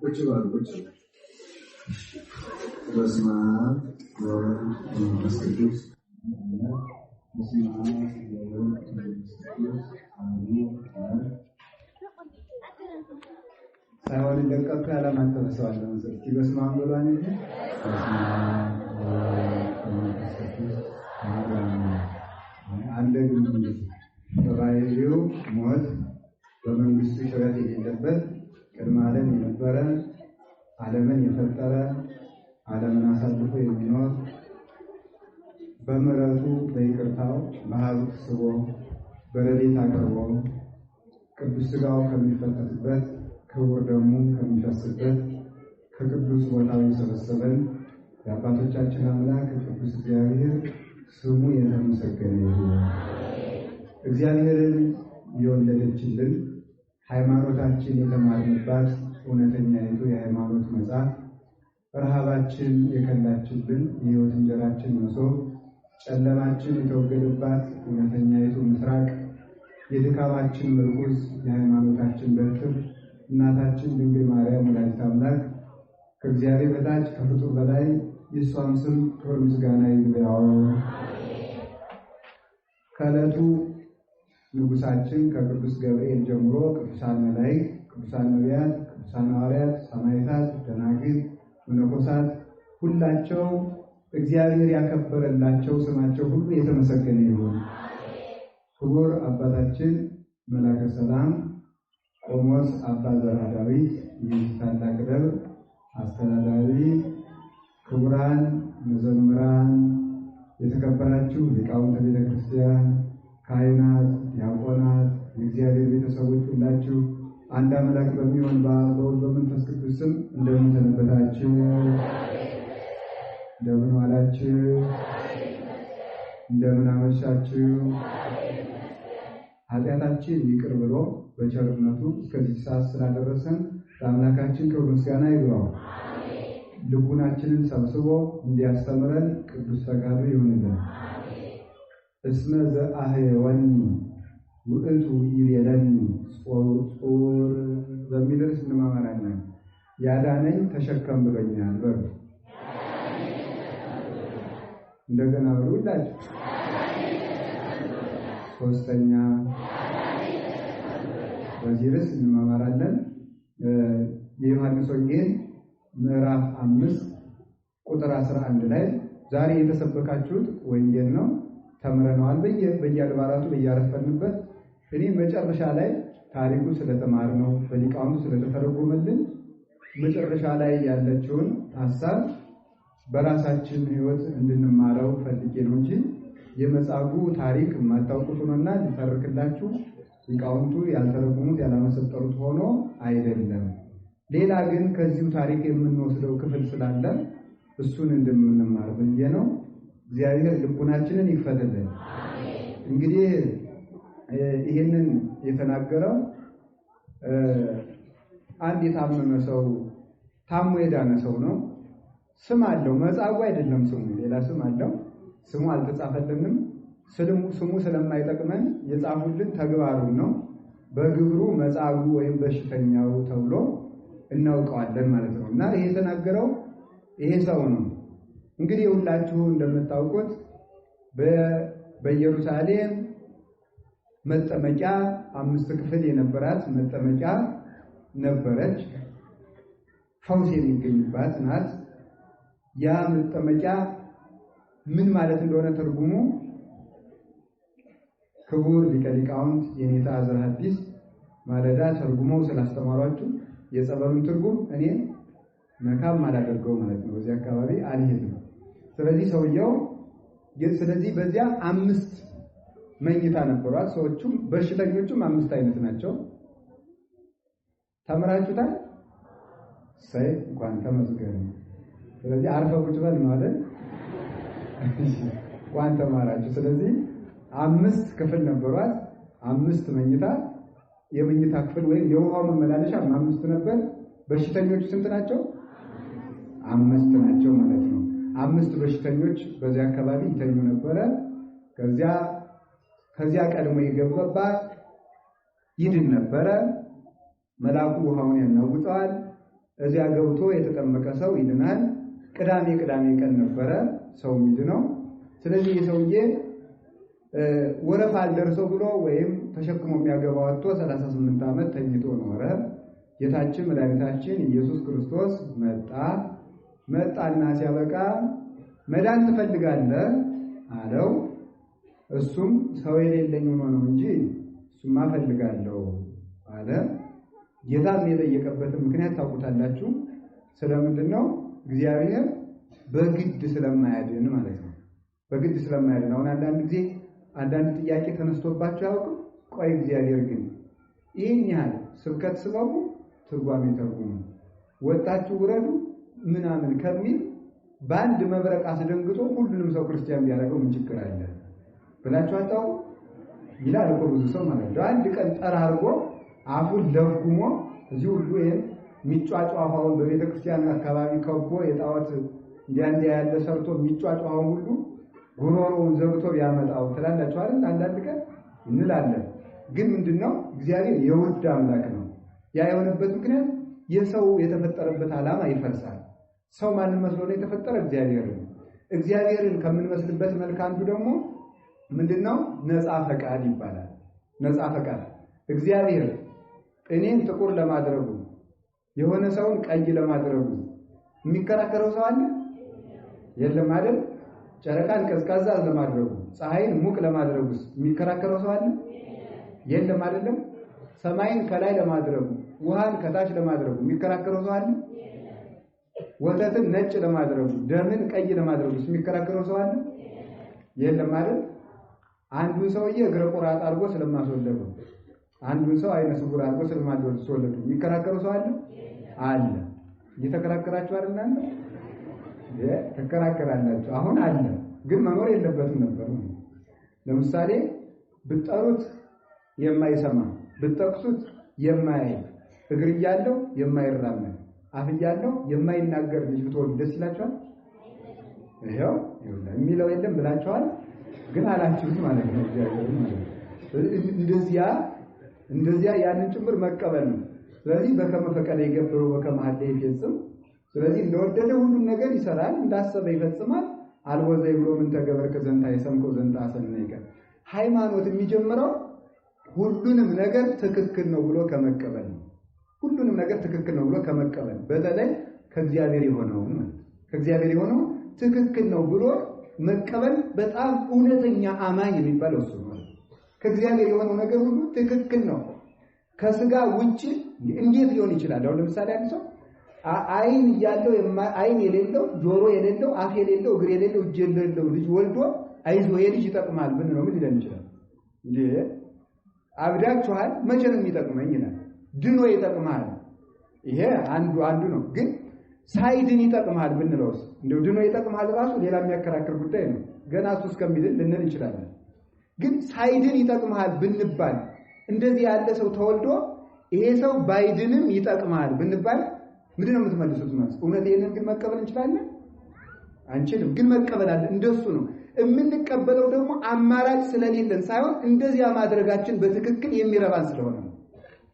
ቁጭ ባሉ ቁጭ በስመ አብ ወወልድ ወመንፈስ ቅዱስ በስመ አብ ወወልድ ወመንፈስ ቅዱስ አሐዱ አምላክ ሳይሆን እንደቀጥታ ያለማተበ ሰው አለ መሰለኝ። እስኪ በስመ አብ ብሏል እንጂ በስመ አብ ወወልድ ወመንፈስ ቅዱስ አሐዱ አምላክ አንድ ግን በባህሪው ሞት በመንግስቱ ሽረት የሌለበት ቅድመ ዓለም የነበረ ዓለምን የፈጠረ ዓለምን አሳልፎ የሚኖር በምሕረቱ በይቅርታው በሀብት ስቦ በረድኤት አቅርቦ ቅዱስ ሥጋው ከሚፈተትበት ክቡር ደሙ ከሚፈስበት ከቅዱስ ቦታው የሰበሰበን የአባቶቻችን አምላክ ቅዱስ እግዚአብሔር ስሙ የተመሰገነ ይሁን። እግዚአብሔርን የወለደችልን ሃይማኖታችን የተማርንባት እውነተኛይቱ የሃይማኖት መጽሐፍ ረሃባችን የከላችልን የሕይወት እንጀራችን መሶብ ጨለማችን የተወገደባት እውነተኛይቱ ምስራቅ የድካማችን ምርኩዝ የሃይማኖታችን በትር እናታችን ድንግል ማርያም ወላዲተ አምላክ ከእግዚአብሔር በታች ከፍጡር በላይ የእሷም ስም ክብር ምስጋና ይግባው። ከዕለቱ ንጉሳችን ከቅዱስ ገብርኤል ጀምሮ ቅዱሳን መላእክት፣ ቅዱሳን ነቢያት፣ ቅዱሳን ሐዋርያት፣ ሰማዕታት፣ ደናግል፣ መነኮሳት ሁላቸው እግዚአብሔር ያከበረላቸው ስማቸው ሁሉ የተመሰገነ ይሁን። ክቡር አባታችን መላከ ሰላም ቆሞስ አባ ዘርዓ ዳዊት ይህ ታላቅ ደብር አስተዳዳሪ፣ ክቡራን መዘምራን፣ የተከበራችሁ ሊቃውንተ ቤተ ክርስቲያን፣ ካህናት፣ ዲያቆናት፣ የእግዚአብሔር ቤተሰቦች ሁላችሁ አንድ አምላክ በሚሆን በአብ በወልድ በመንፈስ ቅዱስ ስም እንደምን ሰነበታችሁ? እንደምን ዋላችሁ? እንደምን አመሻችሁ? ኃጢአታችን ይቅር ብሎ በቸርነቱ እስከዚህ ሰዓት ስላደረሰን ለአምላካችን ክብር ምስጋና ይግባው። ልቡናችንን ሰብስቦ እንዲያስተምረን ቅዱስ ፈቃዱ ይሁንልን። እስመ ዘአህየወኒ ውእቱ ይቤለኒ ጾር በሚል ርዕስ እንማማራለን። ያዳነኝ ተሸከም ብሎኛል በሉ። እንደገና በሉ ሁላችሁ። ሶስተኛ በዚህ ርዕስ እንማማራለን። የዮሐንስ ወንጌል ምዕራፍ 5 ቁጥር 11 ላይ ዛሬ የተሰበካችሁት ወንጌል ነው። ተምረነዋል በየአድባራቱ በያረፈንበት። እኔ መጨረሻ ላይ ታሪኩ ስለተማርነው በሊቃውንቱ ስለተተረጎመልን መጨረሻ ላይ ያለችውን ሐሳብ በራሳችን ሕይወት እንድንማረው ፈልጌ ነው እንጂ የመጽሐፉ ታሪክ የማታውቁት ሆኖና ሊተርክላችሁ ሊቃውንቱ ያልተረጎሙት ያላመሰጠሩት ሆኖ አይደለም። ሌላ ግን ከዚሁ ታሪክ የምንወስደው ክፍል ስላለ እሱን እንደምንማር ብዬ ነው። እግዚአብሔር ልቡናችንን ይክፈትልን። እንግዲህ ይሄንን የተናገረው አንድ የታመመ ሰው ታሞ የዳነ ሰው ነው። ስም አለው፣ መጻጉዕ አይደለም ስሙ፣ ሌላ ስም አለው። ስሙ አልተጻፈልንም። ስሙ ስለማይጠቅመን የጻፉልን ተግባሩን ነው። በግብሩ መጻጉዕ ወይም በሽተኛው ተብሎ እናውቀዋለን ማለት ነው። እና ይሄ የተናገረው ይሄ ሰው ነው። እንግዲህ ሁላችሁ እንደምታውቁት በኢየሩሳሌም መጠመቂያ 5 ክፍል የነበራት መጠመቂያ ነበረች። ፈውስ የሚገኝባት ናት። ያ መጠመቂያ ምን ማለት እንደሆነ ትርጉሙ ክቡር ሊቀ ሊቃውንት የኔታ ዘርዓ ሐዲስ ማለዳ ተርጉመው ስላስተማሯችሁ የጸበሉን ትርጉም እኔ መካም አላደርገው ማለት ነው። በዚህ አካባቢ አልሄድም። ስለዚህ ሰውየው ስለዚህ በዚያ 5 መኝታ ነበሯት። ሰዎቹም በሽተኞቹም 5 አይነት ናቸው። ተምራችሁታል? ሳይ እንኳን ተመስገን። ስለዚህ አርፈው ቁጭ በል ነው አይደል? እንኳን ተማራችሁ። ስለዚህ 5 ክፍል ነበሯት፣ 5 መኝታ። የመኝታ ክፍል ወይም የውሃው መመላለሻ 5 ነበር። በሽተኞቹ ስንት ናቸው? 5 ናቸው ማለት ነው። 5 በሽተኞች በዚያ አካባቢ ይተኙ ነበረ። ከዚያ ቀድሞ የገባ ይድን ነበረ። መልአኩ ውሃውን ያናውጠዋል። እዚያ ገብቶ የተጠመቀ ሰው ይድናል። ቅዳሜ ቀን ነበረ ሰው የሚድነው። ስለዚህ የሰውዬ ወረፋ አልደርሰው ብሎ ወይም ተሸክሞ የሚያገባው አጥቶ 38 ዓመት ተኝቶ ኖረ። ጌታችን መድኃኒታችን ኢየሱስ ክርስቶስ መጣና ሲያበቃ መዳን ትፈልጋለህ አለው። እሱም ሰው የሌለኝ ሆኖ ነው እንጂ እሱማ ፈልጋለሁ አለ። ጌታን የጠየቀበትን ምክንያት ታውቁታላችሁ። ስለምንድነው? እግዚአብሔር በግድ ስለማያድን ማለት ነው። በግድ ስለማያድን። አሁን አንዳንድ ጥያቄ ተነስቶባቸው ያውቁ። ቆይ እግዚአብሔር ግን ይህን ያህል ስብከት ስበቡ ትርጓሜ ተርጉሙ፣ ወጣችሁ ውረዱ ምናምን ከሚል በአንድ መብረቅ አስደንግጦ ሁሉንም ሰው ክርስቲያን ቢያደርገው ምን ችግር አለ ብላችሁ አታውቁ ይላል እኮ ብዙ ሰው ማለት ነው። አንድ ቀን ጠራርጎ አፉን ለጉሞ እዚህ ሁሉ የሚጫጫዋውን በቤተ ክርስቲያን አካባቢ ከቦ የጣዖት እንዲያ ያለ ሰርቶ የሚጫጫዋውን ሁሉ ጉሮሮውን ዘግቶ ቢያመጣው ትላላችሁ አይደል? አንዳንድ ቀን እንላለን። ግን ምንድነው? እግዚአብሔር የውድ አምላክ ነው። ያ የሆነበት ምክንያት የሰው የተፈጠረበት ዓላማ ይፈርሳል። ሰው ማንን መስሎ ነው የተፈጠረ? እግዚአብሔርን ከምንመስልበት መልክ አንዱ ደግሞ ምንድነው? ነፃ ፈቃድ ይባላል። ነፃ ፈቃድ እግዚአብሔር እኔን ጥቁር ለማድረጉ የሆነ ሰውን ቀይ ለማድረጉ የሚከራከረው ሰው አለ? የለም አይደል? ጨረቃን ቀዝቃዛ ለማድረጉ ፀሐይን ሙቅ ለማድረጉስ የሚከራከረው ሰው አለ? የለም አይደለም? ሰማይን ከላይ ለማድረጉ ውሃን ከታች ለማድረጉ የሚከራከረው ሰው አለ? ወተትን ነጭ ለማድረጉ ደምን ቀይ ለማድረጉስ የሚከራከረው ሰው አለ? የለም አይደል? አንዱን ሰውዬ እግረ ቆራጥ አድርጎ ስለማስወለዱ አንዱን ሰው አይነ ስውር አድርጎ ስለማስወለዱ የሚከራከረው ሰው አለ? አለ። እየተከራከራችሁ አይደል? ተከራከራላችሁ። አሁን አለ፣ ግን መኖር የለበትም ነበር። ለምሳሌ ብትጠሩት የማይሰማ ብትጠቅሱት የማያይ እግር እያለው የማይራመድ አፍ እያለው የማይናገር ልጅ ብትወልዱ ደስ ይላችኋል? ይሄው የሚለው የለም ብላችኋል፣ ግን አላችሁት ማለት ነው። እግዚአብሔር ማለት እንደዚያ ያንን ጭምር መቀበል ነው። ስለዚህ በከመ ፈቀደ ይገብሩ በከመ ሀደ ይፈጽም። ስለዚህ እንደወደደ ሁሉም ነገር ይሰራል፣ እንዳሰበ ይፈጽማል። አልወዘይ ብሎ ምን ተገበርከ ዘንታ የሰምኮ ዘንታ አሰነይከ። ሃይማኖት የሚጀምረው ሁሉንም ነገር ትክክል ነው ብሎ ከመቀበል ነው። ሁሉንም ነገር ትክክል ነው ብሎ ከመቀበል፣ በተለይ ከእግዚአብሔር የሆነው ትክክል ነው ብሎ መቀበል በጣም እውነተኛ አማኝ የሚባለው እሱ ነው። ከእግዚአብሔር የሆነው ነገር ሁሉ ትክክል ነው። ከስጋ ውጪ እንዴት ሊሆን ይችላል? አሁን ለምሳሌ አንድ ሰው አይን ያለው አይን የሌለው ጆሮ የሌለው አፍ የሌለው እግር የሌለው እጅ የሌለው ልጅ ወልዶ አይዞህ የልጅ ይጠቅማል ምን ነው ምን ሊለን ይችላል? እንዴ አብዳችኋል፣ መቼ ነው የሚጠቅመኝ ይላል። ድኖ ይጠቅማል። ይሄ አንዱ ነው። ግን ሳይድን ይጠቅማል ብንለውስ እንደው ድኖ ይጠቅማል ራሱ ሌላ የሚያከራክር ጉዳይ ነው። ገና እሱ እስከሚድን ልንል እንችላለን። ግን ሳይድን ይጠቅማል ብንባል እንደዚህ ያለ ሰው ተወልዶ ይሄ ሰው ባይድንም ይጠቅማል ብንባል ምንድነው የምትመልሱት? ማለት እውነት ይሄንን ግን መቀበል እንችላለን? አንችልም። ግን መቀበል አለ። እንደሱ ነው የምንቀበለው። ደግሞ አማራጭ ስለሌለን ሳይሆን እንደዚያ ማድረጋችን በትክክል የሚረባን ስለሆነ ነው።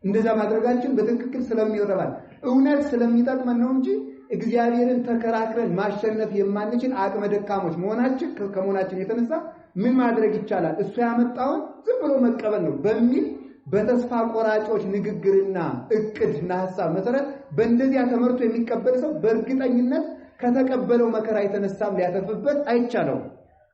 እንደዛ ማድረጋችን በትክክል ስለሚረባን እውነት ስለሚጠቅመን ነው እንጂ እግዚአብሔርን ተከራክረን ማሸነፍ የማንችል አቅመ ደካሞች ከመሆናችን የተነሳ ምን ማድረግ ይቻላል? እሱ ያመጣውን ዝም ብሎ መቀበል ነው በሚል በተስፋ ቆራጮች ንግግርና እቅድና ሐሳብ መሰረት በእንደዚያ ተመርቶ የሚቀበል ሰው በእርግጠኝነት ከተቀበለው መከራ የተነሳም ሊያተርፍበት አይቻለው።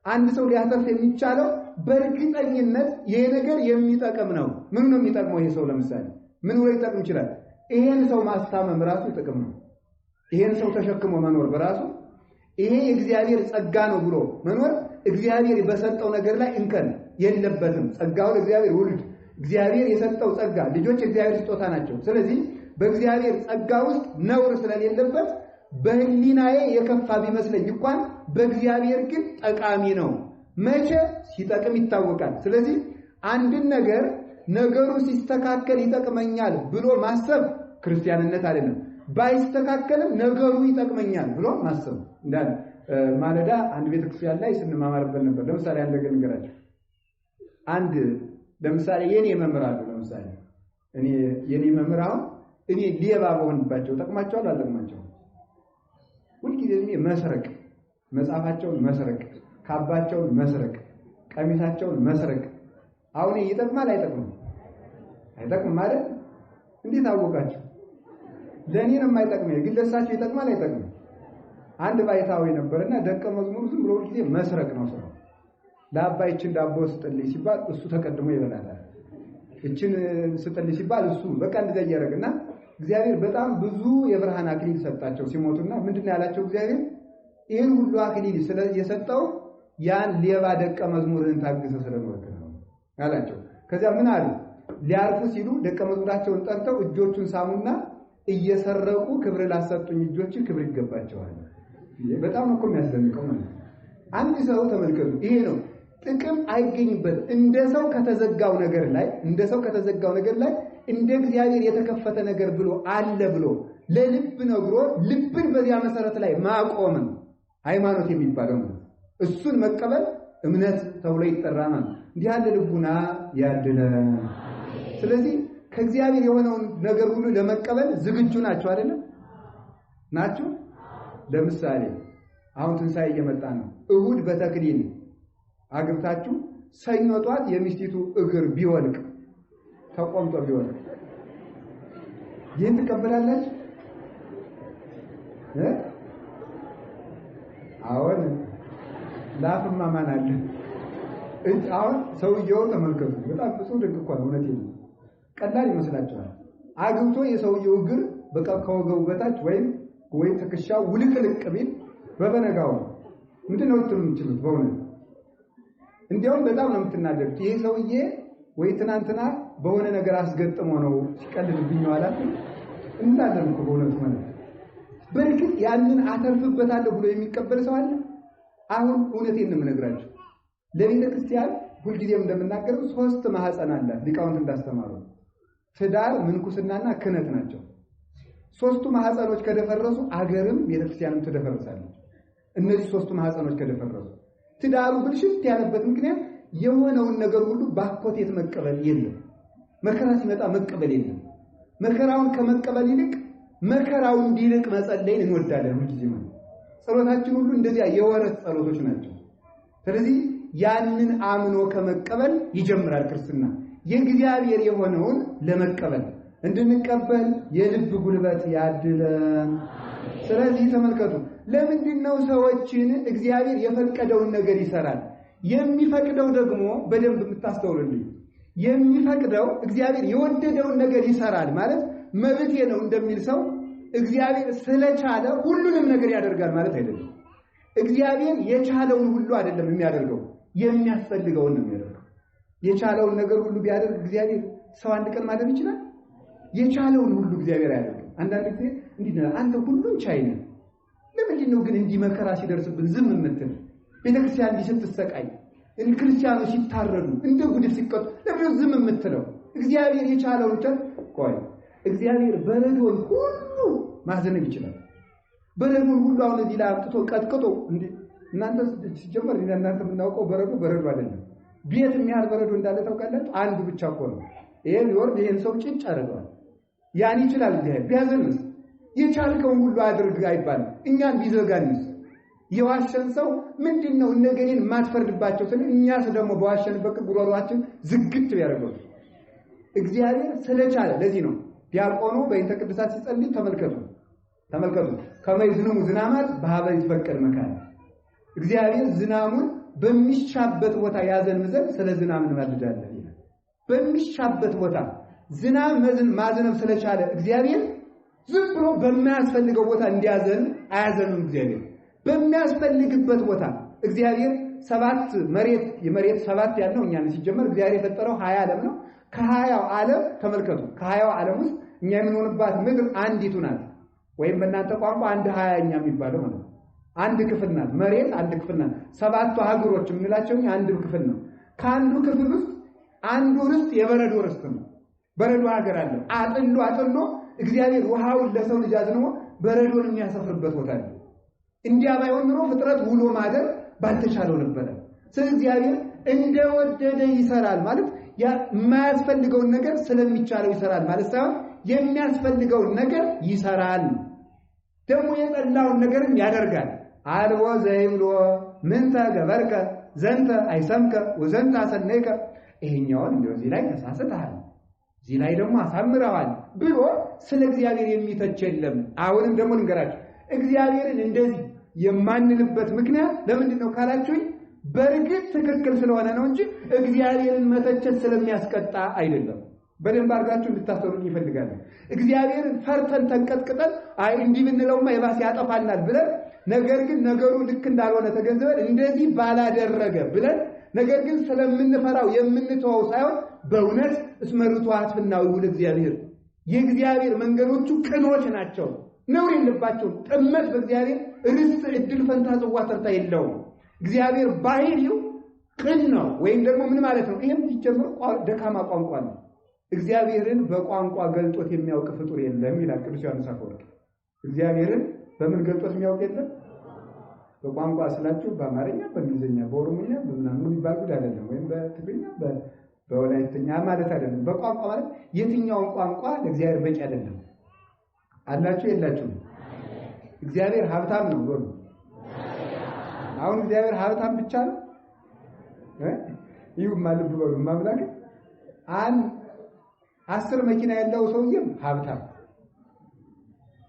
አንድ ሰው ሊያተርፍ የሚቻለው በእርግጠኝነት ይሄ ነገር የሚጠቅም ነው። ምን ነው የሚጠቅመው? ይሄ ሰው ለምሳሌ ምን ወይ ሊጠቅም ይችላል? ይሄን ሰው ማስታመም ራሱ ጥቅም ነው። ይሄን ሰው ተሸክሞ መኖር በራሱ ይሄ የእግዚአብሔር ጸጋ ነው ብሎ መኖር እግዚአብሔር በሰጠው ነገር ላይ እንከን የለበትም። ጸጋው እግዚአብሔር ውልድ እግዚአብሔር የሰጠው ጸጋ ልጆች እግዚአብሔር ስጦታ ናቸው። ስለዚህ በእግዚአብሔር ጸጋ ውስጥ ነውር ስለሌለበት በህሊናዬ የከፋ ቢመስለኝ እንኳን በእግዚአብሔር ግን ጠቃሚ ነው። መቼ ሲጠቅም ይታወቃል። ስለዚህ አንድን ነገር ነገሩ ሲስተካከል ይጠቅመኛል ብሎ ማሰብ ክርስቲያንነት አይደለም። ባይስተካከልም ነገሩ ይጠቅመኛል ብሎ ማሰብ እንዳለ ማለዳ አንድ ቤተክርስቲያን ላይ ስንማማርበት ነበር። ለምሳሌ አንድ ነገር ንገራችሁ። ለምሳሌ የኔ መምህር አሉ። ለምሳሌ የኔ መምህር አሁን እኔ ሌባ በሆንባቸው ጠቅማቸዋል አልጠቅማቸው? ሁልጊዜ መስረቅ፣ መጽሐፋቸውን መስረቅ፣ ካባቸውን መስረቅ፣ ቀሚሳቸውን መስረቅ አሁን ይጠቅማል አይጠቅምም? አይጠቅምም ማለት እንዴት አወቃችሁ? ለኔ ነው የማይጠቅመው፣ ግን ለሳቸው ይጠቅማል አይጠቅምም? አንድ ባይታዊ ነበርና ደቀ መዝሙሩ ዝም ብሎ ጊዜ መስረቅ ነው ስራው። ለአባይችን ዳቦ ስጥልኝ ሲባል እሱ ተቀድሞ ይበላታል። እችን ስጥልኝ ሲባል እሱ በቃ እንደዚያ እያደረገና እግዚአብሔር በጣም ብዙ የብርሃን አክሊል ሰጣቸው ሲሞቱና ምንድነው ያላቸው እግዚአብሔር ይሄን ሁሉ አክሊል የሰጠው ያን ሌባ ደቀ መዝሙርን ታግሰ ስለኖርክ ነው አላቸው። ከዚያ ምን አሉ? ሊያርፉ ሲሉ ደቀ መዝሙራቸውን ጠርተው እጆቹን ሳሙና እየሰረቁ ክብር ላሰጡኝ እጆች ክብር ይገባቸዋል። በጣም እኮ የሚያስደንቀው ማለት አንድ ሰው ተመልከቱ፣ ይሄ ነው ጥቅም አይገኝበት እንደ ሰው ከተዘጋው ነገር ላይ እንደ እግዚአብሔር የተከፈተ ነገር ብሎ አለ ብሎ ለልብ ነግሮ ልብን በዚያ መሰረት ላይ ማቆም ሃይማኖት የሚባለው ነው። እሱን መቀበል እምነት ተብሎ ይጠራል። እንዲህ ያለ ልቡና ያድነን። ስለዚህ ከእግዚአብሔር የሆነውን ነገር ሁሉ ለመቀበል ዝግጁ ናቸው አይደል? ናቸው። ለምሳሌ አሁን ትንሣኤ እየመጣ ነው። እሁድ በተክሊል አግብታችሁ ሰኞ ጧት የሚስቲቱ እግር ቢወልቅ ተቆምጦ ቢወልቅ ይህን ትቀበላላችሁ? አሁን ላፍማ ማን አለ? አሁን ሰውየው ተመልከቱ፣ በጣም ፍጹም ድንቅ እኮ ነው። እውነቴን ነው። ቀላል ይመስላችኋል? አግብቶ የሰውየው እግር በቃ ከወገቡ በታች ወይ ትከሻው ውልቅልቅ ቢል በበነጋው ምንድነው የምትሉት? በእውነት እንዲያውም በጣም ነው የምትናደዱት። ይሄ ሰውዬ ወይ ትናንትና በሆነ ነገር አስገጥሞ ነው ሲቀልድብኝ ዋላት እንዳለም እኮ በእውነት ማለት በርግጥ ያንን አተርፍበታለሁ ብሎ የሚቀበል ሰው አለ? አሁን እውነቴን ነው የምነግራችሁ። ለቤተ ክርስቲያን ሁልጊዜም እንደምናገረው 3 ማህፀን አላት። ሊቃውንት እንዳስተማሩ ትዳር፣ ምንኩስናና ክህነት ናቸው። 3ቱ ማህፀኖች ከደፈረሱ አገርም ቤተክርስቲያንም ትደፈርሳለች። እነዚህ 3ቱ ማህፀኖች ከደፈረሱ ትዳሩ ብልሽት ያለበት ምክንያት የሆነውን ነገር ሁሉ ባኮቴት መቀበል የለም። መከራ ሲመጣ መቀበል የለም። መከራውን ከመቀበል ይልቅ መከራው እንዲልቅ መጸለይን እንወዳለን። ሁልጊዜ ማለት ጸሎታችን ሁሉ እንደዚያ የወረት ጸሎቶች ናቸው። ስለዚህ ያንን አምኖ ከመቀበል ይጀምራል ክርስትና። የእግዚአብሔር የሆነውን ለመቀበል እንድንቀበል የልብ ጉልበት ያድለን። ስለዚህ ተመልከቱ፣ ለምንድነው ሰዎችን እግዚአብሔር የፈቀደውን ነገር ይሰራል? የሚፈቅደው ደግሞ በደንብ የምታስተውሉልኝ፣ የሚፈቅደው እግዚአብሔር የወደደውን ነገር ይሰራል ማለት መብቴ ነው እንደሚል ሰው እግዚአብሔር ስለቻለ ሁሉንም ነገር ያደርጋል ማለት አይደለም። እግዚአብሔር የቻለውን ሁሉ አይደለም የሚያደርገው፣ የሚያስፈልገውን ነው የሚያደርገው። የቻለውን ነገር ሁሉ ቢያደርግ እግዚአብሔር ሰው አንድ ቀን ማድረግ ይችላል? የቻለውን ሁሉ እግዚአብሔር ያደርጋል። አንዳንድ ጊዜ እንዲህ ነው፣ አንተ ሁሉን ቻይ ነህ፣ ለምንድን ነው ግን እንዲህ መከራ ሲደርስብን ዝም የምትል? ቤተክርስቲያን እንዲህ ስትሰቃይ፣ ክርስቲያኖች ሲታረዱ፣ እንደ ጉድፍ ሲቀጡ ለምን ዝም የምትለው? እግዚአብሔር የቻለውን ቆይ እግዚአብሔር በረዶን ሁሉ ማዘነብ ይችላል። በረዶን ሁሉ አሁን እዚህ ላይ አምጥቶ ቀጥቅጦ እንዴ! እናንተ ሲጀመር እናንተ የምናውቀው በረዶ አይደለም። ቤት የሚያህል በረዶ እንዳለ ታውቃላችሁ? አንዱ ብቻ እኮ ነው። ይሄን ይወርድ ይሄን ሰው ጭጭ አድርገዋል። ያን ይችላል እግዚአብሔር ቢያዘንስ የቻልከውን ሁሉ አድርግ አይባልም። እኛን ቢዘጋንስ የዋሸን ሰው ምንድነው እነገኔን ማትፈርድባቸው ስለ እኛስ ደግሞ በዋሸንበት ጉሮሯችን ዝግት ቢያደርገው እግዚአብሔር ስለቻለ ለዚህ ነው ዲያቆኑ በእንተ ቅዱሳት ሲጸልይ ተመልከቱ ከመይዝኑ ዝናማት በሀበ ይፈቀድ መካን እግዚአብሔር ዝናሙን በሚሻበት ቦታ ያዘን ዘንድ ስለ ዝናም እንማልዳለን ይላል። በሚሻበት ቦታ ዝናም ማዘነብ ስለቻለ እግዚአብሔር ዝም ብሎ በማያስፈልገው ቦታ እንዲያዘን አያዘንም። እግዚአብሔር በሚያስፈልግበት ቦታ እግዚአብሔር የመሬት 7 ያለው እኛን ሲጀመር እግዚአብሔር የፈጠረው 20 ዓለም ነው። ከ20ው ዓለም ተመልከቱ፣ ከ20ው ዓለም ውስጥ እኛ የምንሆንባት ምድር አንዲቱ ናት። ወይም በእናንተ ቋንቋ አንድ 20ኛ የሚባለው ማለት ነው። አንድ ክፍል ናት መሬት፣ አንድ ክፍል ናት። 7ቱ ሀገሮች የምንላቸው አንድ ክፍል ነው። ከአንዱ ክፍል ውስጥ አንዱ ርስት የበረዶ ርስት ነው። በረዶ ሀገር አለ። አጥሎ እግዚአብሔር ውሃውን ለሰው ልጅ አዝንሞ በረዶን የሚያሰፍርበት ቦታ አለ። እንዲያ ባይሆን ኖሮ ፍጥረት ውሎ ማደር ባልተቻለው ነበር። ስለዚህ እግዚአብሔር እንደወደደ ይሰራል ማለት የማያስፈልገውን ነገር ስለሚቻለው ይሰራል ማለት ሳይሆን የሚያስፈልገውን ነገር ይሰራል። ደግሞ የጠላውን ነገርም ያደርጋል። አልቦ ዘይብሎ ምንተ ገበርከ ዘንተ አይሰምከ ወዘንተ አሰነይከ ይሄኛውን እንደዚህ ላይ ተሳስተሃል እዚህ ላይ ደግሞ አሳምረዋል ብሎ ስለ እግዚአብሔር የሚተች የለም። አሁንም ደግሞ ልንገራችሁ እግዚአብሔርን እንደዚህ የማንልበት ምክንያት ለምንድን ነው ካላችሁኝ በርግጥ ትክክል ስለሆነ ነው እንጂ እግዚአብሔርን መተቸት ስለሚያስቀጣ አይደለም። በደንብ አድርጋችሁ እንድታስተውሉ ይፈልጋል። እግዚአብሔርን ፈርተን ተንቀጥቅጠን አይ እንዲህ ብንለውማ የባሰ ያጠፋናል ብለን ነገር ግን ነገሩ ልክ እንዳልሆነ ተገንዝበን እንደዚህ ባላደረገ ብለን ነገር ግን ስለምንፈራው የምንተወው ሳይሆን በእውነት እስመሩቷት ፍናዊው ለእግዚአብሔር የእግዚአብሔር መንገዶቹ ቅኖች ናቸው፣ ነውር የለባቸውም። ጥመት በእግዚአብሔር ርስት እድል ፈንታ ጽዋ ተርታ የለውም። እግዚአብሔር ባህሪው ቅን ነው። ወይም ደግሞ ምን ማለት ነው? ይሄም ሲጀምር ደካማ ቋንቋ ነው። እግዚአብሔርን በቋንቋ ገልጦት የሚያውቅ ፍጡር የለም ይላል ቅዱስ ዮሐንስ አፈወርቅ። እግዚአብሔርን በምን ገልጦት የሚያውቅ የለም? በቋንቋ ስላችሁ በአማርኛ፣ በእንግሊዝኛ፣ በኦሮሞኛ በምናምን የሚባል ጉዳይ አይደለም። ወይም በትግርኛ በወላይትኛ ማለት አይደለም። በቋንቋ ማለት የትኛውን ቋንቋ ለእግዚአብሔር በቂ አይደለም። አላችሁ የላችሁም? እግዚአብሔር ሀብታም ነው ብሎ አሁን እግዚአብሔር ሀብታም ብቻ ነው ይሁን ማለት ብሎ ማምላክ 10 መኪና ያለው ሰውዬም ሀብታም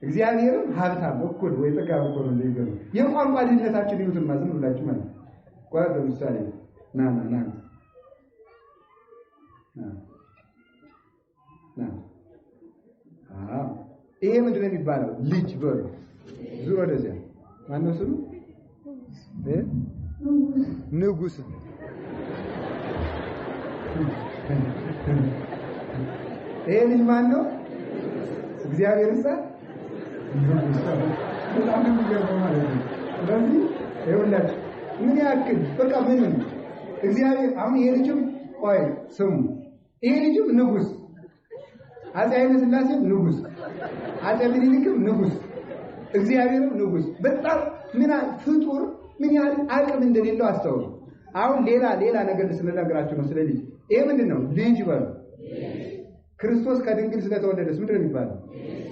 እግዚአብሔርም ሀብታም እኩል ወይ ተጋብ እኮ ነው ለይገሩ የቋንቋ ልዩነታችን ይሉትን ማዝም ብላችሁ ማለት ቆይ ለምሳሌ ና ይሄ ምንድነው የሚባለው? ልጅ በሉ ዙሮ ወደዚያ ማነው ስሙ? ንጉስ ይሄ ልጅ ማን ነው? እግዚአብሔር በጣም የሚገርመው ማለት ነው። ስለዚህ ይኸውላችሁ ምን ያክል በቃ ምንም እግዚአብሔር አሁን ይሄ ልጅም ቆይ ስሙ ይሄ ልጅም ንጉስ አፄ ኃይለ ሥላሴም ንጉስ አፄ ምኒልክም ንጉስ እግዚአብሔርም ንጉስ። በጣም ምን ፍጡር ምን ያህል አቅም እንደሌለው አስተውሉ። አሁን ሌላ ነገር ስለነገራችሁ ነው ስለ ልጅ። ይሄ ምንድነው? ልጅ በሉ። ክርስቶስ ከድንግል ስለተወለደስ ምንድነው የሚባለው?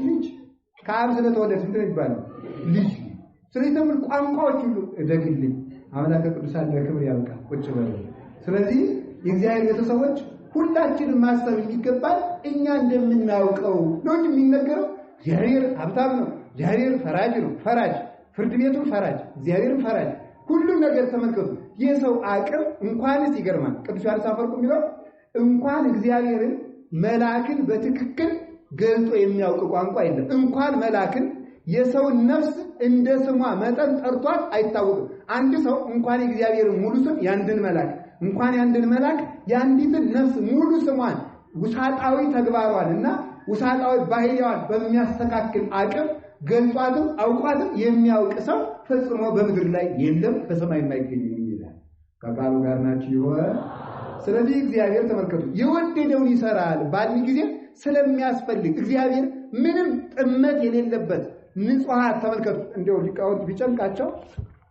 ልጅ። ከአብ ስለተወለደስ ምንድነው የሚባለው? ልጅ። ስለዚህ ተምን ቋንቋዎች ሁሉ እደግልኝ አምላከ ቅዱሳን ለክብር ያብቃ ቁጭ በሉ። ስለዚህ የእግዚአብሔር ቤተሰቦች ሁላችንም ማሰብ የሚገባል እኛ እንደምናውቀው ነው እንጂ የሚነገረው እግዚአብሔር ሀብታም ነው፣ እግዚአብሔር ፈራጅ ነው፣ ፈራጅ ፍርድ ቤቱን ፈራጅ፣ እግዚአብሔርን ፈራጅ። ሁሉም ነገር ተመልከቱ። የሰው አቅም እንኳንስ ይገርማል። ቅዱስ ዮሐንስ አፈወርቅ የሚለው እንኳን እግዚአብሔርን መልአክን በትክክል ገልጦ የሚያውቅ ቋንቋ የለም። እንኳን መልአክን የሰውን ነፍስ እንደ ስሟ መጠን ጠርቷት አይታወቅም። አንድ ሰው እንኳን የእግዚአብሔርን ሙሉ ስም ያንድን መልአክ እንኳን ያንድን መልአክ ያንዲትን ነፍስ ሙሉ ስሟን ውሳጣዊ ተግባሯንና ውሳጣዊ ባህሪዋን በሚያስተካክል አቅም ገልጧትም አውቋትም የሚያውቅ ሰው ፈጽሞ በምድር ላይ የለም፣ በሰማይ የማይገኝ ይላል። ከቃሉ ጋር ናችሁ ይሆን? ስለዚህ እግዚአብሔር ተመልከቱ የወደደውን ይሰራል ባል ጊዜ ስለሚያስፈልግ እግዚአብሔር ምንም ጥመት የሌለበት ንጹሃት ተመልከቱ። እንደው ሊቃውንት ቢጨንቃቸው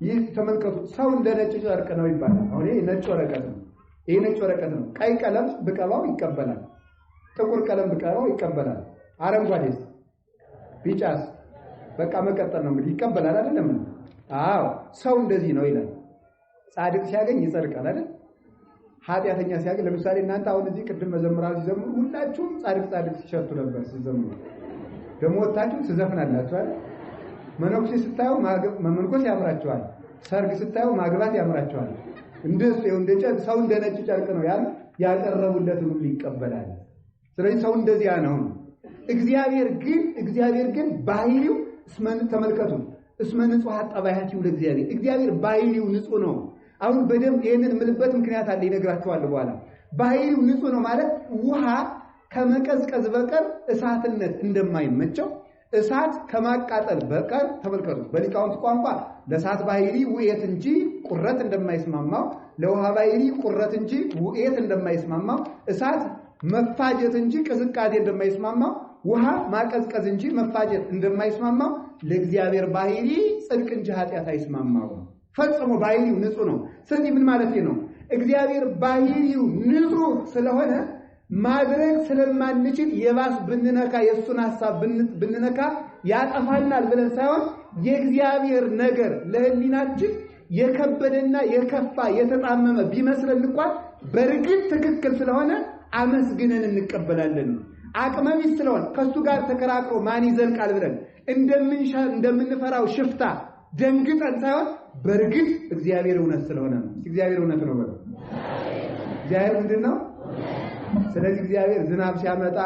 ይህ ተመልከቱ ሰው እንደ ነጭ ጨርቅ ነው ይባላል። አሁን ይሄ ነጭ ወረቀት ነው። ይሄ ነጭ ወረቀት ነው። ቀይ ቀለም ብቀባው ይቀበላል፣ ጥቁር ቀለም ብቀባው ይቀበላል፣ አረንጓዴስ ቢጫስ በቃ መቀጠል ነው እንግዲህ ይቀበላል አይደለም? አዎ ሰው እንደዚህ ነው ይላል። ጻድቅ ሲያገኝ ይጸድቃል አይደል? ኃጢአተኛ ሲያገኝ ለምሳሌ እናንተ አሁን እዚህ ቅድም መዘምራን ሲዘምሩ ሁላችሁም ጻድቅ ሲሸቱ ነበር ሲዘምሩ። ደግሞ ወጣችሁ ትዘፍናላችሁ አይደል? መነኩሴ ስታዩ መመንኮስ ያምራችኋል፣ ሰርግ ስታዩ ማግባት ያምራችኋል። እንደሱ እንደጨርቅ ሰው እንደ ነጭ ጨርቅ ነው ያቀረቡለትን ሁሉ ይቀበላል። ስለዚህ ሰው እንደዚያ ነው። እግዚአብሔር ግን ባህሪው ተመልከቱ እስመ ንጹሐት ጠባያት ይውል እግዚአብሔር ባህሪው ንጹህ ነው። አሁን በደንብ ይሄንን ምልበት ምክንያት አለ ይነግራችኋል በኋላ። ባህሪው ንጹህ ነው ማለት ውሃ ከመቀዝቀዝ በቀር እሳትነት እንደማይመቸው እሳት ከማቃጠል በቀር ተመልከቱ በሊቃውንት ቋንቋ ለእሳት ባህሪ ውኤት እንጂ ቁረት እንደማይስማማው፣ ለውሃ ባህሪ ቁረት እንጂ ውኤት እንደማይስማማው፣ እሳት መፋጀት እንጂ ቅዝቃዜ እንደማይስማማው፣ ውሃ ማቀዝቀዝ እንጂ መፋጀት እንደማይስማማው ለእግዚአብሔር ባህሪ ጽድቅ እንጂ ኃጢአት አይስማማው። ፈጽሞ ባህሪው ንጹህ ነው። ስለዚህ ምን ማለት ነው? እግዚአብሔር ባህሪው ንጹህ ስለሆነ ማድረግ ስለማንችል የባስ ብንነካ የሱን ሐሳብ ብንነካ ያጠፋናል ብለን ሳይሆን የእግዚአብሔር ነገር ለህሊናችን የከበደና የከፋ የተጣመመ ቢመስለን እንኳን በርግጥ ትክክል ስለሆነ አመስግነን እንቀበላለን። አቅመቢስ ስለሆነ ከሱ ጋር ተከራክሮ ማን ይዘልቃል ብለን እንደምንፈራው ሽፍታ ደንግጠን ሳይሆን በርግጥ እግዚአብሔር እውነት ስለሆነ ነው። እግዚአብሔር እውነት ነው ማለት እግዚአብሔር ምንድነው? ስለዚህ እግዚአብሔር ዝናብ ሲያመጣ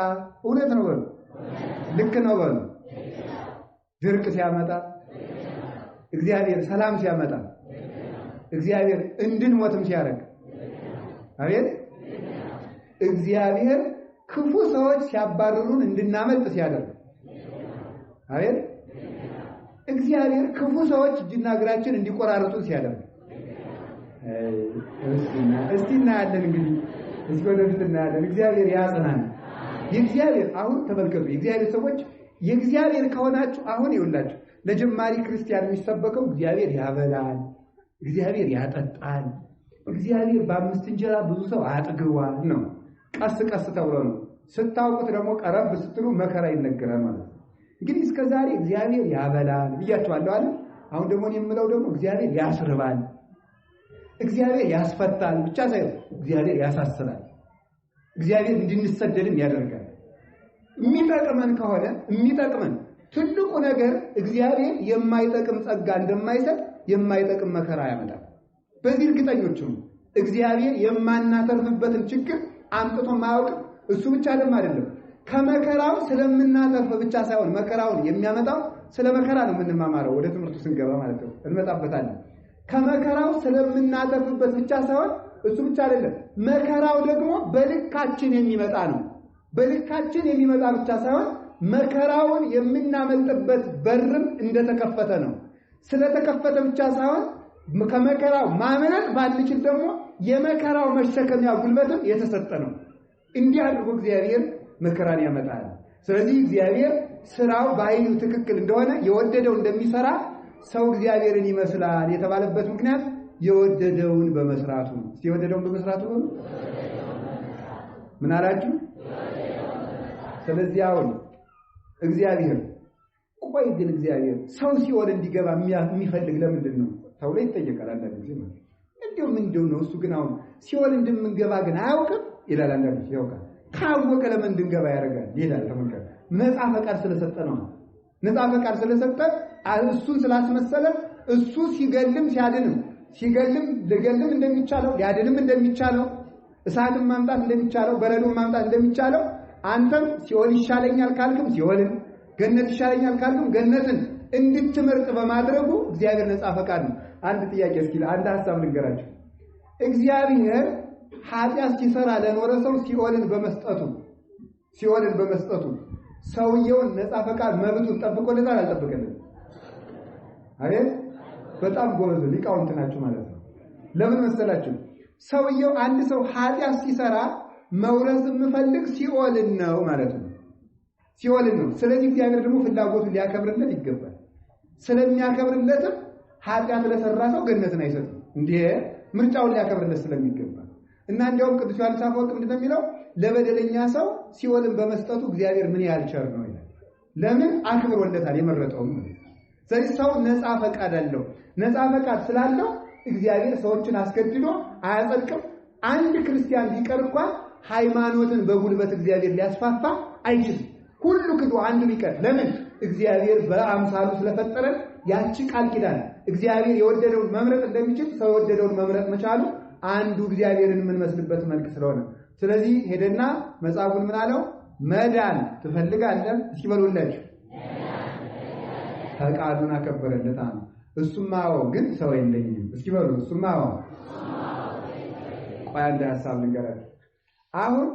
እውነት ነው ማለት ልክ ነው ማለት ድርቅ ሲያመጣ እግዚአብሔር ሰላም ሲያመጣ እግዚአብሔር እንድንሞትም ሲያረግ አቤት እግዚአብሔር ክፉ ሰዎች ሲያባርሩን እንድናመልጥ ሲያደርግ አቤት እግዚአብሔር ክፉ ሰዎች እጅና እግራችን እንዲቆራርጡን ሲያደርግ እስቲ እናያለን። እንግዲህ እስኪ ወደፊት እናያለን። እግዚአብሔር ያጽናን። የእግዚአብሔር አሁን ተመልከቱ፣ የእግዚአብሔር ሰዎች የእግዚአብሔር ከሆናችሁ አሁን ይውላችሁ ለጀማሪ ክርስቲያን የሚሰበከው እግዚአብሔር ያበላል፣ እግዚአብሔር ያጠጣል፣ እግዚአብሔር በአምስት እንጀራ ብዙ ሰው አጥግቧል ነው። ቀስ ቀስ ተብሎ ነው። ስታውቁት ደግሞ ቀረብ ስትሉ መከራ ይነገራል ማለት ነው። እንግዲህ እስከዛሬ እግዚአብሔር ያበላል ብያችኋለሁ አይደል? አሁን ደግሞ የምለው ደግሞ እግዚአብሔር ያስርባል፣ እግዚአብሔር ያስፈታል ብቻ ሳይሆን እግዚአብሔር ያሳስራል፣ እግዚአብሔር እንድንሰደድም ያደርጋል። የሚጠቅመን ከሆነ የሚጠቅመን ትልቁ ነገር እግዚአብሔር የማይጠቅም ጸጋ እንደማይሰጥ የማይጠቅም መከራ ያመጣል። በዚህ እርግጠኞች ነው። እግዚአብሔር የማናተርፍበትን ችግር አምጥቶ ማያውቅ እሱ ብቻ አይደለም። ከመከራው ስለምናተርፍ ብቻ ሳይሆን መከራውን የሚያመጣው ስለ መከራ ነው የምንማማረው ወደ ትምህርቱ ስንገባ ማለት ነው። እንመጣበታለን። ከመከራው ስለምናተርፍበት ብቻ ሳይሆን እሱ ብቻ አይደለም፣ መከራው ደግሞ በልካችን የሚመጣ ነው። በልካችን የሚመጣ ብቻ ሳይሆን መከራውን የምናመልጥበት በርም እንደተከፈተ ነው። ስለተከፈተ ብቻ ሳይሆን ከመከራው ማምለጥ ባንችል ደግሞ የመከራው መሸከሚያ ጉልበትም የተሰጠ ነው። እንዲህ አድርጎ እግዚአብሔር መከራን ያመጣል። ስለዚህ እግዚአብሔር ስራው በኃይሉ ትክክል እንደሆነ የወደደው እንደሚሰራ ሰው እግዚአብሔርን ይመስላል የተባለበት ምክንያት የወደደውን በመስራቱ ነው። የወደደውን በመስራቱ ነው። ምን አላችሁ? ስለዚህ አሁን እግዚአብሔር ቆይ ግን እግዚአብሔር ሰው ሲኦል እንዲገባ የሚፈልግ ለምንድን ነው ተብሎ ይጠየቃል። አንዳንድ ጊዜ ማለት እንደው ምንድነው ነው እሱ ግን አሁን ሲኦል እንደምንገባ ግን አያውቅም ይላል። አንዳንድ ጊዜ ያውቃል። ካወቀ ለምን እንድንገባ ያደርጋል ይላል። ተመልከቱ፣ ነፃ ፈቃድ ስለሰጠ ነው። ነፃ ፈቃድ ስለሰጠ እሱን ስላስመሰለ እሱ ሲገልም ሲያድንም ሲገልም ለገልም እንደሚቻለው ሊያድንም እንደሚቻለው እሳትን ማምጣት እንደሚቻለው በረዶን ማምጣት እንደሚቻለው አንተም ሲኦል ይሻለኛል ካልክም ሲኦልን ገነት ይሻለኛል ካልክም ገነትን እንድትመርጥ በማድረጉ እግዚአብሔር ነፃ ፈቃድ ነው። አንድ ጥያቄ እስኪ አንድ ሐሳብ ልንገራችሁ። እግዚአብሔር ኃጢአት ሲሰራ ለኖረ ሰው ሲኦልን በመስጠቱ ሰውየውን ነፃ ፈቃድ መብቱን ጠብቆለታል አልጠበቀለትም? አይደል? በጣም ጎበዝ ሊቃውንት ናችሁ ማለት ነው። ለምን መሰላችሁ? ሰውየው አንድ ሰው ኃጢአት ሲሰራ መውረስ የምፈልግ ሲኦልን ነው ማለት ነው። ሲኦልን ነው። ስለዚህ እግዚአብሔር ደግሞ ፍላጎቱን ሊያከብርለት ይገባል። ስለሚያከብርለትም ኃጢአት ለሰራ ሰው ገነትን አይሰጥም። እንዴ ምርጫውን ሊያከብርለት ስለሚገባ እና እንዲያውም ቅዱስ ዮሐንስ አፈወርቅ ምንድነው የሚለው? ለበደለኛ ሰው ሲኦልን በመስጠቱ እግዚአብሔር ምን ያህል ቸር ነው ይላል። ለምን አክብሮለታል የመረጠው ነው። ስለዚህ ሰው ነፃ ፈቃድ አለው። ነፃ ፈቃድ ስላለው እግዚአብሔር ሰዎችን አስገድዶ አያጸድቅም። አንድ ክርስቲያን ሊቀር እንኳን ሃይማኖትን በጉልበት እግዚአብሔር ሊያስፋፋ አይችልም። ሁሉ ክዶ አንዱ ሊቀር ለምን? እግዚአብሔር በአምሳሉ ስለፈጠረን ያቺ ቃል ኪዳን እግዚአብሔር የወደደውን መምረጥ እንደሚችል ሰው የወደደውን መምረጥ መቻሉ አንዱ እግዚአብሔርን የምንመስልበት መልክ ስለሆነ ስለዚህ ሄደና መጽሐፉን ምን አለው? መዳን ትፈልጋለህ? እስኪ በሉላችሁ ፈቃዱን አከበረለት አለ። እሱማ አዎ ግን ሰው የለኝም። እስኪ በሉ እሱማ አዎ። ቆይ አንድ ሐሳብ ልንገራችሁ። አሁን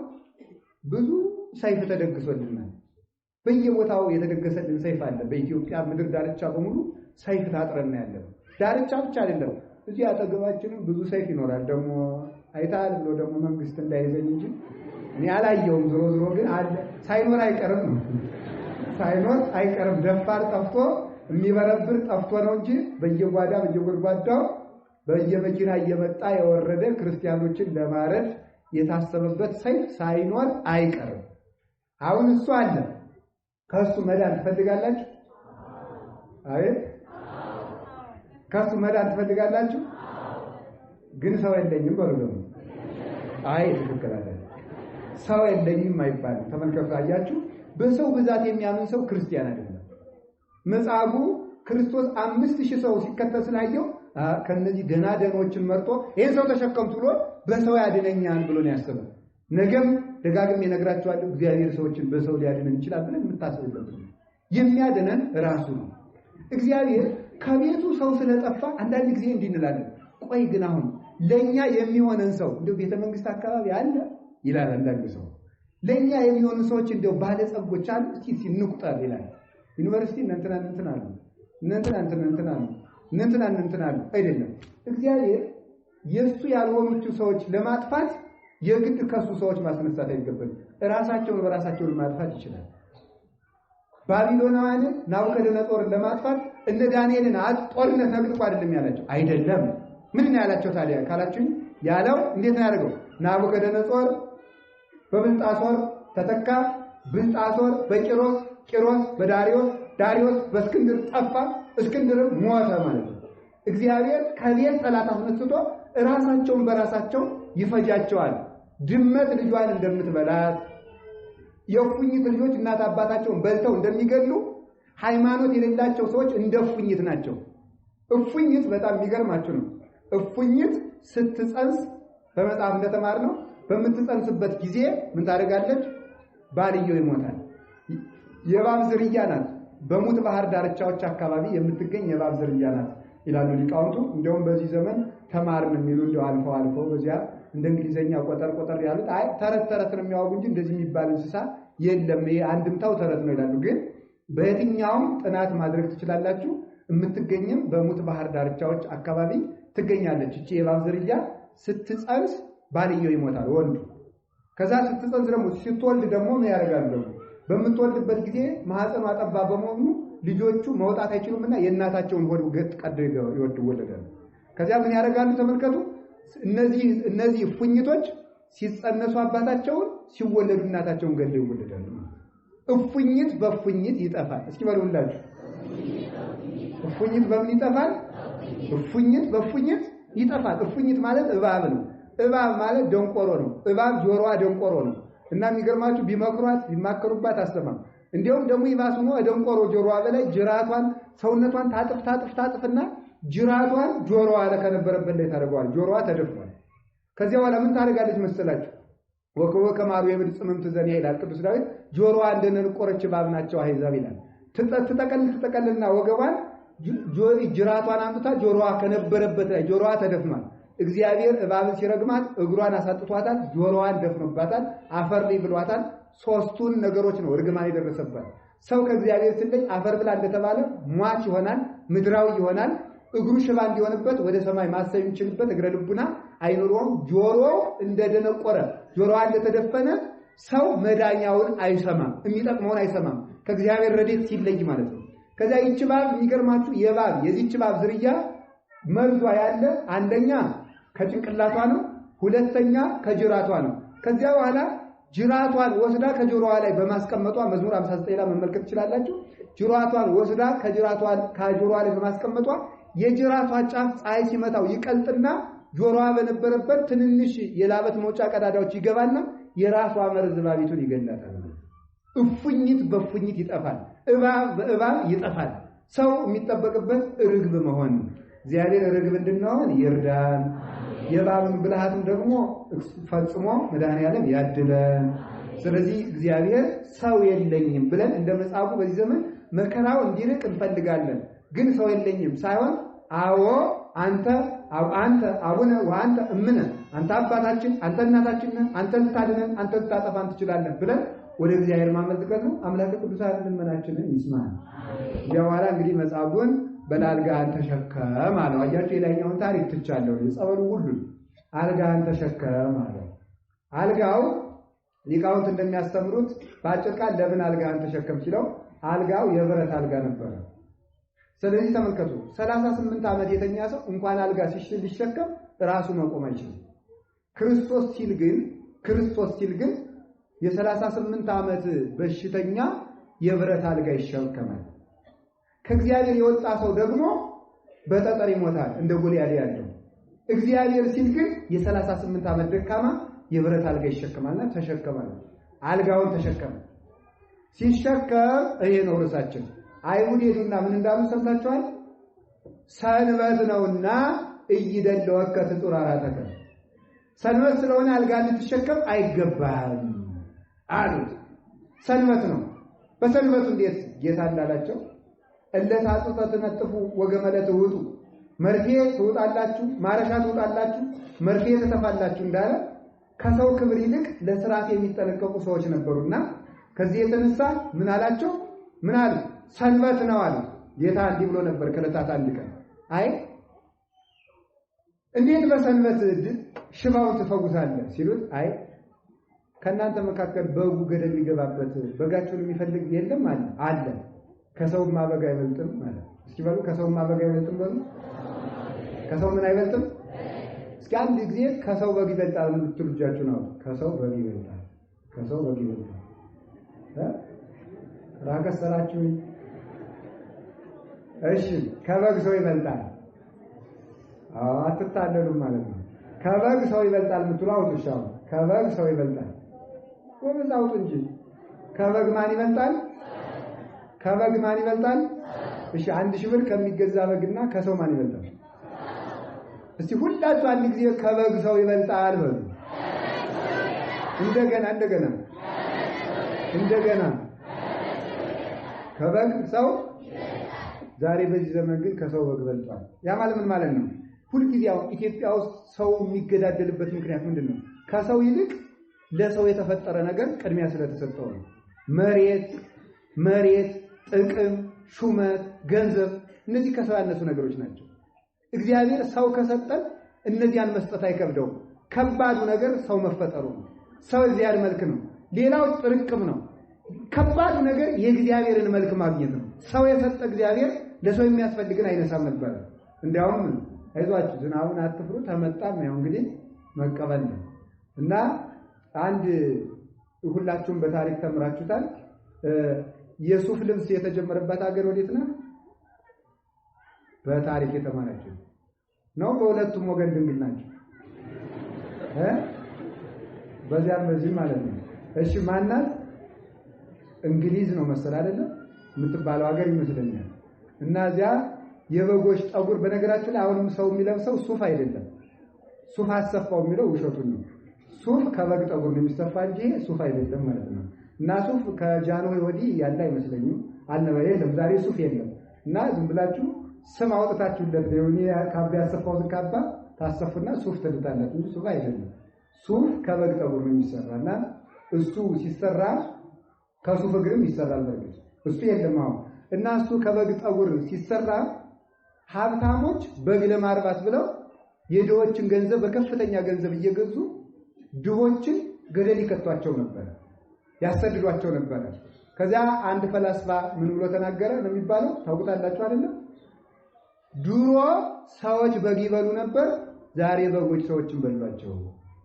ብዙ ሰይፍ ተደግሶልናል። በየቦታው የተደገሰልን ሰይፍ አለ። በኢትዮጵያ ምድር ዳርቻ በሙሉ ሰይፍ ታጥረና ያለው ዳርቻ ብቻ አይደለም። እዚህ አጠገባችንም ብዙ ሰይፍ ይኖራል። ደግሞ አይታል ብሎ ደግሞ መንግስት እንዳይዘኝ እንጂ እኔ አላየውም። ዞሮ ግን አለ። ሳይኖር አይቀርም ነው። ሳይኖር አይቀርም። ደፋር ጠፍቶ የሚበረብር ጠፍቶ ነው እንጂ በየጓዳው በየመኪና እየመጣ የወረደ ክርስቲያኖችን ለማረድ የታሰበበት ሰይፍ ሳይኖር አይቀርም። አሁን እሱ አለ። ከሱ መዳን ትፈልጋላችሁ? አቤት ከሱ መዳን ትፈልጋላችሁ? ግን ሰው የለኝም በሉ ደግሞ። አይ ትክክል አይደለም። ሰው የለኝም አይባልም። ተመልከቱ፣ አያችሁ፣ በሰው ብዛት የሚያምን ሰው ክርስቲያን አይደለም። መጻጉዕ ክርስቶስ 5000 ሰው ሲከተል ስላየው ከነዚህ ደናደኖችን መርጦ ይሄን ሰው ተሸከምቱ ብሎ በሰው ያድነኛል ብሎ ነው ያሰበው። ነገም ደጋግሜ እነግራችኋለሁ፣ እግዚአብሔር ሰዎችን በሰው ሊያድነን ይችላል ብለን የምታስቡበት የሚያድነን ራሱ ነው። እግዚአብሔር ከቤቱ ሰው ስለጠፋ አንዳንድ ጊዜ እንዲህ እንላለን፣ ቆይ ግን አሁን ለኛ የሚሆነን ሰው እንደው ቤተ መንግስት አካባቢ አለ ይላል አንዳንድ ሰው። ለኛ የሚሆኑ ሰዎች እንደው ባለጸጎች አሉ እስኪ ሲንቁጠር ይላል። ዩኒቨርሲቲ እንትና አሉ አይደለም። እግዚአብሔር የሱ ያልሆኑት ሰዎች ለማጥፋት የግድ ከሱ ሰዎች ማስነሳት አይገባም። ራሳቸውን በራሳቸው ማጥፋት ይችላል። ባቢሎናውያንን ናቡከደነጾርን ለማጥፋት እነ ዳንኤልን ጦርነት ነግጦ አይደለም ያላቸው። አይደለም ምን ነው ያላቸው ታዲያ ካላችሁ ያለው እንዴት ነው ያደርገው? ናቡከደነጾር በብልጣሶር ተተካ፣ ብልጣሶር በቂሮስ፣ ቂሮስ በዳሪዮስ፣ ዳሪዮስ በእስክንድር ጠፋ፣ እስክንድርም ሞተ ማለት ነው። እግዚአብሔር ከቤት ጠላት አስነስቶ ራሳቸውን በራሳቸው ይፈጃቸዋል። ድመት ልጇን እንደምትበላት የፉኝት ልጆች እናት አባታቸውን በልተው እንደሚገሉ ሃይማኖት የሌላቸው ሰዎች እንደ ፉኝት ናቸው። እፉኝት በጣም የሚገርማችሁ ነው። እፉኝት ስትጸንስ በመጽሐፍ እንደተማርነው በምትጸንስበት ጊዜ ምን ታደርጋለች? ባልየው ይሞታል። የእባብ ዝርያ ናት። በሙት ባህር ዳርቻዎች አካባቢ የምትገኝ የእባብ ዝርያ ናት ይላሉ ሊቃውንቱ። እንደውም በዚህ ዘመን ተማርን የሚሉ እንደው አልፎ በዚያ እንደ እንግሊዘኛ ቆጠር ያሉት አይ ተረት ነው የሚያወጉ እንጂ እንደዚህ የሚባል እንስሳ የለም፣ ይሄ አንድምታው ተረት ነው ይላሉ። ግን በየትኛውም ጥናት ማድረግ ትችላላችሁ። የምትገኝም በሙት ባህር ዳርቻዎች አካባቢ ትገኛለች። እቺ የእባብ ዝርያ ስትጸንስ ባልየው ይሞታል ወንዱ። ከዛ ስትጸንስ ደግሞ ስትወልድ ደግሞ ምን ያደርጋሉ? በምትወልድበት ጊዜ ማህፀኗ ጠባብ በመሆኑ ልጆቹ መውጣት አይችሉምና የእናታቸውን ሆድ ገጥ ቀደው ይወለዳሉ። ከዚያ ምን ያደርጋሉ? ተመልከቱ። እነዚህ ፉኝቶች ሲጸነሱ አባታቸውን፣ ሲወለዱ እናታቸውን ገለው ይወለዳሉ። እፉኝት በፉኝት ይጠፋል። እስኪ በሉላችሁ፣ እፉኝት በምን ይጠፋል? እፉኝት በፉኝት ይጠፋል። እፉኝት ማለት እባብ ነው። እባብ ማለት ደንቆሮ ነው። እባብ ጆሮዋ ደንቆሮ ነው እና የሚገርማችሁ ቢማከሩባት አሰማም። እንዲያውም ደግሞ ይባስ ነው ደንቆሮ ጆሮዋ በላይ ጅራቷን ሰውነቷን ታጥፍና ጅራቷን ጆሮዋ ከነበረበት ላይ ታደርገዋል። ጆሮዋ ተደፍኗል። ከዚያ በኋላ ምን ታደርጋለች መሰላችሁ? ወከወ ከማሩ የምድር ጽምምት ዘንያ ይላል ቅዱስ ዳዊት። ጆሮዋ እንደነቆረች እባብ ናቸው አሕዛብ ይላል። ትጠቀልና ወገቧን ጅራቷን አምጥታ ጆሮዋ ከነበረበት ላይ ጆሮዋ ተደፍኗል። እግዚአብሔር እባብን ሲረግማት እግሯን አሳጥቷታል፣ ጆሮዋን ደፍኖባታል፣ አፈር ላይ ብሏታል። ሶስቱን ነገሮች ነው እርግማን የደረሰባት። ሰው ከእግዚአብሔር ሲለይ አፈር ብላ እንደተባለ ሟች ይሆናል፣ ምድራዊ ይሆናል። እግሩ ሽባ እንዲሆንበት ወደ ሰማይ ማሰብ የሚችልበት እግረ ልቡና አይኖረውም። ጆሮው እንደደነቆረ ጆሮዋ እንደተደፈነ ሰው መዳኛውን አይሰማም፣ የሚጠቅመውን አይሰማም፣ ከእግዚአብሔር ረድኤት ሲለይ ማለት ነው። ከዛ ይህች እባብ የሚገርማችሁ የዚህች እባብ ዝርያ መርዟ ያለ አንደኛ ከጭንቅላቷ ነው፣ ሁለተኛ ከጅራቷ ነው። ከዚያ በኋላ ጅራቷን ወስዳ ከጆሮዋ ላይ በማስቀመጧ መዝሙር 59 ላይ መመልከት ትችላላችሁ። ጅራቷን ወስዳ ከጆሮዋ ላይ በማስቀመጧ የጅራቷ ጫፍ ፀሐይ ሲመታው ይቀልጥና ጆሮዋ በነበረበት ትንንሽ የላበት መውጫ ቀዳዳዎች ይገባና የራሷ መርዝ እባቢቱን ይገላታል። እፉኝት በፉኝት ይጠፋል፣ እባብ በእባብ ይጠፋል። ሰው የሚጠበቅበት ርግብ መሆን። እግዚአብሔር ርግብ እንድንሆን ይርዳን። የእባብን ብልሃትም ደግሞ ፈጽሞ መድኃኔዓለም ያድለን። ስለዚህ እግዚአብሔር ሰው የለኝም ብለን እንደ መጻጉዕ በዚህ ዘመን መከራው እንዲርቅ እንፈልጋለን። ግን ሰው የለኝም ሳይሆን አዎ አንተ አቡነ ወአንተ እምነ፣ አንተ አባታችን፣ አንተ እናታችን ነህ፣ አንተ ልታድነን፣ አንተ ልታጠፋን ትችላለህ ብለን ወደ እግዚአብሔር ማመልከት ነው። አምላከ ቅዱሳን ልመናችንን ይስማን። በኋላ እንግዲህ መጻጉዕን በላልጋህን ተሸከም አለው። አያችሁ የላይኛውን ታሪክ ትቻለሁ። የጸበሉ ሁሉ አልጋህን ተሸከም አለው። አልጋው ሊቃውንት እንደሚያስተምሩት በአጭር ቃል ለምን አልጋህን ተሸከም ሲለው አልጋው የብረት አልጋ ነበረ። ስለዚህ ተመልከቱ 38 ዓመት የተኛ ሰው እንኳን አልጋ ሊሸከም ራሱ መቆም አይችልም። ክርስቶስ ሲል ግን የ38 ዓመት በሽተኛ የብረት አልጋ ይሸከማል። ከእግዚአብሔር የወጣ ሰው ደግሞ በጠጠር ይሞታል እንደ ጎልያድ ያለው። እግዚአብሔር ሲል ግን የ38 ዓመት ደካማ የብረት አልጋ ይሸከማልና ተሸከማል። አልጋውን ተሸከመ። ሲሸከም ይሄ ነው ርዕሳችን። አይሁድ ሄዱና ምን እንዳሉ ሰምታችኋል? ሰንበት ነውና እይደለወከ ትጡራራተከ፣ ሰንበት ስለሆነ አልጋ ልትሸከም አይገባም አሉት። ሰንበት ነው። በሰንበቱ እንዴት ጌታ እንዳላቸው እለታጽፈ ትነጥፉ ወገመለ ትውጡ፣ መርፌ ትውጣላችሁ፣ ማረሻ ትውጣላችሁ፣ መርፌ ትተፋላችሁ እንዳለ ከሰው ክብር ይልቅ ለሥርዓት የሚጠነቀቁ ሰዎች ነበሩና ከዚህ የተነሳ ምን አላቸው? ምን አሉ? ሰንበት ነው አሉ። ጌታ እንዲህ ብሎ ነበር ከዕለታት አንድ ቀን አይ እንዴት በሰንበት ሽባውን ትፈውሳለህ ሲሉት አይ ከእናንተ መካከል በጉ ገደል የሚገባበት በጋቸውን የሚፈልግ የለም አለ። ከሰውማ በግ አይበልጥም ማለት እስኪ በሉ ከሰውማ በግ አይበልጥም በሉ። ከሰው ምን አይበልጥም? እስኪ አንድ ጊዜ ከሰው በግ ይበልጣል የምትሉ እጃችሁ ነው። ከሰው በግ ይበልጣል። ከሰው በግ ይበልጣል። ራከሰራችሁ። እሺ ከበግ ሰው ይበልጣል። አትታለሉም ማለት ነው። ከበግ ሰው ይበልጣል የምትሉ አውጡሻው። ከበግ ሰው ይበልጣል። ወብዛው አውጡ እንጂ ከበግ ማን ይበልጣል? ከበግ ማን ይበልጣል? እሺ 1000 ብር ከሚገዛ በግና ከሰው ማን ይበልጣል? እስቲ ሁላችሁ አንድ ጊዜ ከበግ ሰው ይበልጣል በሉ። እንደገና ከበግ ሰው። ዛሬ በዚህ ዘመን ግን ከሰው በግ በልጧል። ያ ማለት ምን ማለት ነው? ሁልጊዜ ኢትዮጵያ ውስጥ ሰው የሚገዳደልበት ምክንያት ምንድነው? ከሰው ይልቅ ለሰው የተፈጠረ ነገር ቅድሚያ ስለተሰጠው ነው። መሬት፣ ጥቅም፣ ሹመት፣ ገንዘብ እነዚህ ከሰው ያነሱ ነገሮች ናቸው። እግዚአብሔር ሰው ከሰጠን እነዚያን መስጠት አይከብደውም። ከባዱ ነገር ሰው መፈጠሩ ነው። ሰው እግዚአብሔር መልክ ነው። ሌላው ጥርቅም ነው። ከባዱ ነገር የእግዚአብሔርን መልክ ማግኘት ነው። ሰው የሰጠ እግዚአብሔር ለሰው የሚያስፈልግን አይነሳም ነበር። እንዲያውም አይዟችሁ ዝናቡን አትፍሩ ተመጣም ያው እንግዲህ መቀበል ነው እና አንድ ሁላችሁም በታሪክ ተምራችሁታል። የሱፍ ልብስ የተጀመረበት ሀገር ወዴት ነው? በታሪክ የተማራችሁ ነው። በሁለቱም ወገን ድንግል ናቸው በዚያም በዚህ ማለት ነው። እሺ ማናት? እንግሊዝ ነው መሰል አይደለም የምትባለው ሀገር ይመስለኛል። እና እዚያ የበጎች ጠጉር በነገራችን ላይ አሁንም ሰው የሚለብሰው ሱፍ አይደለም። ሱፍ አሰፋው የሚለው ውሸቱን ነው። ሱፍ ከበግ ጠጉር ነው የሚሰፋ እንጂ ሱፍ አይደለም ማለት ነው። እና ሱፍ ከጃንሆይ ወዲህ ያለ አይመስለኝም የለም። ዛሬ ሱፍ የለም። እና ዝም ብላችሁ ስም አውጥታችሁለት የሆነ ካባ ያሰፋውን ካባ ታሰፉና ሱፍ ትልታላችሁ እንጂ ሱፍ አይደለም። ሱፍ ከበግ ጠጉር ነው የሚሰራና እሱ ሲሰራ ከሱፍ እግርም ይሰራል በርግጥ እሱ የለም አሁን። እና እሱ ከበግ ጠጉር ሲሰራ ሀብታሞች በግ ለማርባት ብለው የድሆችን ገንዘብ በከፍተኛ ገንዘብ እየገዙ ድሆችን ገደል ይከቷቸው ነበር፣ ያሰድዷቸው ነበር። ከዚያ አንድ ፈላስፋ ምን ብሎ ተናገረ ነው የሚባለው? ታውቁታላችሁ አይደለም? ድሮ ሰዎች በግ ይበሉ ነበር፣ ዛሬ በጎች ሰዎችን በሏቸው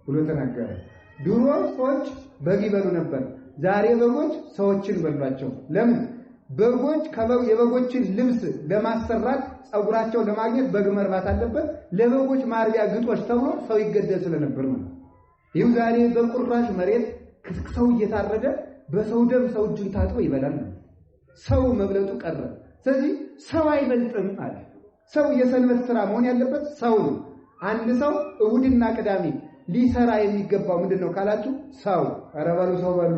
ብሎ ተናገረ። ድሮ ሰዎች በግ ይበሉ ነበር፣ ዛሬ በጎች ሰዎችን በሏቸው። ለምን? በጎች የበጎችን ልብስ ለማሰራት ጸጉራቸው ለማግኘት በግ መርባት አለበት። ለበጎች ማርቢያ ግጦሽ ተብሎ ሰው ይገደል ስለነበር ነው። ይኸው ዛሬ በቁራሽ መሬት ሰው እየታረደ በሰው ደም ሰው እጁን ታጥቦ ይበላል። ሰው መብለጡ ቀረ። ስለዚህ ሰው አይበልጥም አለ። ሰው የሰንበት ስራ መሆን ያለበት ሰው ነው። አንድ ሰው እሁድና ቅዳሜ ሊሰራ የሚገባው ምንድነው ካላችሁ? ሰው አረባሉ ሰው ባሉ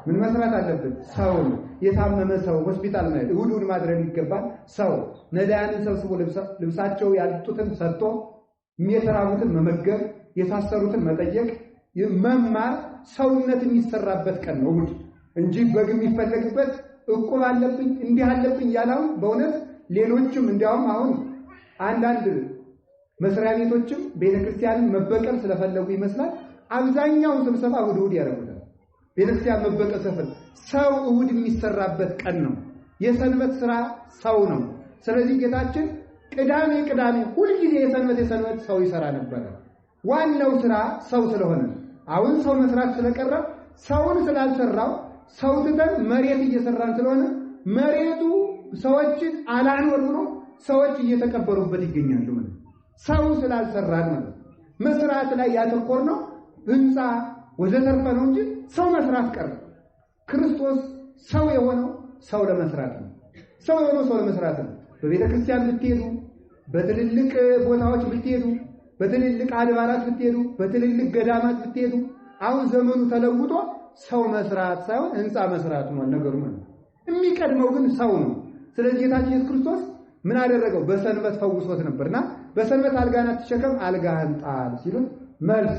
ምን መስራት አለበት? ሰው ነው። የታመመ ሰው ሆስፒታል ማለት እሁድ ማድረግ ይገባል። ሰው ነዳያንን ሰብስቦ ልብሳቸው ያልጡትን ሰጥቶ የሚተራቡትን መመገብ፣ የታሰሩትን መጠየቅ፣ መማር ሰውነት የሚሰራበት ቀን ነው እሁድ እንጂ በግ የሚፈለግበት እቁብ አለብኝ እንዲህ አለብኝ ያላው በእውነት ሌሎችም እንዲያውም አሁን አንዳንድ መስሪያ ቤቶችም ቤተክርስቲያንን መበቀል ስለፈለጉ ይመስላል አብዛኛው ስብሰባ እሁድ ያደርጉታል። ቤተክርስቲያን መበቀል ሰው እሁድ የሚሰራበት ቀን ነው። የሰንበት ስራ ሰው ነው። ስለዚህ ጌታችን ቅዳሜ ሁሉ ጊዜ የሰንበት ሰው ይሰራ ነበር። ዋናው ስራ ሰው ስለሆነ አሁን ሰው መስራት ስለቀረ ሰውን ስላልሰራው ሰው ትተን መሬት እየሰራን ስለሆነ መሬቱ ሰዎችን አላኖር ብሎ ሰዎች እየተቀበሩበት ይገኛሉ ማለት ሰው ስላልሰራን ማለት መስራት ላይ ያተኮርነው ህንጻ ወዘተርፈ ነው እንጂ ሰው መስራት ቀረ። ክርስቶስ ሰው የሆነው ሰው ለመስራት ነው። ሰው የሆነው ሰው ለመስራት ነው። በቤተ ክርስቲያን ብትሄዱ፣ በትልልቅ ቦታዎች ብትሄዱ፣ በትልልቅ አድባራት ብትሄዱ፣ በትልልቅ ገዳማት ብትሄዱ አሁን ዘመኑ ተለውጦ ሰው መስራት ሳይሆን ህንጻ መስራት ነው ነገሩ ማለት ነው። የሚቀድመው ግን ሰው ነው። ስለዚህ ጌታችን ኢየሱስ ክርስቶስ ምን አደረገው? በሰንበት ፈውሶት ነበርና በሰንበት አልጋህን አትሸከም አልጋህን ጣል ሲሉት መልስ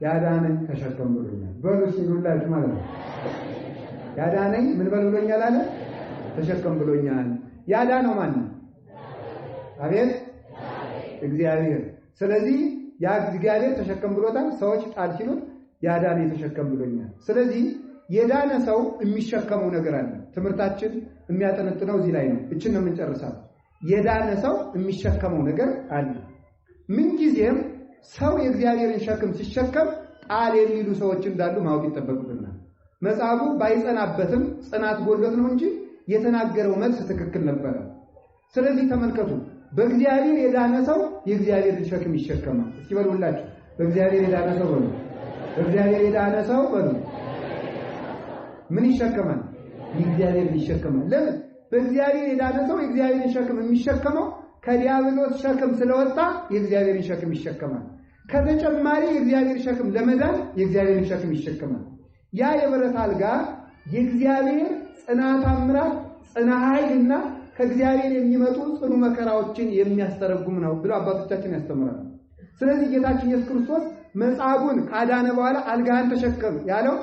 ያዳነኝ ተሸከም ብሎኛል በሉ ሲሉላችሁ ማለት ነው። ያዳነኝ ምን በል ብሎኛል አለ? ተሸከም ብሎኛል። ያዳነው ማን ነው? አቤት እግዚአብሔር። ስለዚህ ያ እግዚአብሔር ተሸከም ብሎታል። ሰዎች ጣል ሲሉት ያዳነኝ ተሸከም ብሎኛል። ስለዚህ የዳነ ሰው የሚሸከመው ነገር አለ። ትምህርታችን የሚያጠነጥነው እዚህ ላይ ነው። እችን ነው የምንጨርሰው። የዳነ ሰው የሚሸከመው ነገር አለ። ምን ጊዜም ሰው የእግዚአብሔርን ሸክም ሲሸከም ጣል የሚሉ ሰዎች እንዳሉ ማወቅ ይጠበቅብናል። መጽሐፉ ባይጸናበትም ጽናት ጎልበት ነው እንጂ የተናገረው መልስ ትክክል ነበር። ስለዚህ ተመልከቱ፣ በእግዚአብሔር የዳነ ሰው የእግዚአብሔርን ሸክም ይሸከማል። እስኪ በሉላችሁ፣ በእግዚአብሔር የዳነ ሰው በሉ፣ በእግዚአብሔር የዳነ ሰው በሉ ምን ይሸከማል? የእግዚአብሔርን ይሸከማል። ለምን? በእግዚአብሔር የዳነ ሰው የእግዚአብሔርን ሸክም የሚሸከመው ከዲያብሎስ ሸክም ስለወጣ የእግዚአብሔርን ሸክም ይሸከማል። ከተጨማሪ የእግዚአብሔር ሸክም ለመዳን የእግዚአብሔርን ሸክም ይሸከማል። ያ የብረት አልጋ የእግዚአብሔር ጽናት አምራት ጽና ኃይልና ከእግዚአብሔር የሚመጡ ጽኑ መከራዎችን የሚያስተረጉም ነው ብለው አባቶቻችን ያስተምራሉ። ስለዚህ ጌታችን ኢየሱስ ክርስቶስ መጻጉዕን ካዳነ በኋላ አልጋህን ተሸከም ያለው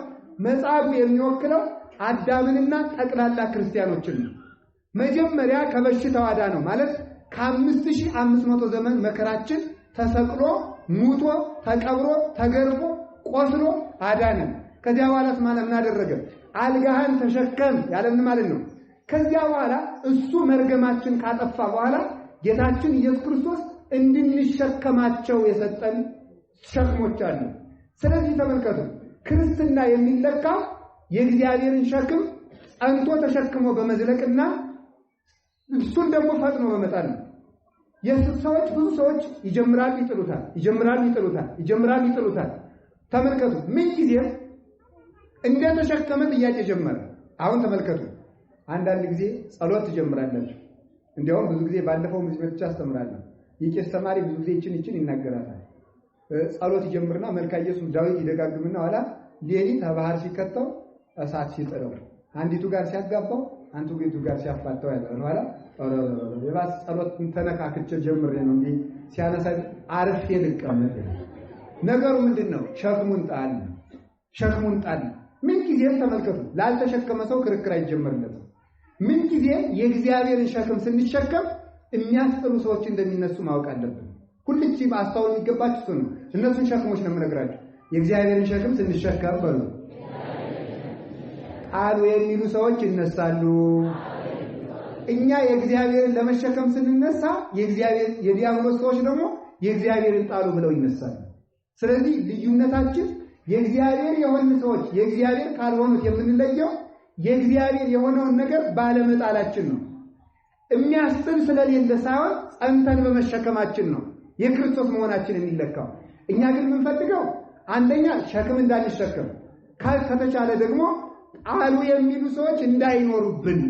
መጻጉዕ የሚወክለው አዳምንና ጠቅላላ ክርስቲያኖችን ነው። መጀመሪያ ከበሽታው አዳነው ማለት ከ5500 ዘመን መከራችን ተሰቅሎ ሙቶ ተቀብሮ ተገርፎ ቆስሎ አዳነን። ከዚያ በኋላ ማለት ምን አደረገ? አልጋህን ተሸከም ያለን ማለት ነው። ከዚያ በኋላ እሱ መርገማችን ካጠፋ በኋላ ጌታችን ኢየሱስ ክርስቶስ እንድንሸከማቸው የሰጠን ሸክሞች አሉ። ስለዚህ ተመልከቱ፣ ክርስትና የሚለካ የእግዚአብሔርን ሸክም ጸንቶ ተሸክሞ በመዝለቅና እሱን ደግሞ ፈጥኖ በመጣል ነው። ሰዎች ብዙ ሰዎች ይጀምራሉ ይጥሉታል። ተመልከቱ፣ ምን ጊዜም እንደተሸከመ ጥያቄ ጀመረ። አሁን ተመልከቱ፣ አንዳንድ ጊዜ ጸሎት ትጀምራላችሁ። እንዲያውም ብዙ ጊዜ ባለፈው ምዝመት ብቻ አስተምራለሁ። የቄስ ተማሪ ብዙ ጊዜ ይችን ይናገራታል። ጸሎት ይጀምርና መልካ ኢየሱስ ዳዊት ይደጋግምና ኋላ ሌሊት ባህር ሲከተው እሳት ሲጥለው አንዲቱ ጋር ሲያጋባው አንቱ ቤቱ ጋር ሲያፋታው ያለው ኋላ የባስ ጸሎት ተነካክቼ ጀምሬ ነው እንዴ ሲያነሳ አርፌ ልቀመጥ። ነገሩ ምንድነው? ሸክሙን ጣል። ምን ጊዜም ተመልከቱ፣ ላልተሸከመ ሰው ክርክር አይጀመርለትም። ምን ጊዜ የእግዚአብሔርን ሸክም ስንሸከም የሚያስጥሉ ሰዎች እንደሚነሱ ማወቅ አለብን። ሁልጊዜ ማስተዋል የሚገባችሁ ነው። እነሱን ሸክሞች ነው የምነግራችሁ። የእግዚአብሔርን ሸክም ስንሸከም በሉ ጣሉ የሚሉ ሰዎች ይነሳሉ። እኛ የእግዚአብሔርን ለመሸከም ስንነሳ የዲያብሎስ ሰዎች ደግሞ የእግዚአብሔርን ጣሉ ብለው ይነሳሉ። ስለዚህ ልዩነታችን የእግዚአብሔር የሆኑ ሰዎች የእግዚአብሔር ካልሆኑት የምንለየው የእግዚአብሔር የሆነውን ነገር ባለመጣላችን ነው። የሚያስጥል ስለሌለ ሳይሆን ጸንተን በመሸከማችን ነው የክርስቶስ መሆናችን የሚለካው። እኛ ግን የምንፈልገው አንደኛ ሸክም እንዳንሸከም፣ ከተቻለ ደግሞ ጣሉ የሚሉ ሰዎች እንዳይኖሩብን፣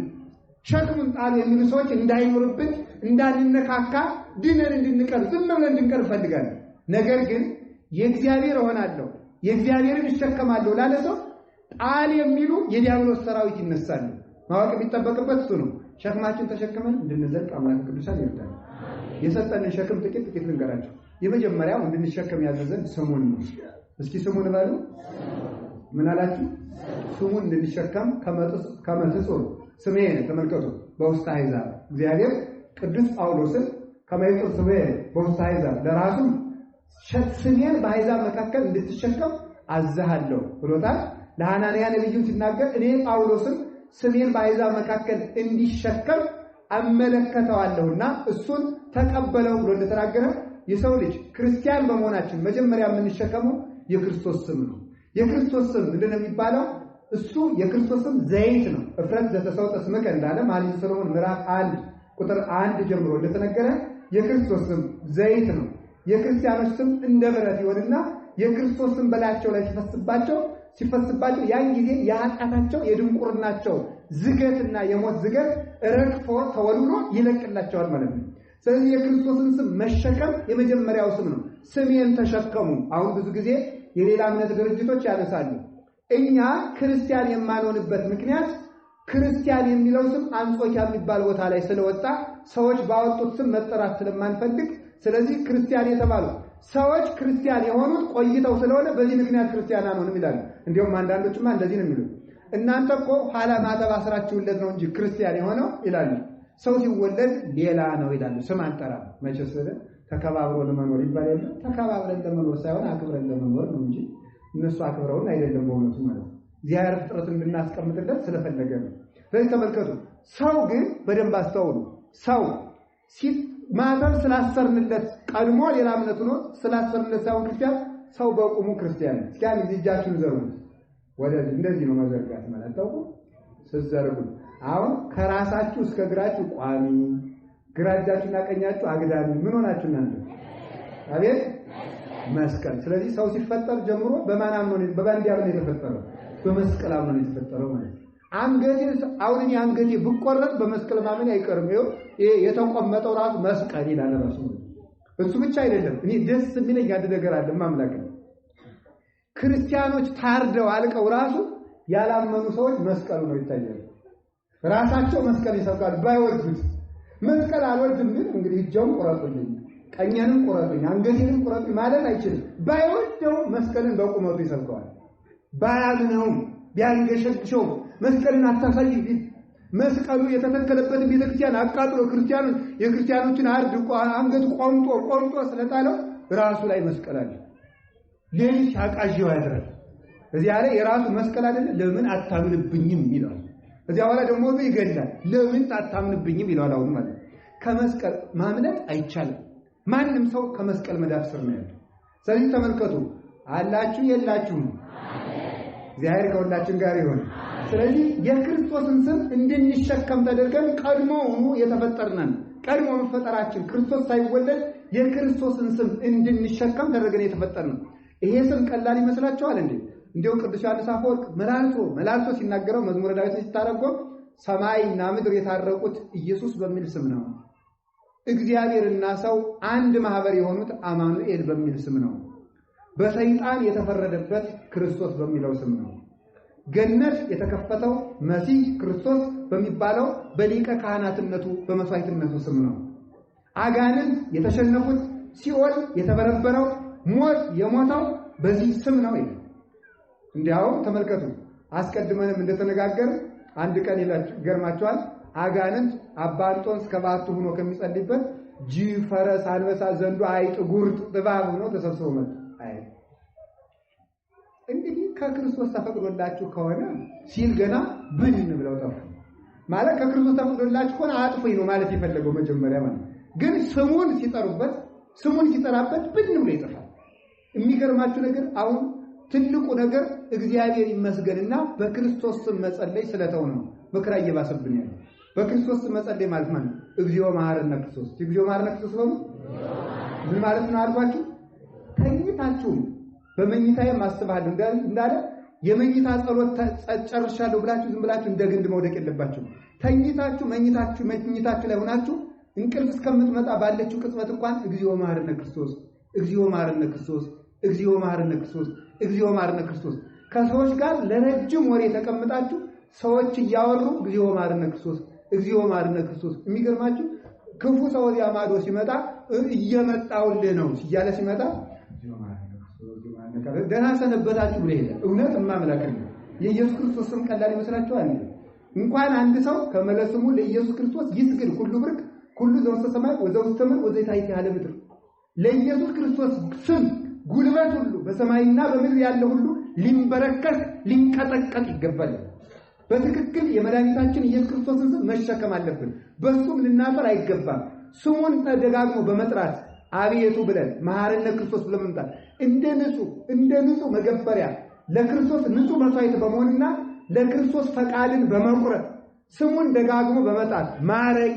ሸክሙን ጣሉ የሚሉ ሰዎች እንዳይኖሩብን፣ እንዳንነካካ፣ ድነን እንድንቀር፣ ዝም ብለን እንድንቀር እንፈልጋለን። ነገር ግን የእግዚአብሔር እሆናለሁ የእግዚአብሔርን እሸከማለሁ ላለ ሰው ጣል የሚሉ የዲያብሎስ ሰራዊት ይነሳሉ። ማወቅ የሚጠበቅበት እሱ ነው። ሸክማችን ተሸክመን እንድንዘልቅ አምላክ ቅዱሳን ይርዳል። የሰጠንን ሸክም ጥቂት ልንገራችሁ። የመጀመሪያው እንድንሸከም ያዘዘን ስሙን ነው። እስኪ ስሙን በሉ። ምን አላችሁ? ስሙን እንድንሸከም ከመትጹር ስሜ ተመልከቱ። በውስጥ አሕዛብ እግዚአብሔር ቅዱስ ጳውሎስን ከመይጹር ስሜ በውስጥ አሕዛብ ለራሱ ስሜን በአሕዛብ መካከል እንድትሸከም አዘሃለሁ ብሎታል። ለሐናንያ ነብዩ ሲናገር እኔ ጳውሎስን ስሜን በአሕዛብ መካከል እንዲሸከም አመለከተዋለሁና እሱን ተቀበለው ብሎ እንደተናገረ የሰው ልጅ ክርስቲያን በመሆናችን መጀመሪያ የምንሸከመው የክርስቶስ ስም ነው። የክርስቶስ ስም ምንድነው የሚባለው? እሱ የክርስቶስ ስም ዘይት ነው። እፍረት ዘተሰውጠ ስምከ እንዳለ መኃልየ ሰሎሞን ምዕራፍ 1 ቁጥር 1 ጀምሮ እንደተነገረ የክርስቶስ ስም ዘይት ነው። የክርስቲያኖች ስም እንደ ብረት ይሆንና የክርስቶስ ስም በላያቸው ላይ ሲፈስባቸው ያን ጊዜ የኃጢአታቸው የድንቁርናቸው ዝገትና የሞት ዝገት ረግፎ ተወልሎ ይለቅላቸዋል ማለት ነው። ስለዚህ የክርስቶስን ስም መሸከም የመጀመሪያው ስም ነው። ስሜን ተሸከሙ። አሁን ብዙ ጊዜ የሌላ እምነት ድርጅቶች ያነሳሉ። እኛ ክርስቲያን የማንሆንበት ምክንያት ክርስቲያን የሚለው ስም አንጾኪያ የሚባል ቦታ ላይ ስለወጣ ሰዎች ባወጡት ስም መጠራት ስለማንፈልግ፣ ስለዚህ ክርስቲያን የተባሉ ሰዎች ክርስቲያን የሆኑት ቆይተው ስለሆነ በዚህ ምክንያት ክርስቲያን አንሆንም ይላሉ። እንዲሁም አንዳንዶችማ እንደዚህ ነው የሚሉት፣ እናንተ እኮ ኋላ ማተብ አስራችሁለት ነው እንጂ ክርስቲያን የሆነው ይላሉ። ሰው ሲወለድ ሌላ ነው ይላሉ። ስም አንጠራም። መቼስ ተከባብሮ ለመኖር ይባል የለ። ተከባብረን ለመኖር ሳይሆን አክብረን ለመኖር ነው እንጂ እነሱ አክብረውን አይደለም በእውነቱ ማለት ነው። እግዚአብሔር ፍጥረት እንድናስቀምጥለት ስለፈለገ ነው። ስለዚህ ተመልከቱ። ሰው ግን በደንብ አስተውሉ። ሰው ማተብ ስላሰርንለት ቀድሞ ሌላ እምነት ሆኖ ስላሰርንለት ሳይሆን ክርስቲያን፣ ሰው በቁሙ ክርስቲያን ነው። እስኪ አንድ እጃችሁን ዘርጉት። ወደዚህ እንደዚህ ነው መዘርጋት ማለት ነው። ስትዘርጉት አሁን ከራሳችሁ እስከ እግራችሁ ቋሚ፣ ግራ እጃችሁና ቀኛችሁ አግዳሚ ምን ሆናችሁ እናንተ? አቤት መስቀል። ስለዚህ ሰው ሲፈጠር ጀምሮ በማን አምኖ ነው? በባንዲያ ነው የተፈጠረው፣ በመስቀል አምኖ ነው የተፈጠረው ማለት ነው። አሁን አንገቴ ብቆረጥ በመስቀል ማመን አይቀርም። ይሄ የተቆመጠው ራሱ መስቀል ይላል ራሱ። እሱ ብቻ አይደለም። እኔ ደስ የሚለኝ አንድ ነገር አለ ማምላክ። ክርስቲያኖች ታርደው አልቀው ራሱ ያላመኑ ሰዎች መስቀሉ ነው ይታያል። ራሳቸው መስቀል ይሰብካሉ ባይወዱት። መስቀል አልወድም ግን እንግዲህ እጃውን ቆረጡልኝ፣ ቀኛንም ቆረጡኝ፣ አንገቴንም ቆረጡኝ ማለት አይችልም። ባይወደው መስቀልን በቁመቱ ይሰብከዋል። ባያምነውም ቢያንገሸግሸው መስቀልን አታሳይ ቢል መስቀሉ የተተከለበትን ቤተክርስቲያን አቃጥሎ የክርስቲያኖችን አንገት ቆምጦ ስለጣለው ራሱ ላይ መስቀል አለ። ሌሊት ያቃዥው ያድራል። እዚያ ላይ የራሱ መስቀል አይደለ ለምን አታምንብኝም ይላል። እዚያ በኋላ ደግሞ ይገድላል። ለምን አታምንብኝም ይላል። አሁን ማለት ከመስቀል ማምለጥ አይቻልም። ማንም ሰው ከመስቀል መዳፍ ስር ነው ያለው። ስለዚህ ተመልከቱ፣ አላችሁ የላችሁም? እግዚአብሔር ከሁላችን ጋር ይሁን። ስለዚህ የክርስቶስን ስም እንድንሸከም ተደርገን ቀድሞውኑ የተፈጠርነን። ቀድሞ መፈጠራችን ክርስቶስ ሳይወለድ የክርስቶስን ስም እንድንሸከም ተደርገን የተፈጠርነን። ይሄ ስም ቀላል ይመስላችኋል እንዴ? እንዲሁ ቅዱስ ዮሐንስ አፈወርቅ መላልሶ ሲናገረው መዝሙረ ዳዊት ሲታረጎም ሰማይና ምድር የታረቁት ኢየሱስ በሚል ስም ነው። እግዚአብሔርና ሰው አንድ ማህበር የሆኑት አማኑኤል በሚል ስም ነው። በሰይጣን የተፈረደበት ክርስቶስ በሚለው ስም ነው። ገነት የተከፈተው መሲህ ክርስቶስ በሚባለው በሊቀ ካህናትነቱ በመስዋዕትነቱ ስም ነው። አጋንንት የተሸነፉት፣ ሲኦል የተበረበረው፣ ሞት የሞተው በዚህ ስም ነው ይላል። እንዲያውም ተመልከቱ፣ አስቀድመንም እንደተነጋገር አንድ ቀን ይገርማቸዋል። አጋንንት አባ እንጦንስ ከባቱ ሆኖ ከሚጸልይበት ጅብ፣ ፈረስ፣ አንበሳ፣ ዘንዶ፣ አይጥ፣ ጉርጥ፣ እባብ ሆኖ ተሰብስበው መጡ። እንግዲህ ከክርስቶስ ተፈቅዶላችሁ ከሆነ ሲል ገና ብን ብለው ጠፉ። ማለት ከክርስቶስ ተፈቅዶላችሁ ከሆነ አጥፉኝ ነው ማለት የፈለገው መጀመሪያ ማለት። ግን ስሙን ሲጠራበት ብን ብሎ ይጠፋል። የሚገርማችሁ ነገር አሁን ትልቁ ነገር እግዚአብሔር ይመስገንና በክርስቶስ ስም መጸለይ ስለተው ነው መከራ እየባሰብን ያለው። በክርስቶስ ስም መጸለይ ማለት እግዚኦ መሐረነ ክርስቶስ። እግዚኦ መሐረነ ክርስቶስ ነው ምን ማለት ነው አልኳችሁ? ተኝታችሁ በመኝታዬ ማስተባል እንዳለ የመኝታ ጸሎት ጨርሻለሁ ብላችሁ ዝም ብላችሁ እንደ ግንድ መውደቅ የለባችሁ። ተኝታችሁ መኝታችሁ ላይ ሆናችሁ እንቅልፍ እስከምትመጣ ባለችው ቅጽበት እንኳን እግዚኦ መሐረነ ክርስቶስ፣ እግዚኦ መሐረነ ክርስቶስ፣ እግዚኦ መሐረነ ክርስቶስ፣ እግዚኦ መሐረነ ክርስቶስ። ከሰዎች ጋር ለረጅም ወሬ ተቀምጣችሁ ሰዎች እያወሩ እግዚኦ መሐረነ ክርስቶስ፣ እግዚኦ መሐረነ ክርስቶስ። የሚገርማችሁ ክፉ ሰው ወዲያ ማዶ ሲመጣ እየመጣውልህ ነው እያለ ሲመጣ ደህና ሰነበታችሁ ብሎ ይላል። እውነት ማምላክ ነው። የኢየሱስ ክርስቶስ ስም ቀላል ይመስላችኋል? እንኳን አንድ ሰው ከመለስሙ ለኢየሱስ ክርስቶስ ይስግድ ሁሉ ብርክ ሁሉ ዘውስተ ሰማይ ወዘውስተ ምድር ወዘይታይት ያለ ምድር። ለኢየሱስ ክርስቶስ ስም ጉልበት ሁሉ በሰማይና በምድር ያለ ሁሉ ሊንበረከክ ሊንቀጠቀጥ ይገባል። በትክክል የመድኃኒታችን ኢየሱስ ክርስቶስን ስም መሸከም አለብን። በሱም ልናፈር አይገባም። ስሙን ተደጋግሞ በመጥራት አቤቱ ብለን መሐረነ ክርስቶስ ብለን መምጣት እንደ ንጹህ መገበሪያ ለክርስቶስ ንጹህ መስዋዕት በመሆንና ለክርስቶስ ፈቃድን በመቁረጥ ስሙን ደጋግሞ በመጣት ማረኝ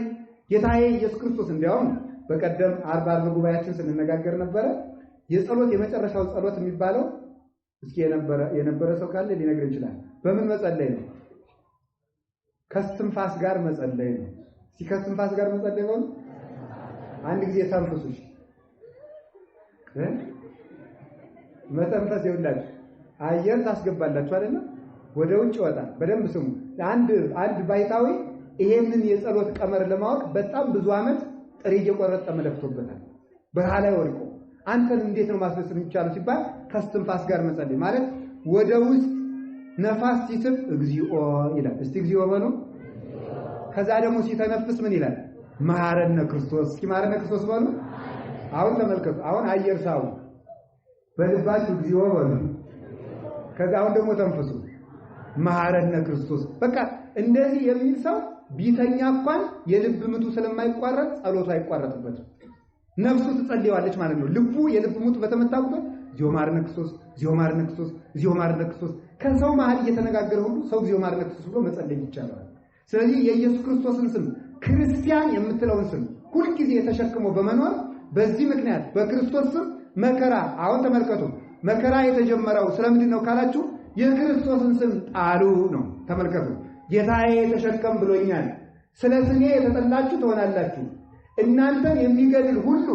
ጌታዬ ኢየሱስ ክርስቶስ። እንዲያውም በቀደም አርባ ጉባኤያችን ስንነጋገር ነበረ። የጸሎት የመጨረሻው ጸሎት የሚባለው እስኪ የነበረ ሰው ካለ ሊነግር ይችላል። በምን መጸለይ ነው? ከስትንፋስ ጋር መጸለይ ነው። እስኪ ከስትንፋስ ጋር መጸለይ ነው። አንድ ጊዜ ተንፍሱሽ መተንፈስ ይውላችሁ አየር ታስገባላችሁ አይደል? ወደ ውጭ ይወጣል። በደንብ ስሙ። አንድ ባይታዊ ይሄንን የጸሎት ቀመር ለማወቅ በጣም ብዙ ዓመት ጥሬ እየቆረጠ መለፍቶበታል። በረሃ ላይ ወድቆ አንተን እንዴት ነው ማስበስር የሚቻለው ሲባል ከስትንፋስ ጋር መጸለይ ማለት ወደ ውስጥ ነፋስ ሲስብ እግዚኦ ይላል። እስቲ እግዚኦ በሉ። ከዛ ደግሞ ሲተነፍስ ምን ይላል? መሐረነ ክርስቶስ። እስኪ መሐረነ ክርስቶስ በሉ። አሁን ተመልከቱ። አሁን አየር ሳቡ በልባችሁ እግዚኦ በሉ። ከዛ አሁን ደግሞ ተንፍሱ መሐረነ ክርስቶስ። በቃ እንደዚህ የሚል ሰው ቢተኛ እንኳን የልብ ምቱ ስለማይቋረጥ ጸሎቱ አይቋረጥበትም። ነፍሱ ትጸልያለች ማለት ነው። ልቡ የልብ ምቱ በተመታበት እግዚኦ መሐረነ ክርስቶስ፣ እግዚኦ መሐረነ ክርስቶስ፣ እግዚኦ መሐረነ ክርስቶስ። ከሰው መሃል እየተነጋገረ ሁሉ ሰው እግዚኦ መሐረነ ክርስቶስ ብሎ መጸለይ ይቻላል። ስለዚህ የኢየሱስ ክርስቶስን ስም ክርስቲያን የምትለውን ስም ሁልጊዜ ተሸክሞ በመኖር በዚህ ምክንያት በክርስቶስ ስም መከራ አሁን ተመልከቱ። መከራ የተጀመረው ስለምንድን ነው ካላችሁ የክርስቶስን ስም ጣሉ ነው። ተመልከቱ። ጌታዬ ተሸከም ብሎኛል። ስለ ስሜ የተጠላችሁ ትሆናላችሁ። እናንተን የሚገድል ሁሉ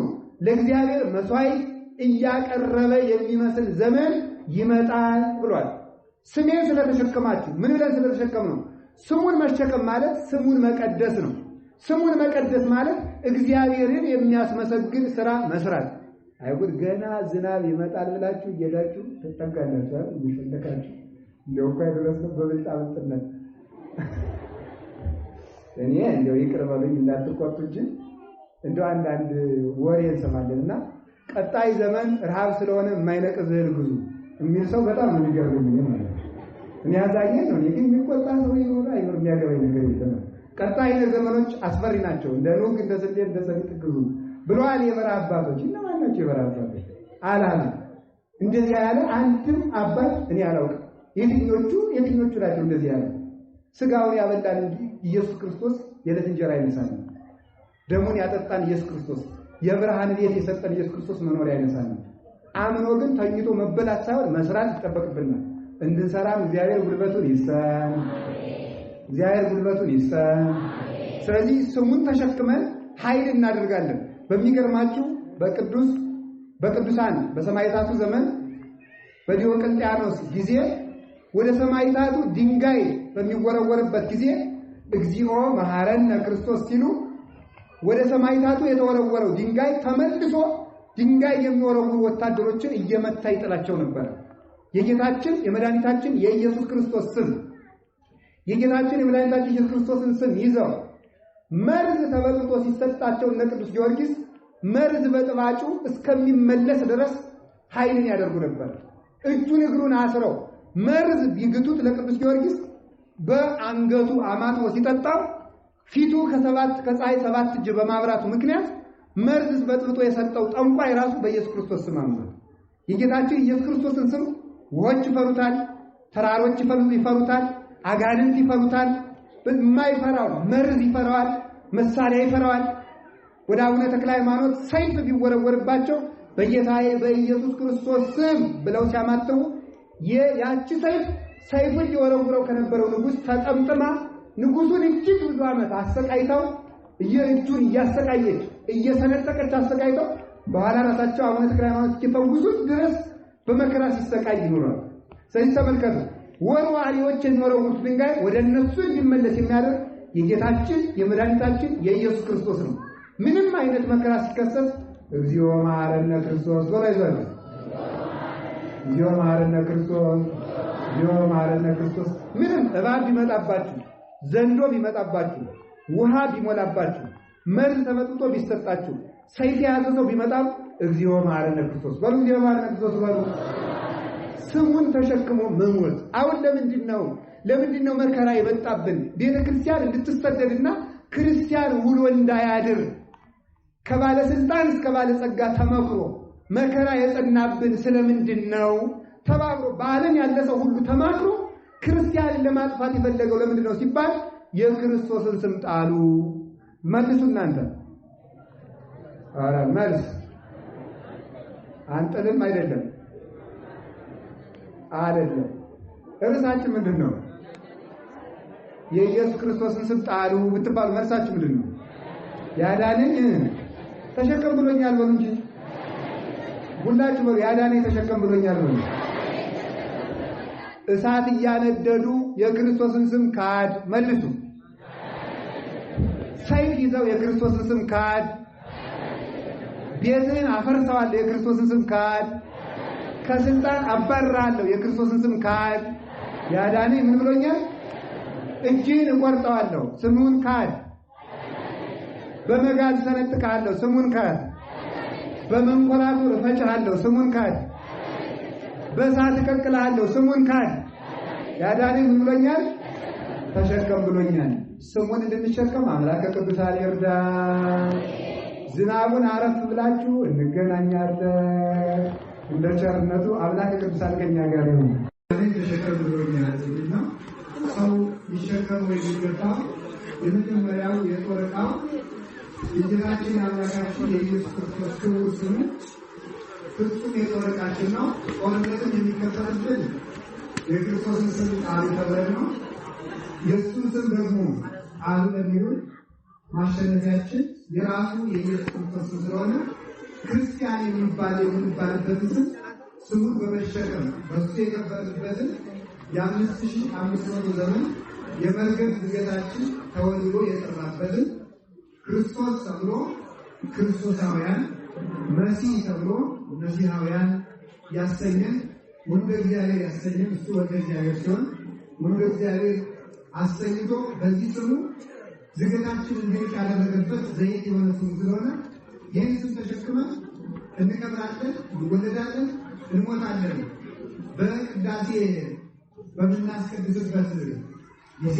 ለእግዚአብሔር መስዋዕት እያቀረበ የሚመስል ዘመን ይመጣል ብሏል። ስሜን ስለተሸከማችሁ ምን ብለን ስለተሸከም ነው? ስሙን መሸከም ማለት ስሙን መቀደስ ነው። ስሙን መቀደስ ማለት እግዚአብሔርን የሚያስመሰግን ሥራ መስራት። አይጉድ ገና ዝናብ ይመጣል ብላችሁ እየሄዳችሁ ተጠጋላችሁ አይደል? ይፈልካችሁ እንደው እኮ አይደረስም በብልጣብጥነት እኔ እንደው ይቅር በሉኝ እንዳትቆጡ እንጂ እንደው አንዳንድ ወሬ እንሰማለንና ቀጣይ ዘመን ረሃብ ስለሆነ የማይነቅዝ እህል ግዙ የሚል ሰው በጣም ነው የሚገርመኝ ማለት ነው። እኔ ያዛኘኝ ነው ግን የሚቆጣ ሰው ይኖር አይኖር የሚያገባኝ ነገር የለም። ቀጣይ ዘመኖች አስፈሪ ናቸው። እንደ ኑግ እንደ ስንዴ እንደ ሰሊጥ ግዙ ብለዋል የበረሃ አባቶች። እነማን ናቸው የበረሃ አባቶች? አላም እንደዚህ ያለ አንድም አባት እኔ አላውቅም። የትኞቹ ናቸው እንደዚህ ያለ? ስጋውን ያበላን እንጂ ኢየሱስ ክርስቶስ የዕለት እንጀራ አይነሳንም። ደሙን ያጠጣን ኢየሱስ ክርስቶስ የብርሃን ቤት የሰጠን ኢየሱስ ክርስቶስ መኖሪያ አይነሳንም። አምኖ ግን ተኝቶ መበላት ሳይሆን መስራት ይጠበቅብናል። እንድንሰራም እግዚአብሔር ጉልበቱን ይስጠን። እግዚአብሔር ጉልበቱን ይስጠን። ስለዚህ ስሙን ተሸክመን ኃይል እናደርጋለን። በሚገርማችሁ በቅዱሳን በሰማዕታቱ ዘመን በዲዮቅልጥያኖስ ጊዜ ወደ ሰማዕታቱ ድንጋይ በሚወረወርበት ጊዜ እግዚኦ መሐረነ ክርስቶስ ሲሉ ወደ ሰማዕታቱ የተወረወረው ድንጋይ ተመልሶ ድንጋይ የሚወረውሩ ወታደሮችን እየመታ ይጥላቸው ነበር። የጌታችን የመድኃኒታችን የኢየሱስ ክርስቶስ ስም የጌታችን የመድኃኒታችን ኢየሱስ ክርስቶስን ስም ይዘው መርዝ ተበልቶ ሲሰጣቸው እነ ቅዱስ ጊዮርጊስ መርዝ በጥባጩ እስከሚመለስ ድረስ ኃይልን ያደርጉ ነበር። እጁን እግሩን አስረው መርዝ ቢግቱት ለቅዱስ ጊዮርጊስ በአንገቱ አማትቦ ሲጠጣው ፊቱ ከፀሐይ 7 እጅ በማብራቱ ምክንያት መርዝ በጥብጦ የሰጠው ጠንቋይ ራሱ በኢየሱስ ክርስቶስ ስም አምኗል። የጌታችን ኢየሱስ ክርስቶስን ስም ውሆች ይፈሩታል፣ ተራሮች ይፈሩታል፣ አጋንንት ይፈሩታል። የማይፈራው መርዝ ይፈራዋል፣ መሳሪያ ይፈራዋል። ወደ አቡነ ተክለ ሃይማኖት ሰይፍ ቢወረወርባቸው በጌታዬ በኢየሱስ ክርስቶስ ስም ብለው ሲያማተው ያቺ ሰይፉን ሊወረውረው ከነበረው ንጉሥ ተጠምጥማ ንጉሡን እጅግ ብዙ ዓመት አሰቃይተው እጁን እያሰቃየች እየሰነጠቀች አሰቃይተው በኋላ ራሳቸው አቡነ ተክለ ሃይማኖት እስኪፈውሱት ድረስ በመከራ ሲሰቃይ ይኖራል። ስለዚህ ተመልከቱ፣ ወርዋሪዎች የሚወረውሩት ድንጋይ ወደ እነሱ እንዲመለስ የሚያደርግ የጌታችን የመድኃኒታችን የኢየሱስ ክርስቶስ ነው። ምንም አይነት መከራ ሲከሰት እግዚኦ መሐረነ ክርስቶስ ወራይዘን እግዚኦ መሐረነ ክርስቶስ እግዚኦ መሐረነ ክርስቶስ። ምንም እባብ ቢመጣባችሁ፣ ዘንዶ ቢመጣባችሁ፣ ውሃ ቢሞላባችሁ፣ መርዝ ተመጥቶ ቢሰጣችሁ፣ ሰይፍ የያዘ ሰው ቢመጣም እግዚኦ መሐረነ ክርስቶስ በሉ። እግዚኦ መሐረነ ክርስቶስ በሉ። ስሙን ተሸክሞ መሞት። አሁን ለምንድን ነው ለምንድነው መከራ የመጣብን? ቤተክርስቲያን እንድትሰደድና ክርስቲያን ውሎ እንዳያድር ከባለስልጣን እስከ ባለጸጋ ተመክሮ መከራ የጸናብን ስለምንድነው? ተባብሮ በዓለም ያለ ሰው ሁሉ ተማክሮ ክርስቲያንን ለማጥፋት የፈለገው ለምንድነው ሲባል የክርስቶስን ስም ጣሉ። መልሱ እናንተ። ኧረ መልስ አንጥልም አይደለም አይደለም። እርሳችን ምንድነው? የኢየሱስ ክርስቶስን ስም ጣሉ ብትባሉ መልሳችሁ ምንድነው? ያዳነኝ ተሸከም ብሎኛል በሉ እንጂ ሁላችሁ በሉ ያዳነኝ ተሸከም ብሎኛል በሉ። እሳት እያነደዱ የክርስቶስን ስም ካድ። መልሱ። ሰይፍ ይዘው የክርስቶስን ስም ካድ። ቤትህን አፈርሰዋለሁ የክርስቶስን ስም ካድ። ከስልጣን አባርራለሁ የክርስቶስን ስም ካድ። ያዳነኝ ምን ብሎኛል? እጅን እቆርጠዋለሁ ስሙን ካድ። በመጋዝ ሰነጥቃለሁ ስሙን ካድ። በመንኮራኩር እፈጭሃለሁ ስሙን ካድ። በእሳት እቀቅልሃለሁ ስሙን ካድ። ያዳነኝ ምን ብሎኛል? ተሸከም ብሎኛል። ስሙን እንድንሸከም አምላከ ቅዱሳን ይርዳን። ዝናቡን አረፍ ብላችሁ እንገናኛለን። እንደ ቸርነቱ አምላከ ቅዱሳን ከኛ ጋር ይሁን። ተሸከም ብሎኛል እና ሰው ይሸከመው የሚገባው የመጀመሪያው የጦር ዕቃው የጌታችን አምላካችን የኢየሱስ ክርስቶስ ክቡር ስሙ ፍጹም የጦር ዕቃችን ነው። ጦርነትን የሚከፈትብን የክርስቶስን ስም ጣሉ ተብለን ነው። የእሱን ስም ደግሞ ጣሉ ለሚሆን ማሸነፊያችን የራሱ የኢየሱስ ክርስቶስ ስለሆነ ክርስቲያን የምንባልበት ስሙን በመሸከም በሱ የከበርንበትን የ5500 ዘመን የመርገም ጊዜያችን ተወልዶ የጠራበትን ክርስቶስ ተብሎ ክርስቶሳውያን፣ መሲህ ተብሎ መሲሐውያን ያሰኘን ወንደ እግዚአብሔር ያሰኘን እሱ ወንደ እግዚአብሔር ሲሆን ወንደ እግዚአብሔር አሰኝቶ በዚህ ስሙ ዝገታችን እንዲልቅ ያደረገበት ዘይት የሆነ ስሙ ስለሆነ ይህን ስም ተሸክመን እንከብራለን፣ እንወለዳለን፣ እንሞታለን። በቅዳሴ በምናስቀድስበት ጊዜ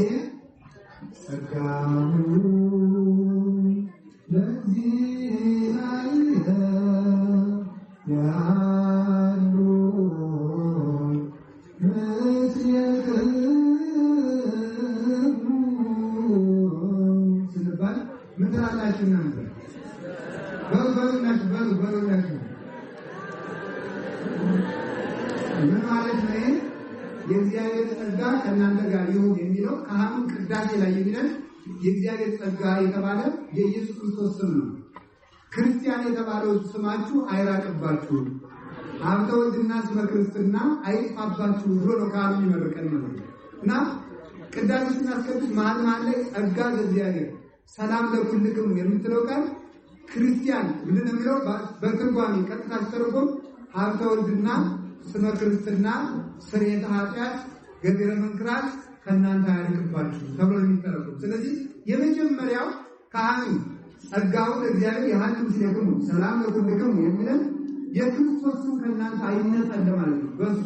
ጸጋሁ ለእግዚአብሔር ያሉ ስንባል ምን ትላላችሁ እናንተ? በሉላችሁ ምን ማለት ነው? የእግዚአብሔር ጸጋ ከእናንተ ጋር ይሁን የሚለው ካህኑ ቅዳሴ ላይ የሚለን የእግዚአብሔር ጸጋ የተባለ የኢየሱስ ክርስቶስ ስም ነው። ክርስቲያን የተባለው ስማችሁ አይራቅባችሁ፣ ሀብተ ወልድና ስመ ክርስትና አይጥፋባችሁ ብሎ ነው ካህኑ የሚመርቀን ማለት ነው። እና ቅዳሴ ስናስቀድስ መሀል ላይ ጸጋ ለእግዚአብሔር ሰላም ለኩልክሙ የምትለው ቃል ክርስቲያን ምንድን ነው የሚለው? በትርጓሜ ቀጥታ ሲተረጎም ሀብተ ወልድና ስመ ክርስትና ስርየተ ኃጢአት ገቢረ መንክራት ከእናንተ አያርቅባችሁ ተብሎ የሚተረጎም። ስለዚህ የመጀመሪያው ካህኑ ጸጋውን እግዚአብሔር የሐልም ሲለክሙ ሰላም ለኩልክሙ የሚለን የክርስቶስን ከእናንተ አይነጠል ማለት ነው። በሱ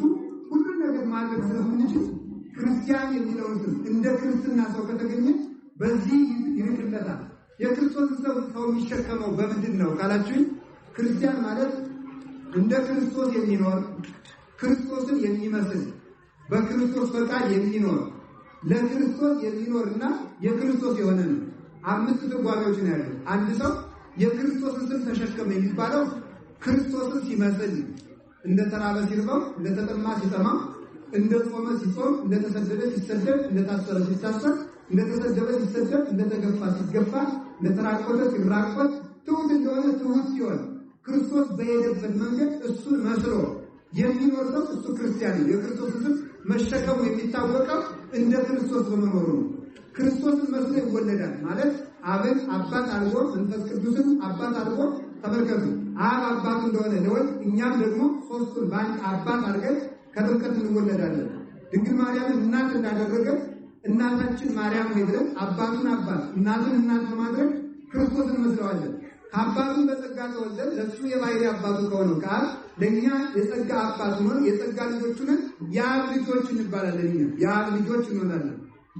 ሁሉን ነገር ማድረግ ስለምንችል ክርስቲያን የሚለውን ስም እንደ ክርስትና ሰው ከተገኘ በዚህ ይርቅለታል። የክርስቶስ ሰው የሚሸከመው በምንድን ነው ካላችሁ፣ ክርስቲያን ማለት እንደ ክርስቶስ የሚኖር ክርስቶስን የሚመስል በክርስቶስ ፈቃድ የሚኖር ለክርስቶስ የሚኖርና የክርስቶስ የሆነ ነው። 5 ትርጓሜዎች ነው ያለው። አንድ ሰው የክርስቶስን ስም ተሸከመ የሚባለው ክርስቶስን ሲመስል፣ እንደ ተራበ ሲርበው፣ እንደ ተጠማ ሲጠማው፣ እንደ ጾመ ሲጾም፣ እንደ ተሰደደ ሲሰደድ፣ እንደ ታሰረ ሲታሰር፣ እንደ ተሰደበ ሲሰደብ፣ እንደ ተገፋ ሲገፋ፣ እንደ ተራቆተ ሲራቆት፣ ትሑት እንደሆነ ትሑት ሲሆን ክርስቶስ በሄደበት መንገድ እሱን መስሎ የሚኖር ሰው እሱ ክርስቲያን ነው። የክርስቶስን ስም መሸከሙ የሚታወቀው እንደ ክርስቶስ በመኖሩ ነው። ክርስቶስን መስሎ ይወለዳል ማለት አብን አባት አድርጎ መንፈስ ቅዱስን አባት አድርጎ ተመልከቱ። አብ አባት እንደሆነ ለወልድ እኛም ደግሞ ሶስቱን በአንድ አባት አድርገን ከጥምቀት እንወለዳለን። ድንግል ማርያምን እናት እንዳደረገ እናታችን ማርያም ወይ ብለን አባቱን አባት እናቱን እናት በማድረግ ክርስቶስን መስለዋለን። ከአባቱ በጸጋ ተወለደ ለሱ የባህሪ አባቱ ከሆነው ቃል ለኛ የጸጋ አባት ሆኖ የጸጋ ልጆች ነን። የአብ ልጆች እንባላለን። የአብ ልጆች እንሆናለን።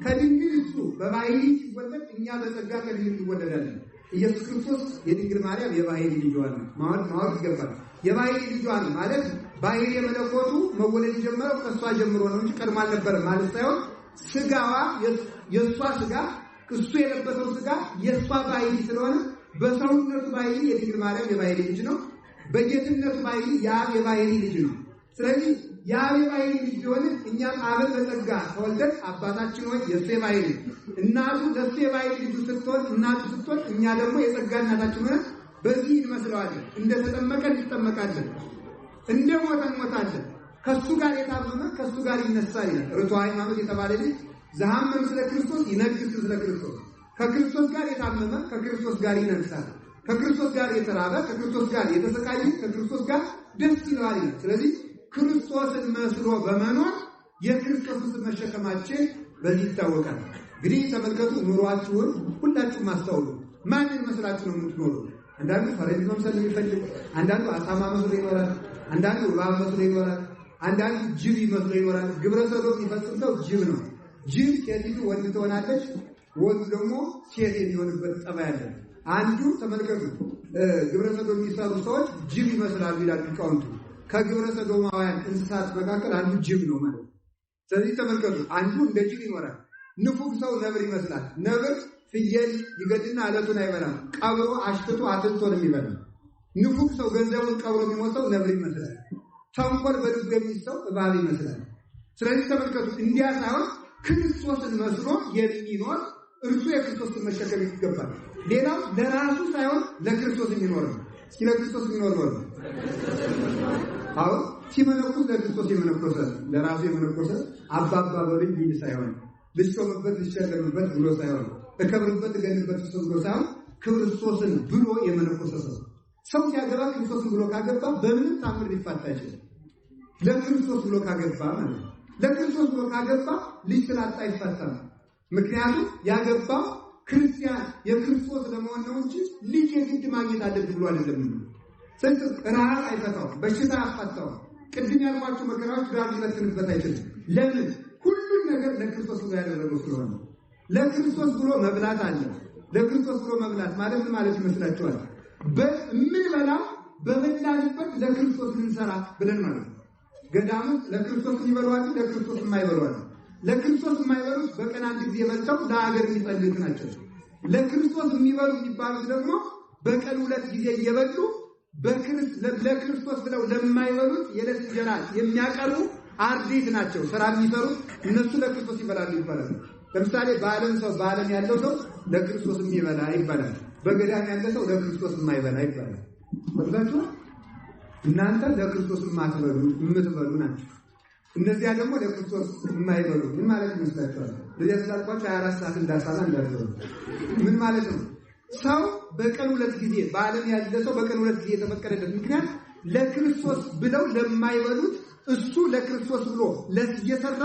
ከድንግል እሱ በባህሪ ሲወለድ እኛ በጸጋ ከድንግል እንወለዳለን። ኢየሱስ ክርስቶስ የድንግል ማርያም የባህሪ ልጇ ነው። ማወቅ ይገባል። የባህሪ ልጇ ነው ማለት ባህሪ የመለኮቱ መወለድ ጀመረው ከሷ ጀምሮ ነው እንጂ ቀድሞ አልነበረም ማለት ሳይሆን ስጋዋ የሷ ስጋ እሱ የለበሰው ስጋ የሷ ባህሪ ስለሆነ በሰውነቱ ባህሪ የድንግል ማርያም የባህሪ ልጅ ነው። በጌትነቱ ባህሪ የአብ የባህሪ ልጅ ነው። ስለዚህ የአብ የባህሪ ልጅ ሆነ እኛም አብን በጸጋ ተወልደን አባታችን ሆይ የሱ የባህሪ እናቱ ለሱ የባህሪ ልጅ ስትሆን እናቱ ስትሆን እኛ ደግሞ የጸጋ እናታችን ሆነ በዚህ እንመስለዋለን። እንደተጠመቀን እንጠመቃለን፣ እንደሞተ እንሞታለን። ከሱ ጋር የታመመ ከሱ ጋር ይነሳል ይላል። ርቱዐ ሃይማኖት የተባለ ልጅ ዘሐመም ስለ ክርስቶስ ይነግስ ስለ ክርስቶስ። ከክርስቶስ ጋር የታመመ ከክርስቶስ ጋር ይነግሳል። ከክርስቶስ ጋር የተራበ ከክርስቶስ ጋር የተሰቃየ ከክርስቶስ ጋር ደስ ይለዋል ይላል። ስለዚህ ክርስቶስን መስሎ በመኖር የክርስቶስን መሸከማችን በዚህ ይታወቃል። እንግዲህ ተመልከቱ፣ ኑሯችሁን ሁላችሁም አስተውሉ። ማንን መስላችሁ ነው የምትኖሩ? አንዳንዱ ፈረንጅ መምሰል የሚፈልግ፣ አንዳንዱ አሳማ መስሎ ይኖራል፣ አንዳንዱ እባብ መስሎ ይኖራል፣ አንዳንዱ ጅብ መስሎ ይኖራል። ግብረ ሰዶም የሚፈጽም ሰው ጅብ ነው። ጅብ ሴቲቱ ወንድ ትሆናለች፣ ወንዱ ደግሞ ሴት የሚሆንበት ጠባይ አለ። አንዱ ተመልከቱ፣ ግብረ ሰዶም የሚሰሩ ሰዎች ጅብ ይመስላሉ ይላል ሊቃውንቱ። ከግብረ ሰዶማውያን እንስሳት መካከል አንዱ ጅብ ነው ማለት ነው። ስለዚህ ተመልከቱ፣ አንዱ እንደ ጅብ ይኖራል። ንፉግ ሰው ነብር ይመስላል። ነብር ፍየል ይገድና አለቱን አይበላም፣ ቀብሮ አሽትቶ አትልቶ ነው የሚበላው። ንፉግ ሰው ገንዘቡን ቀብሮ የሚሞተው ነብር ይመስላል። ተንኮል በልቡ የሚሰው እባብ ይመስላል። ስለዚህ ተመልከቱ፣ እንዲያ ሳይሆን ክርስቶስን መስሎ የሚኖር እርሱ የክርስቶስን መሸከም ይገባል። ሌላው ለራሱ ሳይሆን ለክርስቶስ የሚኖር ነው። እስኪ ለክርስቶስ የሚኖር ነው። አሁን ሲመነኩስ ለክርስቶስ የመነኮሰ ለራሱ የመነኮሰ አባባ በልጅ ይል ሳይሆን ልሾምበት ልሸለምበት ብሎ ሳይሆን እከብርበት እገንበት ብሎ ሳይሆን ክርስቶስን ብሎ የመነኮሰ ሰው ሲያገባ ክርስቶስን ብሎ ካገባ በምንም ታምር ሊፋታ አይችልም። ለክርስቶስ ብሎ ካገባ ማለት ነው። ለክርስቶስ ብሎ ካገባ ልጅ ስላጣ አይፋታም። ምክንያቱም ያገባው ክርስቲያን የክርስቶስ ለመሆን ነው እንጂ ልጅ የግድ ማግኘት አለብህ ብሎ አይደለም። ስንት ረሃብ አይፈታው፣ በሽታ አያፋታው፣ ቅድም ያልኳቸው መከራዎች ጋር ሊመትንበት አይችልም። ለምን? ሁሉን ነገር ለክርስቶስ ብሎ ያደረገው ስለሆነ። ለክርስቶስ ብሎ መብላት አለ። ለክርስቶስ ብሎ መብላት ማለት ምን ማለት ይመስላችኋል? በምንበላው በበላንበት ለክርስቶስ ልንሰራ ብለን ማለት ነው። ገዳሙ ለክርስቶስ ይበሏል፣ ለክርስቶስ የማይበሏል። ለክርስቶስ የማይበሉት በቀን አንድ ጊዜ በልተው ለሀገር የሚጸልዩት ናቸው። ለክርስቶስ የሚበሉ የሚባሉት ደግሞ በቀን 2 ጊዜ እየበሉ ለክርስቶስ ብለው ለማይበሉት የዕለት እንጀራ የሚያቀርቡ አርዲት ናቸው። ስራ የሚሰሩት እነሱ ለክርስቶስ ይበላሉ ይባላል። ለምሳሌ በዓለም ያለው ሰው ለክርስቶስ የሚበላ ይባላል። በገዳም ያለ ሰው ለክርስቶስ የማይበላ ይባላል። ወጣችሁ እናንተ ለክርስቶስ የምትበሉ ናቸው። እነዚያ ደግሞ ለክርስቶስ የማይበሉ ምን ማለት ይመስላችኋል? ለዚያ ስላልኳቸው 24 ሰዓት እንዳሳላ እንዳደረጉ ምን ማለት ነው? ሰው በቀን 2 ጊዜ በዓለም ያለ ሰው በቀን 2 ጊዜ የተፈቀደለት ምክንያት ለክርስቶስ ብለው ለማይበሉት እሱ ለክርስቶስ ብሎ ለየሰራ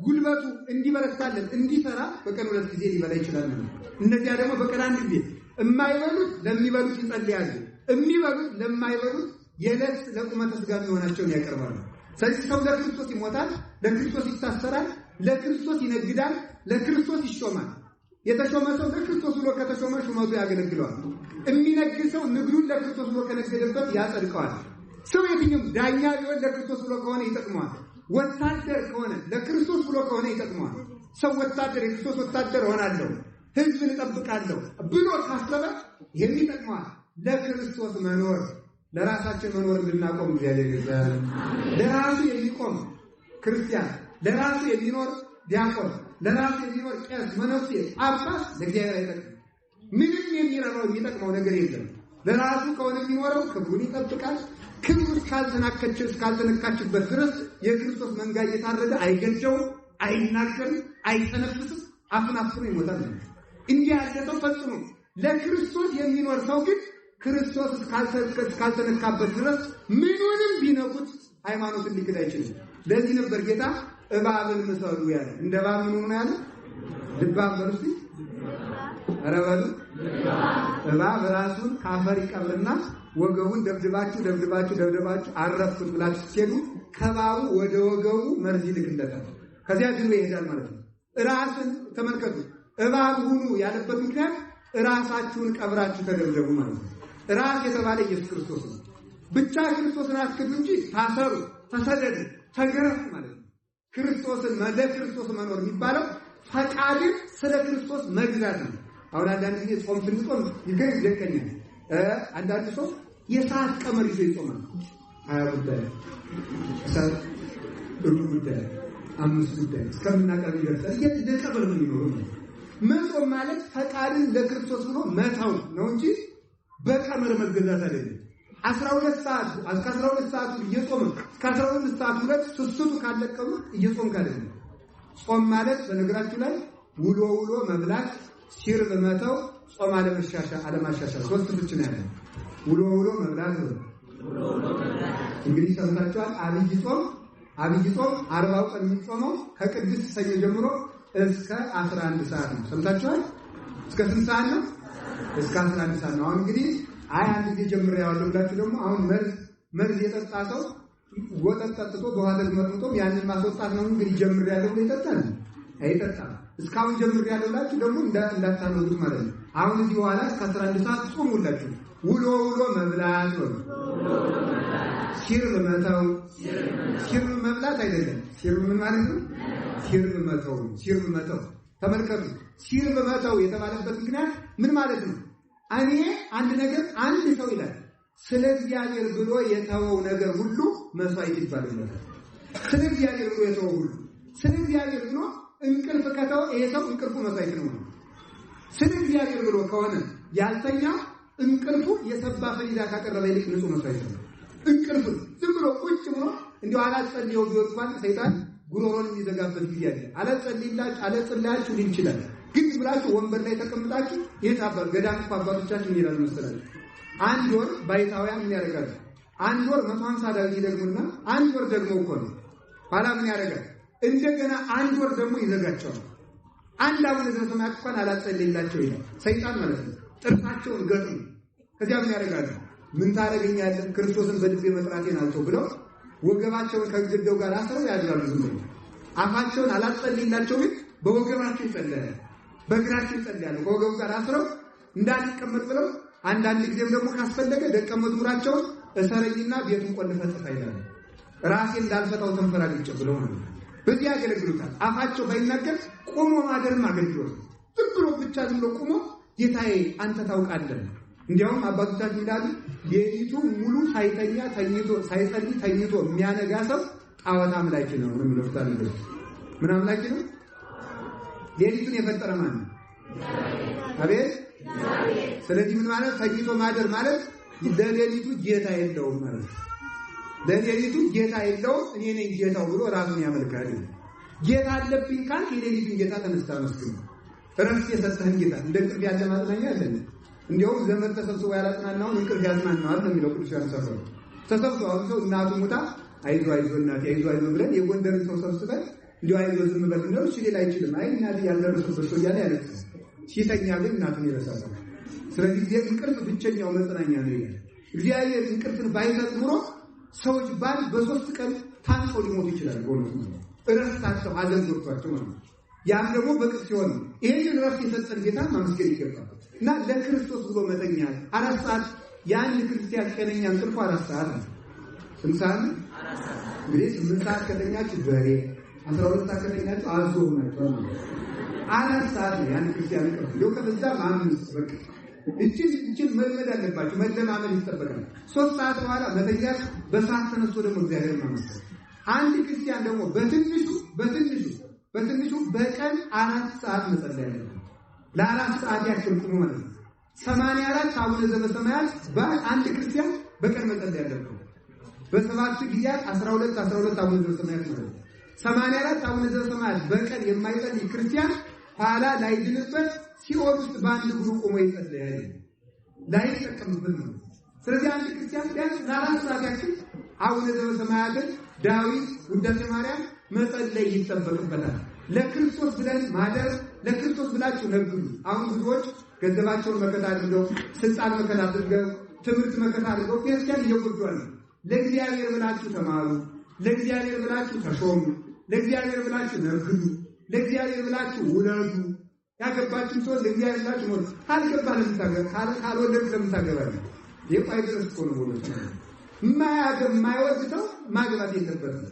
ጉልበቱ እንዲበረታለን እንዲሰራ በቀን 2 ጊዜ ሊበላ ይችላል። እነዚያ ደግሞ በቀን 1 ጊዜ የማይበሉት ለሚበሉት ይጸልያሉ፣ የሚበሉት ለማይበሉት የዕለት ለቁመተ ሥጋ የሚሆናቸውን ያቀርባሉ። ስለዚህ ሰው ለክርስቶስ ይሞታል፣ ለክርስቶስ ይታሰራል፣ ለክርስቶስ ይነግዳል፣ ለክርስቶስ ይሾማል። የተሾመ ሰው ለክርስቶስ ብሎ ከተሾመ ሹመቱ ያገለግለዋል። የሚነግድ ሰው ንግዱን ለክርስቶስ ብሎ ከነገደበት ያጸድቀዋል። ሰው የትኛውም ዳኛ ቢሆን ለክርስቶስ ብሎ ከሆነ ይጠቅመዋል። ወታደር ከሆነ ለክርስቶስ ብሎ ከሆነ ይጠቅመዋል። ሰው ወታደር የክርስቶስ ወታደር ሆናለሁ ሕዝብን እጠብቃለሁ ብሎ ካሰበ የሚጠቅመዋል። ለክርስቶስ መኖር ለራሳችን መኖር እንድናቆም እግዚአብሔር ይርዳን። ለራሱ የሚቆም ክርስቲያን፣ ለራሱ የሚኖር ዲያቆን፣ ለራሱ የሚኖር ቄስ፣ መነኩሴ፣ ጳጳስ ለእግዚአብሔር አይጠቅም። ምንም የሚረባው የሚጠቅመው ነገር የለም። ለራሱ ከሆነ የሚኖረው ክብሩን ይጠብቃል። ክብሩ እስካልተነካችበት ድረስ የክርስቶስ መንጋ እየታረደ አይገጀውም፣ አይናገርም፣ አይተነፍስም፣ አፉን አፍኖ ይሞታል። እንዲህ ያለ ሰው ፈጽሞ ለክርስቶስ የሚኖር ሰው ግን ክርስቶስ እስካልተነካበት ድረስ ምኑንም ቢነኩት ሃይማኖትን ሊክድ አይችልም። ለዚህ ነበር ጌታ እባብን ምሰሉ ያለ። እንደ እባብ ምን ሆነ ያለ? ልባም በርሲ አረባሉ እባብ ራሱን ካፈር ይቀብርና ወገቡን ደብድባችሁ አረፍኩት ብላችሁ ሲሉ ከባቡ ወደ ወገቡ መርዝ ይልክለታል። ከዚያ ድኖ ይሄዳል ማለት ነው። ራስን ተመልከቱ። እባብ ሁኑ ያለበት ምክንያት ራሳችሁን ቀብራችሁ ተደብደቡ ማለት ነው። ራስ የተባለ ኢየሱስ ክርስቶስ ነው። ብቻ ክርስቶስን አትክዱ እንጂ ታሰሩ፣ ተሰደዱ፣ ተገረፉ ማለት ነው። ክርስቶስን ክርስቶስ መኖር የሚባለው ፈቃድን ስለ ክርስቶስ መግዛት ነው። አሁን አንዳንድ ጊዜ ጾም ስንጾም ይደንቀኛል። አንዳንድ ሰው የሰዓት ቀመር ይዞ ይጾማል። 20 ጉዳይ፣ 10 ጉዳይ፣ 5 ጉዳይ እስከምናቀርብ ይደርሳል። እየተቀበለ ነው የሚኖረው። መጾም ማለት ፈቃድን ለክርስቶስ ብሎ መተው ነው እንጂ በቀመር መገዛት አይደለም። 12 ሰዓት እስከ 12 ሰዓት እየጾም እስከ 12 ሰዓት ሁለት ስስቱ ካለቀሙ እየጾም ካደለ ጾም ማለት በነገራችሁ ላይ ውሎ መብላት፣ ሲር በመተው፣ ጾም አለማሻሻል ሶስት ፍች ነው ያለው። ውሎ መብላት ነው። እንግዲህ ሰምታችኋል። አብይ ጾም 40 ቀን የሚጾመው ከቅድስት ሰኞ ጀምሮ እስከ 11 ሰዓት ነው። ሰምታችኋል። እስከ ስንት ሰዓት ነው? እስከ 11 ሰዓት ነው። አሁን እንግዲህ አንድ ጊዜ ጀምሬያለሁ ብላችሁ ደግሞ አሁን መርዝ የጠጣ ሰው ወተት ጠጥቶ በኋላ መጥቶ ያንን ማስወጣት ነው እንግዲህ ጀምሬያለሁ ብሎ ይጠጣል አይጠጣም። እስካሁን ጀምሬያለሁ ብላችሁ ደግሞ እንዳታነዱት ማለት ነው። አሁን እዚህ በኋላ እስከ 11 ሰዓት ጾሙላችሁ። ውሎ መብላት ነው። ሲር መተው፣ ሲር መብላት አይደለም። ሲር ምን ማለት ነው? ሲር መተው ተመልከቱ። ሲር መተው የተባለበት ምክንያት ምን ማለት ነው? እኔ አንድ ሰው ይላል ስለ እግዚአብሔር ብሎ የተወው ነገር ሁሉ መስዋዕት ይባላል። ስለ እግዚአብሔር ብሎ የተወው ሁሉ ስለ እግዚአብሔር ብሎ እንቅልፍ ከተወ ይሄ ሰው እንቅልፉ መስዋዕት ነው። ስለ እግዚአብሔር ብሎ ከሆነ ያልተኛ እንቅልፉ የሰባ ፍሪዳ ካቀረበ ይልቅ ንጹህ መስዋዕት ነው። እንቅልፍ ዝም ብሎ ቁጭ ብሎ እንዲሁ አላጸልየው ቢሆን እንኳን ሰይጣን ጉሮሮን የሚዘጋበት ጊዜ አለ። አላጸልያችሁ ሊል ይችላል። ግን ብላችሁ ወንበር ላይ ተቀምጣችሁ የታባል ገዳም አባቶቻችን ይላል መሰላችሁ። አንድ ወር ባይታውያን ምን ያደርጋሉ? አንድ ወር 150 ዳዊት ይደግሙና አንድ ወር ደግሞ እኮ ነው ኋላ ምን ያደርጋል? እንደገና አንድ ወር ደግሞ ይዘጋቸዋል። አንድ አቡነ ዘበሰማያት እንኳን አላጸልይላቸው ይላል ሰይጣን ማለት ነው። ጥርሳቸውን ገጥሙ። ከዚያ ምን ያደርጋሉ? ምን ታደርገኛለህ ክርስቶስን በልቤ መጥራቴን አልተው ብለው ወገባቸውን ከግድግዳው ጋር አስረው ያድራሉ። ዝም ብለው አፋቸውን አላጸልይላቸው ግን በወገባቸው ይጸልያሉ፣ በእግራቸው ይጸልያሉ። ከወገቡ ጋር አስረው እንዳንቀመጥ ብለው አንዳንድ ጊዜም ደግሞ ካስፈለገ ደቀ መዝሙራቸውን እሰረኝና ቤቱን ቆልፈህ ጥፋ ይላሉ። ራሴ እንዳልፈታው ተንፈራግጬ ብለው ማለት ነው። በዚህ ያገለግሉታል። አፋቸው ባይናገር ቆሞ ማደርም አገልግሎት ዝም ብሎ ቆሞ ጌታዬ አንተ ታውቃለህ። እንዲያውም አባቶቻችን ይላሉ ሌሊቱ ሙሉ ሳይጸልይ ተኝቶ የሚያነጋ ሰው ጣዖት አምላኪ ነው ነው የሚሉታል። ምን አምላኪ ነው? ሌሊቱን የፈጠረ ማን ነው? አቤት። ስለዚህ ምን ማለት ተኝቶ ማደር ማለት ለሌሊቱ ጌታ የለውም ማለት ነው። ለሌሊቱ ጌታ የለውም፣ እኔ ነኝ ጌታው ብሎ ራሱን ያመልካል። ጌታ አለብኝ ካል የሌሊቱን ጌታ ተነስታ መስግን። እረፍት የሰጠህን ጌታ እንደ እንቅልፍ ያለ ማጽናኛ አይደለም። እንዲያውም ዘመድ ተሰብስቦ ያላጽናናውን እንቅልፍ ያጽናናዋል ነው የሚለው ቅዱስ ዮሐንስ አፈወርቅ። ተሰብስቦ አሁን ሰው እናቱ ሙታ አይዞ እናቴ አይዞ ብለን የጎንደርን ሰው ሰብስበን እንዲሁ አይዞ ዝም በል ነው እሺ ሌላ አይችልም። አይ እናቴ ያልደረሰበት ሰው እያለ ያለቅሳል። ሲተኛ ግን እናቱን ይረሳል። ስለዚህ እንቅልፍ ብቸኛው መጽናኛ ነው ይላል እግዚአብሔር። እንቅልፍን ባይሰጥ ኑሮ ሰዎች በ3 ቀን ታንቀው ሊሞቱ ይችላል። ቦነስ ነው እረፍታቸው ሐዘን ዞርቷቸው ነው። ያም ደግሞ በቅስ ሲሆን ይሄን እረፍት የሰጠን ጌታ ማመስገን ይገባል። እና ለክርስቶስ ብሎ መተኛት 4 ሰዓት ያን ክርስቲያን ጤነኛ እንቅልፍ 4 ሰዓት ነው። ስንት ሰዓት ነው? 8 ሰዓት ከተኛችሁ በሬ 12 ሰዓት ከተኛችሁ አዞ ነው። 4 ሰዓት ነው ያን ክርስቲያን እንቅልፍ። ነው ከዛ ማምስ በቃ እቺን መልመድ አለባችሁ። መለማመድ ይጠበቃል። 3 ሰዓት በኋላ መተኛት፣ በሰዓት ተነስቶ ደግሞ እግዚአብሔር ማመስገን። አንድ ክርስቲያን ደግሞ በትንሹ በቀን 4 ሰዓት መጸለይ አለበት። ለ4 ሰዓት ያክል ቁሙ ማለት ነው። 84 አቡነ ዘበሰማያት በአንድ ክርስቲያን በቀን መጸለይ አለበት። በሰባት ጊዜያት 12 አቡነ ዘበሰማያት ማለት ነው። 84 አቡነ ዘበሰማያት በቀን የማይጸልይ ክርስቲያን ኋላ ላይድንበት ሲኦል ውስጥ በአንድ እግሩ ቆሞ ይጸልያል፣ ላይጠቀምበት ነው። ስለዚህ አንድ ክርስቲያን ቢያንስ ለ4 ሰዓት ያክል አቡነ ዘበሰማያትን፣ ዳዊት፣ ውዳሴ ማርያም መጸለይ ይጠበቅበታል። ለክርስቶስ ብለን ማደር፣ ለክርስቶስ ብላችሁ ነግዱ። አሁን ብዙዎች ገንዘባቸውን መከታ አድርገው ስልጣን መከታ አድርገው ትምህርት መከታ አድርገው ክርስቲያን እየጎዷል። ለእግዚአብሔር ብላችሁ ተማሩ፣ ለእግዚአብሔር ብላችሁ ተሾሙ፣ ለእግዚአብሔር ብላችሁ ነግዱ፣ ለእግዚአብሔር ብላችሁ ውለዱ። ያገባችሁ ሰው ለእግዚአብሔር ብላችሁ ሞት ካልገባ ለምታገባ ካልወለድ ለምታገባ የቋይ ድረስ እኮ ነው ወለድ የማይወድ ሰው ማግባት የለበትም።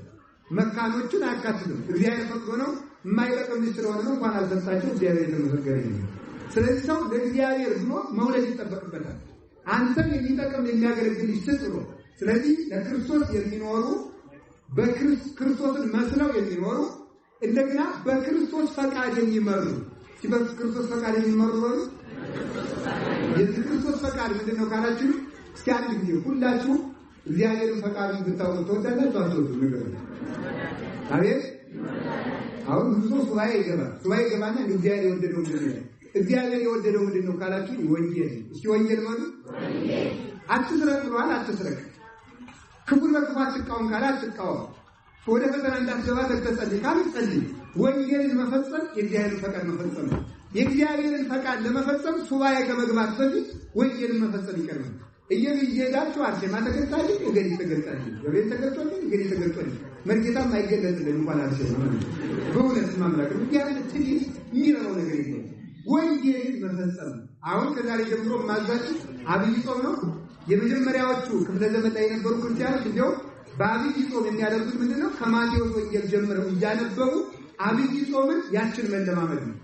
መካኖችን አያካትትም። እግዚአብሔር ፈቅዶ ነው። የማይጠቅም ስለሆነ ነው እንኳን አልሰጣቸው እግዚአብሔር የተመሰገነ ነው። ስለዚህ ሰው ለእግዚአብሔር ብሎ መውለድ ይጠበቅበታል። አንተም የሚጠቅም የሚያገለግል ይስጥ ብሎ ስለዚህ ለክርስቶስ የሚኖሩ በክርስቶስን መስለው የሚኖሩ እንደገና በክርስቶስ ፈቃድ የሚመሩ በክርስቶስ ፈቃድ የሚመሩ ነው። የክርስቶስ ፈቃድ ምንድነው ካላችሁ እስኪ አንድ ጊዜ ሁላችሁ እግዚአብሔርን ፈቃዱን ብታውቁ ተወዳላችሁ አትወዱ ነገር አቤት አሁን ብዙ ሱባኤ ይገባና እግዚአብሔር የወደደው ምንድነው? እግዚአብሔር የወደደው ምንድነው ካላችሁ ወንጌል። እስኪ ወንጌል ማለት ወንጌል አትስረቅ ብሏል። አትስረቅ፣ ክፉን በክፉ አትቃወም ካለ አትቃወም፣ ወደ ፈተና እንዳትገባ ተጸልይ ካለ ጸልይ። ወንጌልን መፈጸም የእግዚአብሔርን ፈቃድ መፈጸም ነው። የእግዚአብሔርን ፈቃድ ለመፈጸም ሱባኤ ከመግባት በፊት ወንጌልን መፈጸም ይቀርባል። እየሄዳችሁ አርሴማ ተገልጣለች፣ እገሌ ተገልጣለች፣ ገብርኤል ተገልጧል፣ እገሌ ተገልጧል። መርጌታም አይገለጥልን እንኳን አርሴማ በእውነት ማምላክ ያለ ትንሽ የሚረው ነገር የለም። ወንጌልን መፈጸም አሁን ከዛሬ ጀምሮ ማዛችሁ አብይ ጾም ነው። የመጀመሪያዎቹ ክፍለ ዘመን ላይ የነበሩ ክርስቲያኖች እንዲያው በአብይ ጾም የሚያደርጉት ምንድነው? ከማቴዎስ ወንጌል ጀምረው እያነበቡ አብይ ጾምን ያችን መለማመድ ነው።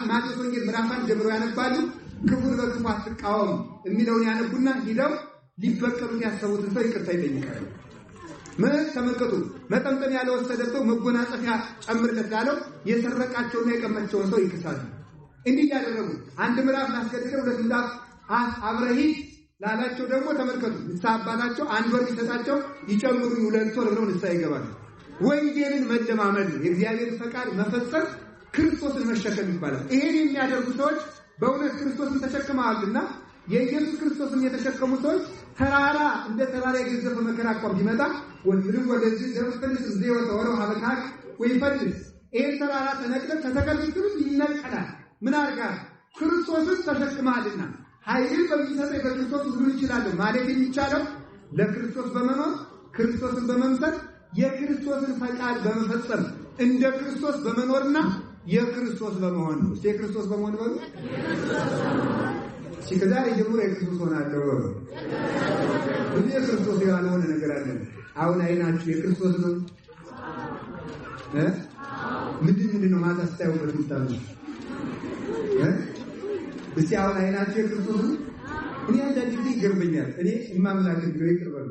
ማቴዎስ ወንጌል ምዕራፍ 1 ጀምሮ ያነባሉ። ክፉን በክፉ አትቃወም የሚለውን ያነቡና ሂደው ሊበቀሉት ያሰቡትን ሰው ይቅርታ ይጠይቃሉ። ተመልከቱ፣ መጠምጠሚያ ለወሰደው መጎናጸፊያ ጨምርለት ላለው የሰረቃቸውና የቀመቸውን ሰው ይክሳሉ። እንዲህ ያደረጉ አንድ ምዕራፍ ላስገድደው ሁለት ምዕራፍ አብረሂት ላላቸው ደግሞ ተመልከቱ፣ ንስሐ አባታቸው አንድ ወር ሊሰጣቸው ይጨምሩ 2 ወር ብለው ንስሐ ይገባሉ። ወንጌልን መለማመድ ነው። የእግዚአብሔር ፈቃድ መፈጸም ክርስቶስን መሸከም ይባላል። ይሄን የሚያደርጉ ሰዎች በእውነት ክርስቶስን ተሸክመዋልና የኢየሱስ ክርስቶስን የተሸከሙ ሰዎች ተራራ እንደ ተራራ የገዘፈ መከራ እንኳን ቢመጣ ወንድም ወደዚህ ደምስልስ ዘይወተ ወረው ሀበካክ ወይፈልስ ይሄን ተራራ ተነቅለ ተተከልክሉ ይነቀላል። ምን አርጋ ክርስቶስን ተሸክመዋልና ኃይል በሚሰጠው በክርስቶስ ሁሉ ይችላል ማለት የሚቻለው ለክርስቶስ በመኖር ክርስቶስን በመምሰል የክርስቶስን ፈቃድ በመፈጸም እንደ ክርስቶስ በመኖርና የክርስቶስ በመሆን ነው። የክርስቶስ በመሆን ነው። ከዛሬ ጀምሮ የክርስቶስ ሆናለሁ። ብዙ የክርስቶስ ያልሆነ ነገር አለ። አሁን አይናችሁ የክርስቶስ ነው። ምንድን ነው ማታ ስታዩበት የምታምኑ? እስቲ አሁን አይናችሁ የክርስቶስ ነው። እኔ አንዳንድ ጊዜ ይገርመኛል። እኔ እማምላክ ግሬ ቅርበሉ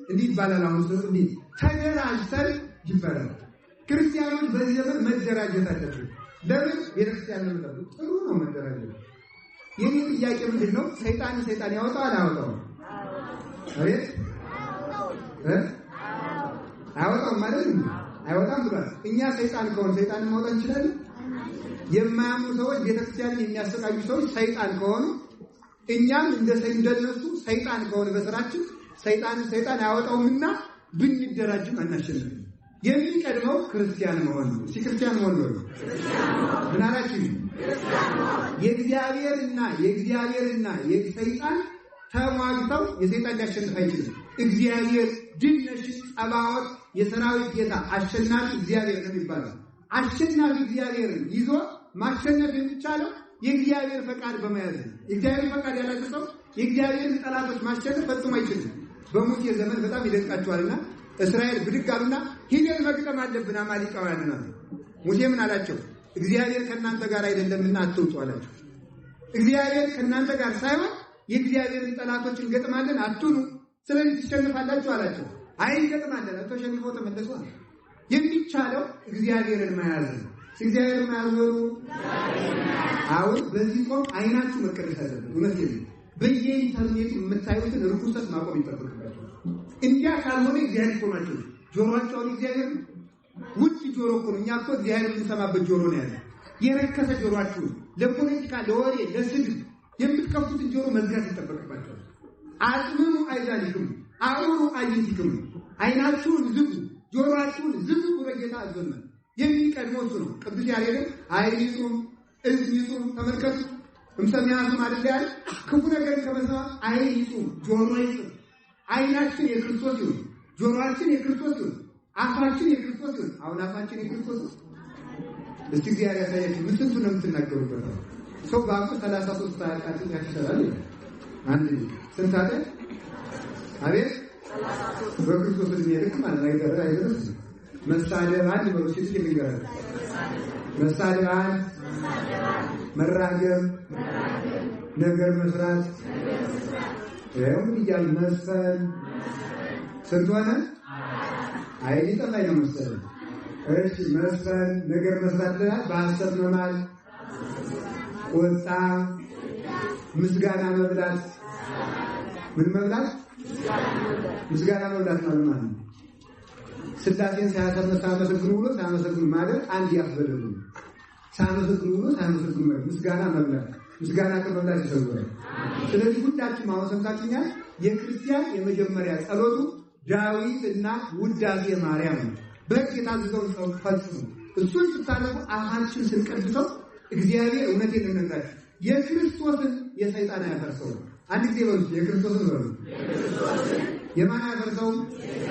እንዲህ ይባላል። አሁን ሰው እንዲህ ተደራጅተን ይባላል። ክርስቲያኖች በዚህ ዘመን መደራጀት አለብን። ለምን? ቤተክርስቲያን ለመጠበቅ ጥሩ ነው መደራጀት። የኔ ጥያቄ ምንድነው? ሰይጣን ያወጣል አያወጣም? አቤት አያወጣም ማለት ነው። አይወጣም ብሏል። እኛ ሰይጣን ከሆነ ሰይጣን ማውጣት እንችላለን? የማያምኑ ሰዎች ቤተክርስቲያንን የሚያሰቃዩ ሰዎች ሰይጣን ከሆኑ እኛም እንደነሱ ሰይጣን ከሆነ በስራችን ሰይጣን አያወጣውምና ብንደራጅም አናሸንፍም። የሚቀድመው ክርስቲያን መሆን ነው። ክርስቲያን መሆን ነው። ምን አላችሁ? የእግዚአብሔርና የሰይጣን ተሟግተው የሰይጣን ሊያሸንፍ አይችልም። እግዚአብሔር ድል ነሽ ጸባዖት የሰራዊት ጌታ አሸናፊ እግዚአብሔር ነው የሚባለው። አሸናፊ እግዚአብሔርን ይዞ ማሸነፍ የሚቻለው የእግዚአብሔር ፈቃድ በመያዝ ነው። የእግዚአብሔር ፈቃድ ያላቸው ሰው የእግዚአብሔርን ጠላቶች ማሸነፍ ፈጽሞ አይችልም። በሙሴ ዘመን በጣም ይደንቃቸዋልና እስራኤል ብድግ አሉና ሂደን መግጠም አለብን አማሌቃውያንን አሉ። ሙሴ ምን አላቸው? እግዚአብሔር ከእናንተ ጋር አይደለምና አትውጡ አላቸው። እግዚአብሔር ከእናንተ ጋር ሳይሆን የእግዚአብሔርን ጠላቶችን ገጥማለን አትኑ፣ ስለዚህ ትሸንፋላችሁ አላቸው። አይ ገጥማለን አትሸንፈው ተመለሱ አለ። የሚቻለው እግዚአብሔርን መያዝ ነው። እግዚአብሔርን መያዝ ነው። አሁን በዚህ ቆም አይናችሁ መቀደስ አለበት። እውነት ነው። በየኢንተርኔቱ የምታዩትን ርኩሰት ማቆም ይጠበቅባችኋል። እንዲያ ካልሆነ እግዚአብሔር ቆማችሁ ጆሮአችሁ እግዚአብሔር ውድ ጆሮ እኮ ነው። እኛ እኮ እግዚአብሔር የምንሰማበት ጆሮ ነው ያለ። የረከሰ ጆሮአችሁ ለፖለቲካ፣ ለወሬ፣ ለስድብ የምትከፍቱትን ጆሮ መዝጋት ይጠበቅባችኋል። አጥምኑ አይዛሊኩም አውሩ አይንቲኩም፣ አይናችሁን ዝጉ፣ ጆሮአችሁን ዝጉ ብሎ ጌታ አዘዘ። የሚቀድመው እሱ ነው። ቅዱስ ያሬድ አይን ይጹም እዝን ይጹም። ተመልከቱ እምሰሚያቱም አይደል ክፉ ነገር ከመስማት አይን ይጹም ጆሮ ይጹም። አይናችን የክርስቶስ ይሁን፣ ጆሮአችን የክርስቶስ ይሁን፣ አፋችን የክርስቶስ ይሁን። አሁን አፋችን የክርስቶስ ነው። እስቲ እግዚአብሔር ያሳያችሁ። ምን ስንቱ ነው የምትናገሩበት? ሰው ባቁ 33 አቃት ያከሰራል። አንድ ስንት አለ? አቤት 33 በክርስቶስ ልጅ ማለት አይደረስ መሳደባን በውስጥ የሚገራል መሳደባን መራገም ነገር መስራት ያውም ይያል መስፈን ስንት ሆነ? አይዲ ጠፋኝ ነው መሰለኝ። እሺ መስፈን ነገር መስራት ላይ በሐሰት መማል፣ ቁጣ፣ ምስጋና መብላት። ምን መብላት? ምስጋና መብላት ማለት ነው። ስላሴን ሳያመሰግኑ ብሎ ሳያመሰግኑ ማለት አንድ ያስበደሉ። ሳያመሰግኑ ብሎ ሳያመሰግኑ ማለት ምስጋና መብላት። ምስጋና ከመብላት ይሰውራል። ስለዚህ ሁላችሁም አሁን ሰምታችሁኛል። የክርስቲያን የመጀመሪያ ጸሎቱ ዳዊትና ውዳሴ ማርያም ነው። በሕግ የታዘዘውን ጸሎት ፈጽሙ። እሱን ስታነቡ አፋችን ስንቀድሰው እግዚአብሔር እውነቴን እንነግራችሁ የክርስቶስን የሰይጣን ያፈርሰው። አንድ ጊዜ በሉ የክርስቶስን በሉ። የማን ያፈርሰው?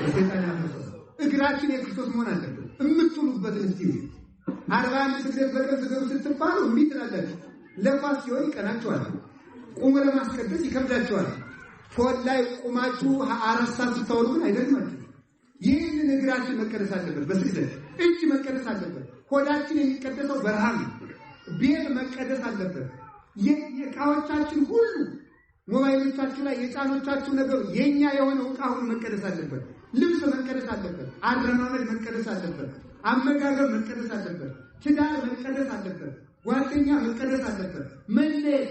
የሰይጣን ያፈርሰው። እግራችን የክርስቶስ መሆን አለበት። እምትሉበትን እስቲ 41 ስግደት በቀን ስገዱ ስትባሉ እምቢ ትላላችሁ። ለኳስ ሲሆን ይቀናችኋል። ቁሙ ለማስቀደስ ይከብዳችኋል። ፎል ላይ ቁማችሁ 4 ሰዓት ስታወሩ ግን አይደግማችሁ። ይህንን እግራችን መቀደስ አለበት። በስግደት እጅ መቀደስ አለበት። ሆዳችን የሚቀደሰው በረሃብ ነው። ቤት መቀደስ አለበት። የዕቃዎቻችን ሁሉ ሞባይሎቻችሁ ላይ የጫኖቻችሁ ነገር የኛ የሆነ ዕቃ ሁሉ መቀደስ አለበት። ልብስ መቀደስ አለበት። አረማመድ መቀደስ አለበት። አመጋገብ መቀደስ አለበት። ትዳር መቀደስ አለበት። ጓደኛ መቀደስ አለበት። መለየት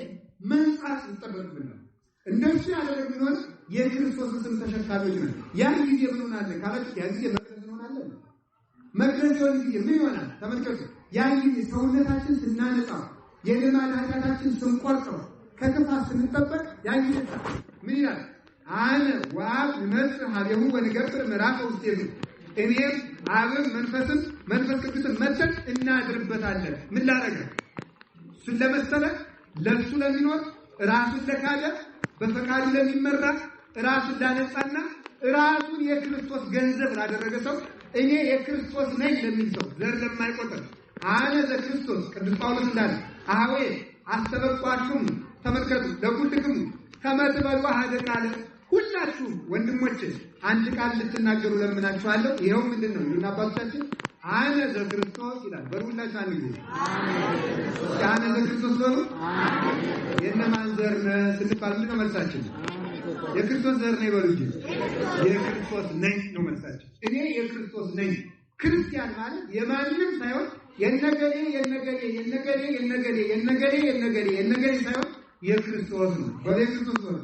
መንጻት ይጠበቅብናል። እንደሱ ያደረግን ሆነ የክርስቶስን ስም ተሸካሚዎች ነን። ያን ጊዜ ምን ሆናለን ካላችሁ ያን ጊዜ መቅደስ እንሆናለን። መቅደስ የሆነ ጊዜ ምን ይሆናል? ተመልከቱ። ያን ጊዜ ሰውነታችን ስናነጻ የልማድ ኃጢአታችን ስንቆርጠው ከክፋት ስንጠበቅ ያን ጊዜ ምን ይላል? አነ ወአብ ንመጽእ ኀቤሁ ወንገብር ምዕራፈ ውስቴቱ። እኔም አብም መንፈስ ቅዱስን መጥተን እናድርበታለን። ምን ላደረገ? እሱን ለመሰለ ለእሱ ለሚኖር ራሱን ለካደ በፈቃዱ ለሚመራ ራሱን ላነጻና ራሱን የክርስቶስ ገንዘብ ላደረገ ሰው እኔ የክርስቶስ ነኝ ለሚል ሰው ዘር ለማይቆጥር አነ ዘክርስቶስ ቅዱስ ጳውሎስ እንዳለ አዌ አስተበቋችሁም ተመልከቱ ለሁልክሙ ከመትበሉ አሐደ ቃል ሁላችሁ ወንድሞቼ አንድ ቃል ልትናገሩ ለምናችኋለሁ። ይሄው ምንድነው? ይሁን አባቶቻችን አነ ዘክርስቶስ ይላል። በሁላችሁ አንድ ጊዜ አነ ዘክርስቶስ በሉ። የነማን ዘር ነህ ስንባል ምንድን ነው መልሳችን? የክርስቶስ ዘር ነኝ በሉ እንጂ የክርስቶስ ነኝ ነው መልሳችን። እኔ የክርስቶስ ነኝ። ክርስቲያን ማለት የማንም ሳይሆን የነገሌ ሳይሆን የክርስቶስ ነው። በክርስቶስ ነው።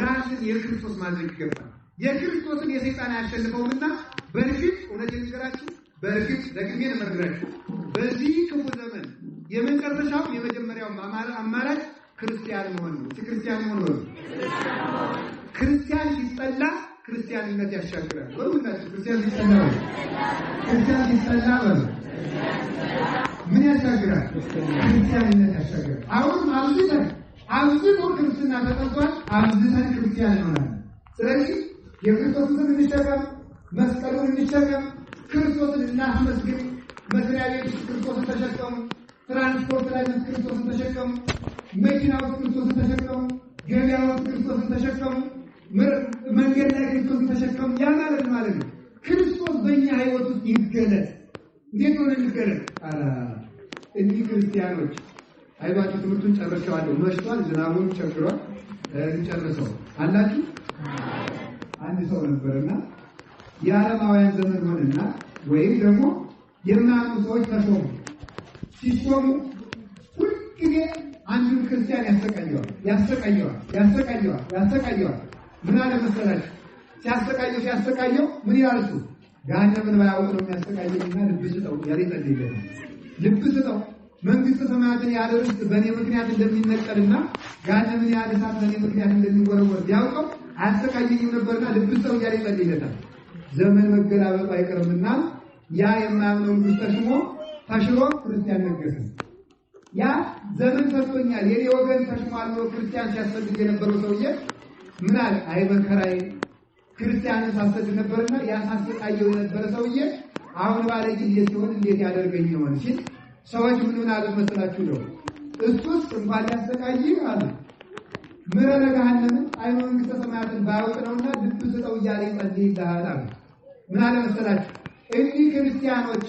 ራስን የክርስቶስ ማድረግ ይገባል። የክርስቶስን የሰይጣን ያሸንፈውና በእርግጥ እውነት የሚገራችሁ በእርግጥ ደግሜ ለመርግራችሁ በዚህ ክፉ ዘመን የመጨረሻው የመጀመሪያው አማራጭ ክርስቲያን መሆን ነው። ክርስቲያን መሆን ነው። ክርስቲያን ሲጠላ ክርስቲያንነት ያሻግራል። በእውነታችሁ ክርስቲያን ሲጠላ ምን ያሻግራል? ክርስቲያንነት ያሻግራል። አሁን አብዝተን ክርስትና ተጠልቷል። አብዝተን ክርስቲያን እንሆናለን። ስለዚህ የክርስቶስን እንሸከም፣ መስቀሉን እንሸከም፣ ክርስቶስን እናስመስግን። መስሪያ ቤት ክርስቶስን ተሸከሙ፣ ትራንስፖርት ላይ ክርስቶስን ተሸከሙ፣ መኪና ውስጥ ክርስቶስን ተሸከሙ፣ ገበያ ውስጥ ክርስቶስን ተሸከሙ፣ መንገድ ላይ ክርስቶስን ተሸከሙ። ያ ማለት ነው ክርስቶስ በእኛ ሕይወት ውስጥ ይገለጥ። እንዴት ሆነ ይገለጥ? እንዲህ ክርስቲያኖች አይባችሁ ትምህርቱን ጨርሻለሁ። መሽቷል፣ ዝናቡን ቸግሯል። እንጨርሰው አላችሁ። አንድ ሰው ነበርና የዓለማውያን ዘመን ሆነና ወይም ደግሞ የማያምኑ ሰዎች ተሾሙ። ሲሾሙ ሁልጊዜ አንዱን ክርስቲያን ያሰቃየዋል። ምን አለ መሰላችሁ? ሲያሰቃየው ምን ይላል? ገሃነምን ባያውቅ ነው የሚያሰቃየኝና ልብ ስጠው ያለ ይጸልይልኝ። ልብ ስጠው መንግስተ ሰማያትን ያለ ርስት በእኔ ምክንያት እንደሚነቀልና ገሃነምን ያለ እሳት በእኔ ምክንያት እንደሚወረወር ቢያውቀው አያሰቃየኝም ነበርና ልብ ስጠው ያለ ይጸልይለታል። ዘመን መገላበጡ አይቀርምና ያ የማያምነው ንጉሥ ተሽሮ ክርስቲያን ነገሰ። ያ ዘመን ፈቶኛል የኔ ወገን ተሽሟል ክርስቲያን ሲያስፈልግ የነበረው ሰውዬ ምን አለ? አይ መከራዬ ክርስቲያን ሳሰድ ነበርና ያሳሰቃየው የነበረ ሰውዬ አሁን ባለ ጊዜ ሲሆን እንዴት ያደርገኝ ይሆን ሲል ሰዎች ምን አሉ መሰላችሁ ነው እሱስ እንኳን ያሰቃይ አሉ ምረረ ገሃነም አይ መንግስተ ሰማያትን ባያውቅ ነውና ልብ ስጠው እያለ ይጸልይልሃል አሉ። ምን አለ መሰላችሁ እኒህ ክርስቲያኖች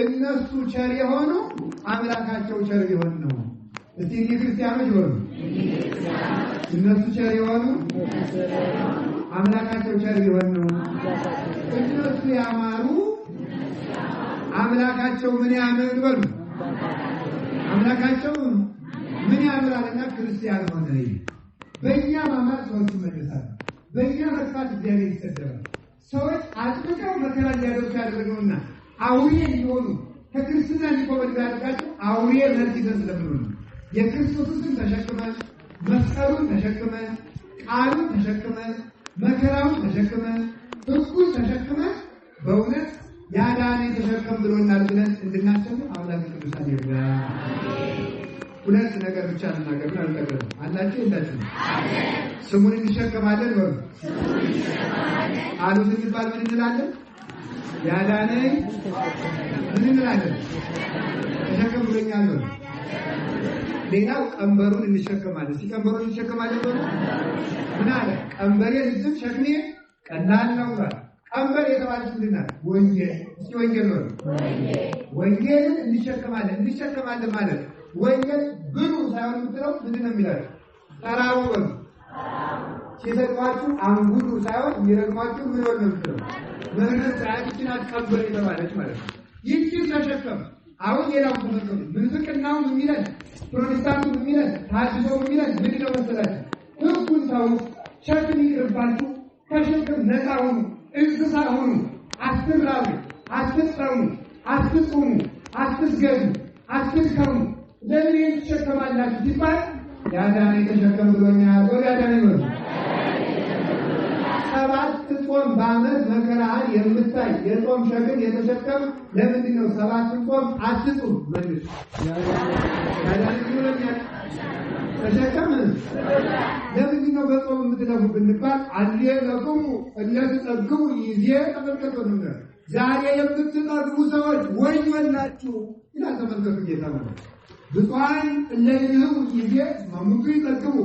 እነሱ ቸር የሆኑ አምላካቸው ቸር ቢሆን ነው። እስቲ እኒህ ክርስቲያኖች ሆኑ እነሱ ቸር የሆኑ አምላካቸው ቸር ቢሆን ነው። እነሱ ያማሩ አምላካቸው ምን ያምር በሉ አምላካቸው ምን ያምራልና ክርስቲያን ሆነ። በእኛ ማማር ሰዎች ይመለሳሉ፣ በእኛ መጥፋት እግዚአብሔር ይሰደባል። ሰዎች አጥብቀው መከራ እንዲያደርጉ ያደረገውና አውሬ እንዲሆኑ ከክርስትና እንዲቆመዱ ያደርጋቸው አውሬ መልክ ይዘን ስለምንሆን የክርስቶስን ተሸክመን መስቀሉን ተሸክመን ቃሉን ተሸክመን መከራውን ተሸክመን ሕጉን ተሸክመን በእውነት ያዳነ ተሸከም ብሎናል ብለን እንድናስብ አምላክ ቅዱሳን ይርዳን። ሁለት ነገር ብቻ እናገርና አልጠገብ አላችሁ እንዳችሁ ስሙን እንሸከማለን በሉ ቃሉን እንባል ምን እንላለን? ያዳነ ምን እንላለን? ተሸከም ብሎኛል በሉ። ሌላው ቀንበሩን እንሸከማለን። ሲቀንበሩን እንሸከማለን በሉ ምን አለ? ቀንበሬ ልዝም ሸክሜ ቀላል ነው ብሏል። ቀንበር የተባለች ምንድን ናት? ወንጌል። እስኪ ወንጌል ነው። ወንጌልን እንሸከማለን ማለት ወንጌል ብሉ ሳይሆን የምትለው ምንድን ነው የሚላቸው? ተራቡ በሉ። ሲሰጧችሁ አንጉዱ ሳይሆን የሚረግሟችሁ ምን ሆነ የምትለው መምህር ጻድቅና ቀንበር የተባለች ማለት ነው። ይህችን ተሸከም። አሁን ሌላው ተመልከቱ። ምንፍቅናው የሚለን ፕሮቴስታንቱ የሚለን ታድሶ የሚለን ምንድን ነው መሰላችሁ? ሕጉን ተው፣ ሸክም ይቅርባችሁ፣ ከሸክም ነፃ ሁኑ፣ እንስሳ ሁኑ፣ አትራቡ፣ አትጠሙ፣ አትጹሙ፣ አትስገዱ፣ አትድከሙ። ለምን ትሸከማላችሁ ሲባል ያዳነ ተሸከም ብሎኛል። ወደ ያዳነ ነው 7 ጾም በዓመት መከራህን የምታይ የጾም ሸክም የተሸከም ለምንድን ነው 7 ጾም አትጹም? መልስ ያዳነ ብሎኛል ተሸከም። ለምንድን ነው በጾም የምትለፉ ብንባል አለ ለቁሙ እለትጠግቡ ይዜ ተመልከቱ ነው። ዛሬ የምትጠግቡ ሰዎች ወዮላችሁ ይላል። ተመልከቱ ጌታ ማለት ብፁዓን እለይሁ ይዜ ማሙቱ ይጠግቡ።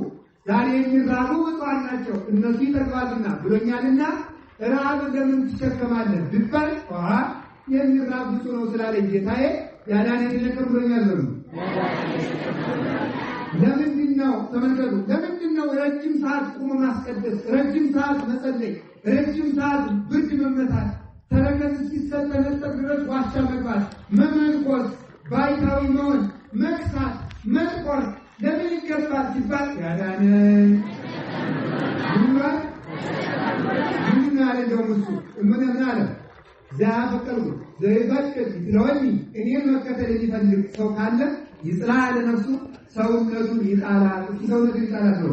ዛሬ የሚራቡ ብፁዓን ናቸው እነሱ ይጠግባሉና ብሎኛልና ረሃብ እንደምን ትሸከማለህ ቢባል የሚራብ ብፁዕ ነው ስላለኝ ጌታዬ ያዳነ ተሸከም ብሎኛል ነው። ለምንድን ነው ተመልከቱ፣ ለምንድን ነው ረጅም ሰዓት ቁሞ ማስቀደስ፣ ረጅም ሰዓት መጸለይ፣ ረጅም ሰዓት ብርድ መመታት፣ ተረከዝ ሲሰጠነጠቅ ድረስ ዋሻ መግባት፣ መመንኮስ፣ ባይታዊ መሆን፣ መክሳት፣ መጥቆር ለምን ይገባል ሲባል ያዳነን ምን አለ ደሙሱ ምን አለ ዛፈቀሩ ዘይባከት ስለወኒ እኔን መከተል የሚፈልግ ሰው ካለ ይጽላ ለነፍሱ ሰውነቱን ይጣላል። ሰውነቱን ይጣላል ነው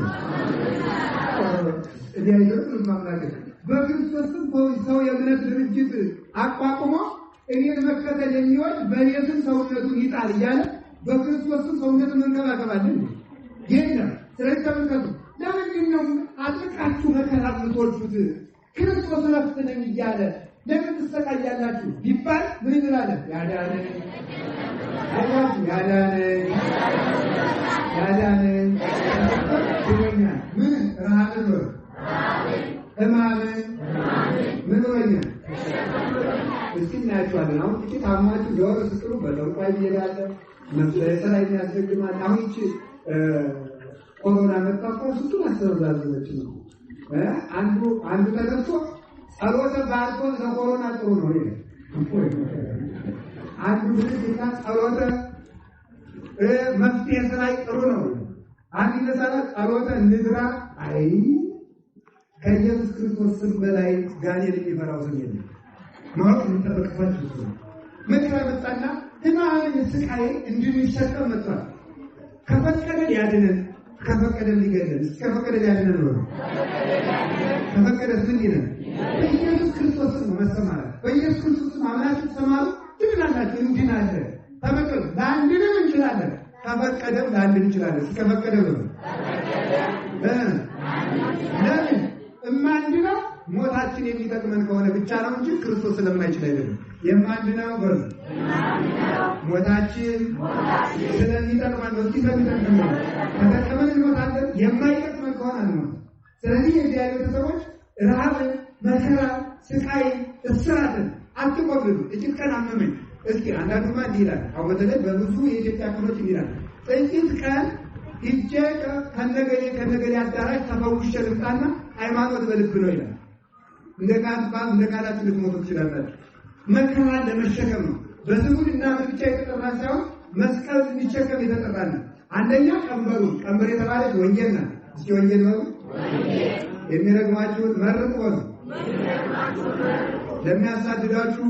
እዲያይደሩ ማምላክ በክርስቶስም ሰው የእምነት ድርጅት አቋቁሞ እኔን መከተል የሚወድ በእኔም ሰውነቱን ይጣል እያለ በክርስቶስም ሰውነቱን መንከባከባለን የለም። ስለዚህ ተመልከቱ፣ ለምንድን ነው አጥቃችሁ መከራ የምትወዱት? ክርስቶስ ረፍት ነኝ እያለ ለምን ትሰቃያላችሁ ቢባል ምን እንላለን? ያዳነን ብሎኛል። ምን ረሃብን ነው ሕማምን ምን ብሎኛል? እስኪ እናያቸዋለን። አሁን ጥቂት አሟችሁ ጆሮ ስጥሩ በጠንቋይ ይሄዳለ ስራ የሚያስገድማል። አሁን ይቺ ኮሮና መጣቆ ስጡን አስተዛዘበች ነው። አንዱ ተነስቶ ጸሎተ ባርኮ ለኮሮና ጥሩ ነው ይላል። አንዱ ብልጽግና ጸሎተ መፍትሄ ስራ ጥሩ ነው። አንድ ለሳለ ጸሎተ ንድራ አይ ከኢየሱስ ክርስቶስ ስም በላይ ጋኔን የሚፈራው ስም የለም። ማወቅ የምንጠበቅባችሁ እሱ ነው። መከራ መጣና ሕማምን ስቃይ እንድንሸከም መጥቷል። ከፈቀደ ያድነን፣ ከፈቀደ ሊገድለን፣ ከፈቀደ ያድነን ነው። ከፈቀደ ምን ይነን? በኢየሱስ ክርስቶስ ነው መሰማራት። በኢየሱስ ክርስቶስ አምናችሁ ተሰማሩ ትድናላችሁ። እንድናለን ተመከሩ። ለአንድንም እንችላለን። ከፈቀደም ላንድን እንችላለን። እስከፈቀደም ነው። ለምን እማንድነው ሞታችን የሚጠቅመን ከሆነ ብቻ ነው እንጂ ክርስቶስ ስለማይችል አይደለም። የማንድነው በርዝ ሞታችን ስለሚጠቅመን ነው። ስለሚጠቅመን ነው። ከተጠቀመን እንሞታለን። የማይጠቅመን ከሆነ ነው። ስለዚህ የእግዚአብሔር ቤተሰቦች ረሃብን፣ መከራ፣ ስቃይ፣ እስራትን አትቆጥሩ። ጥቂት ቀን አመመኝ እስኪ አንዳንዱማ እንዲህ ይላል። አሁን በተለይ በብዙ የኢትዮጵያ ክፍሎች ይላል ጥቂት ቀን ሂጄ ከነገሌ አዳራሽ ተፈውሼ ልምጣና ሃይማኖት በልብ ነው ይላል። እንደቃላችሁ ልትሞቱ ትችላላችሁ። መከራ ለመሸከም ነው። በስሙድ እና ብቻ የተጠራ ሳይሆን መስቀል እንዲሸከም የተጠራ ነው። አንደኛ ቀንበር የተባለች ወንጌል ናት። እስኪ ወንጌል ነው። የሚረግማችሁን መርቁ በሉ። ለሚያሳድዳችሁ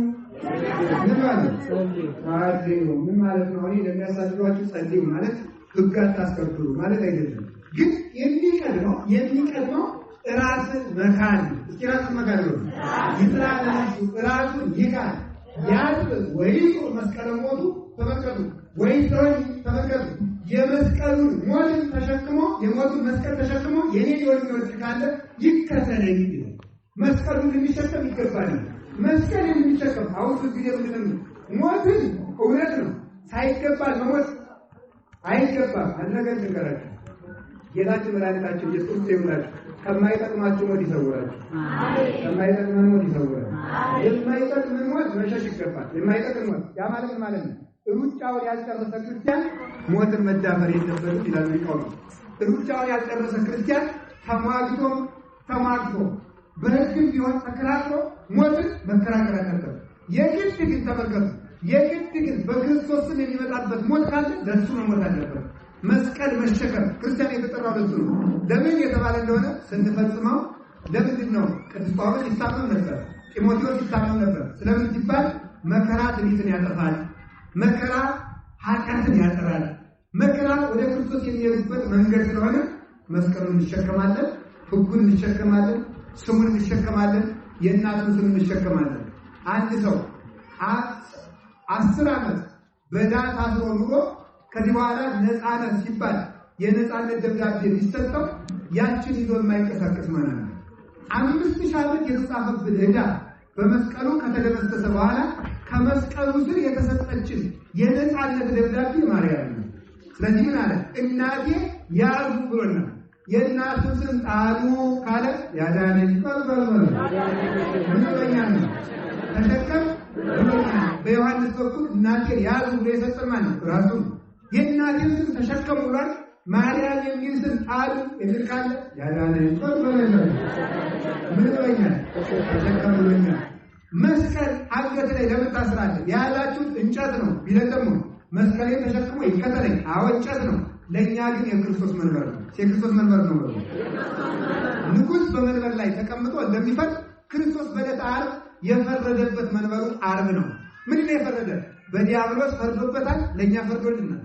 ምን ማለት ጸልዩ። ምን ማለት ነው? እኔ ለሚያሳድዷችሁ ጸልዩ ማለት ሕግ አታስከብሩ ማለት አይደለም። ግን የሚቀድመው ራስን መካድ። እስኪ ራስን መካድ ነው። ይጥራላችሁ ራሱን ይካድ ያድ ወይ መስቀል ሞቱ ተመልከቱ፣ ወይ ተመልከቱ። የመስቀሉን ሞትን ተሸክሞ የሞቱን መስቀል ተሸክሞ የኔ ወንድ ካለ ይከተለኝ ይላል። መስቀሉን የሚሸከም ይገባል። መስቀል የሚሸከም አውስ ጊዜ ምንም ሞትን እውነት ነው ሳይገባ መሞት አይገባም። አነገር ተከራከረ ጌታችን መድኃኒታችን ኢየሱስ ይውላችሁ ከማይጠቅማችሁ ሞት ይሰውራችሁ። ከማይጠቅመን ሞት ይሰውራችሁ። የማይጠቅመን ሞት መሸሽ ይገባል። የማይጠቅም ሞት ያ ማለት ነው። ሩጫውን ያልጨረሰ ክርስቲያን ሞትን መዳፈር የለበትም ይላል ሊቃውንቱ። ሩጫውን ያልጨረሰ ክርስቲያን ተሟግቶ በሕግም ቢሆን ተከራክሮ ሞትን መከራከር አለበት። የግድ ግን ተመልከቱ፣ የግድ ግን በክርስቶስ ስም የሚመጣበት ሞት ካለ ለእሱ መሞት አለበት። መስቀል መሸከም ክርስቲያን የተጠራው ለእሱ ነው። ለምን የተባለ እንደሆነ ስንፈጽመው ለምንድን ነው? ቅዱስ ጳውሎስ ይታመም ነበር፣ ጢሞቴዎስ ይታመም ነበር። ስለምን ሲባል መከራ ትዕቢትን ያጠፋል፣ መከራ ኃጢአትን ያጠራል። መከራ ወደ ክርስቶስ የሚሄድበት መንገድ ስለሆነ መስቀሉን እንሸከማለን፣ ሕጉን እንሸከማለን፣ ስሙን እንሸከማለን፣ የእናቱን ስም እንሸከማለን። አንድ ሰው 10 ዓመት በዳር ታስሮ ኑሮ ከዚህ በኋላ ነፃነት ሲባል የነፃነት ደብዳቤ ሊሰጠው ያችን ይዞ የማይንቀሳቀስ ማለት ነው። 5000 ዓመት የተጻፈበት ዕዳ በመስቀሉ ከተደመሰሰ በኋላ ከመስቀሉ ስር የተሰጠችን የነፃነት ደብዳቤ ማርያም ነው። ስለዚህ ምን አለ? እናቴ ያዙ ብሎናል። የእናቱ ስም ጣሉ ካለ ያዳነኝ ቀርበል ምን ብሎኛል ነው ተሸከም ብሎኛል። በዮሐንስ በኩል እናቴ ያዙ ብሎ የሰጠማን ነው ራሱ። የእናቴን ስም ተሸከሙ ብሏል። ማርያም የሚል ስም ጣሉ የሚል ካለ ያዳነኝ ቀርበል ምን ብሎኛል? ተሸከም ብሎኛል። መስቀል አንገት ላይ ለምን ታስራለህ? ያላችሁት እንጨት ነው ቢለን ደግሞ መስቀሌን ተሸክሞ ይከተለኝ። አዎ እንጨት ነው። ለእኛ ግን የክርስቶስ መንበር ነው። የክርስቶስ መንበር ነው። ንጉሥ በመንበር ላይ ተቀምጦ እንደሚፈርድ ክርስቶስ በዕለተ ዓርብ የፈረደበት መንበሩ ዓርብ ነው። ምን ነው የፈረደ? በዲያብሎስ ፈርዶበታል። ለእኛ ፈርዶልናል።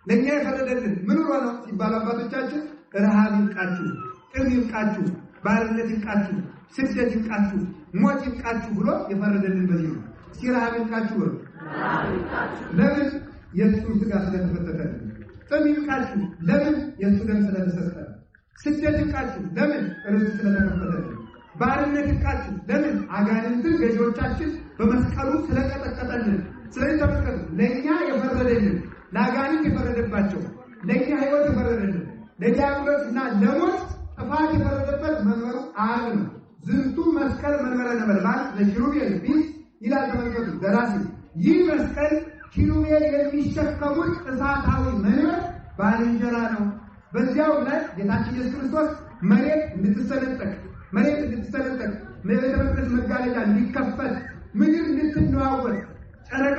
ለእኛ የፈረደልን ምን ሆኖ ነው ሲባል አባቶቻችን ረሃብ ይብቃችሁ፣ ጥም ይብቃችሁ፣ ባርነት ይብቃችሁ፣ ስደት ይብቃችሁ፣ ሞት ይብቃችሁ ብሎ የፈረደልን በዚህ ነው። እስኪ ረሃብ ይብቃችሁ ብሎ ለምን? የእሱ ሥጋ ስለተፈተተልን። ጥም ይብቃችሁ ለምን? የእሱ ደም ስለተሰጠ። ስደት ይብቃችሁ ለምን? ርስት ስለተከፈተልን። ባርነት ይብቃችሁ ለምን? አጋንንትን ገዢዎቻችን በመስቀሉ ስለቀጠቀጠልን። ስለዚህ ተመልከቱ፣ ለእኛ የፈረደልን፣ ለአጋንንት የፈረደባቸው፣ ለእኛ ሕይወት የፈረደልን፣ ለዲያብሎስና ለሞት ጥፋት የፈረደበት መንበሩ ዓርብ ነው። ዝንቱ መስቀል መንበረ ነበልባል ለኪሩቤል ፊት ይላል። ተመልከቱ ደራሲ ይህ መስቀል ኪሩቤል የሚሸከሙት እሳታዊ መንበር ባልንጀራ ነው። በዚያው ላይ ጌታችን ኢየሱስ ክርስቶስ መሬት እንድትሰነጠቅ ቤተ መቅደስ መጋረጃ እንዲከፈት፣ ምድር እንድትነዋወጥ፣ ጨረቃ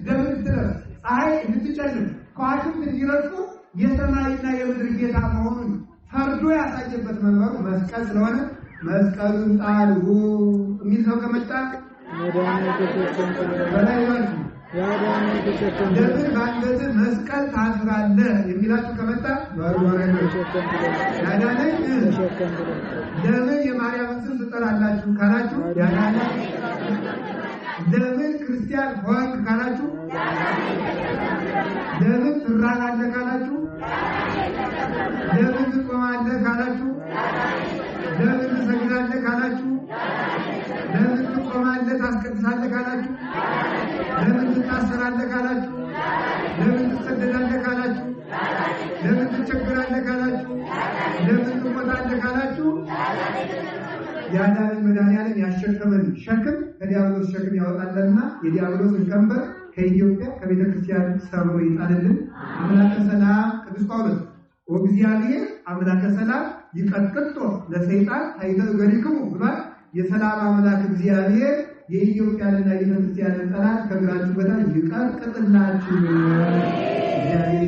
ደም እንድትለብስ፣ ፀሐይ እንድትጨልም፣ ከዋክብት እንዲረግፉ የሰማይና የምድር ጌታ መሆኑን ፈርዶ ያሳየበት መንበሩ መስቀል ስለሆነ መስቀሉን ጣሉ የሚል ሰው ከመጣ በላይ ለምን በአንገት መስቀል ታስራለህ የሚላችሁ ከመጣ ያዳነኝ ለምን የማርያምን ስም ትጠራላችሁ ካላችሁ ለምን ክርስቲያን ሆንክ ካላችሁ ለምን ትራራለህ ካላችሁ ለምን ትቆማለህ ካላችሁ ለምን ትሰግዳለህ ካላችሁ ለምን ትቆማለህ ታስቀድሳለህ ካላችሁ ለምን ትታሰራለህ ካላችሁ ለምን ትሰደዳለህ ካላችሁ ለምን ትቸገራለህ ካላችሁ ለምን ትሞታለህ ካላችሁ ያዳነን መድኃኒዓለም ያሸከመን ሸክም ከዲያብሎስ ሸክም ያወጣልና የዲያብሎስን ቀንበር ከኢትዮጵያ ከቤተ ክርስቲያን ሰብሮ ይጣልልን። አምላከ ሰላም ቅዱስ ጳውሎስ ወእግዚአብሔር አምላከ ሰላም ይቀጥቅጦ ለሰይጣን ኃይለ ገሪክሙ ብሏል። የሰላም አምላክ እግዚአብሔር የኢትዮጵያንና የቤተ ክርስቲያንን ጠላት ከእግራችሁ በታች ይቀጥቅጥላችሁ። እግዚአብሔር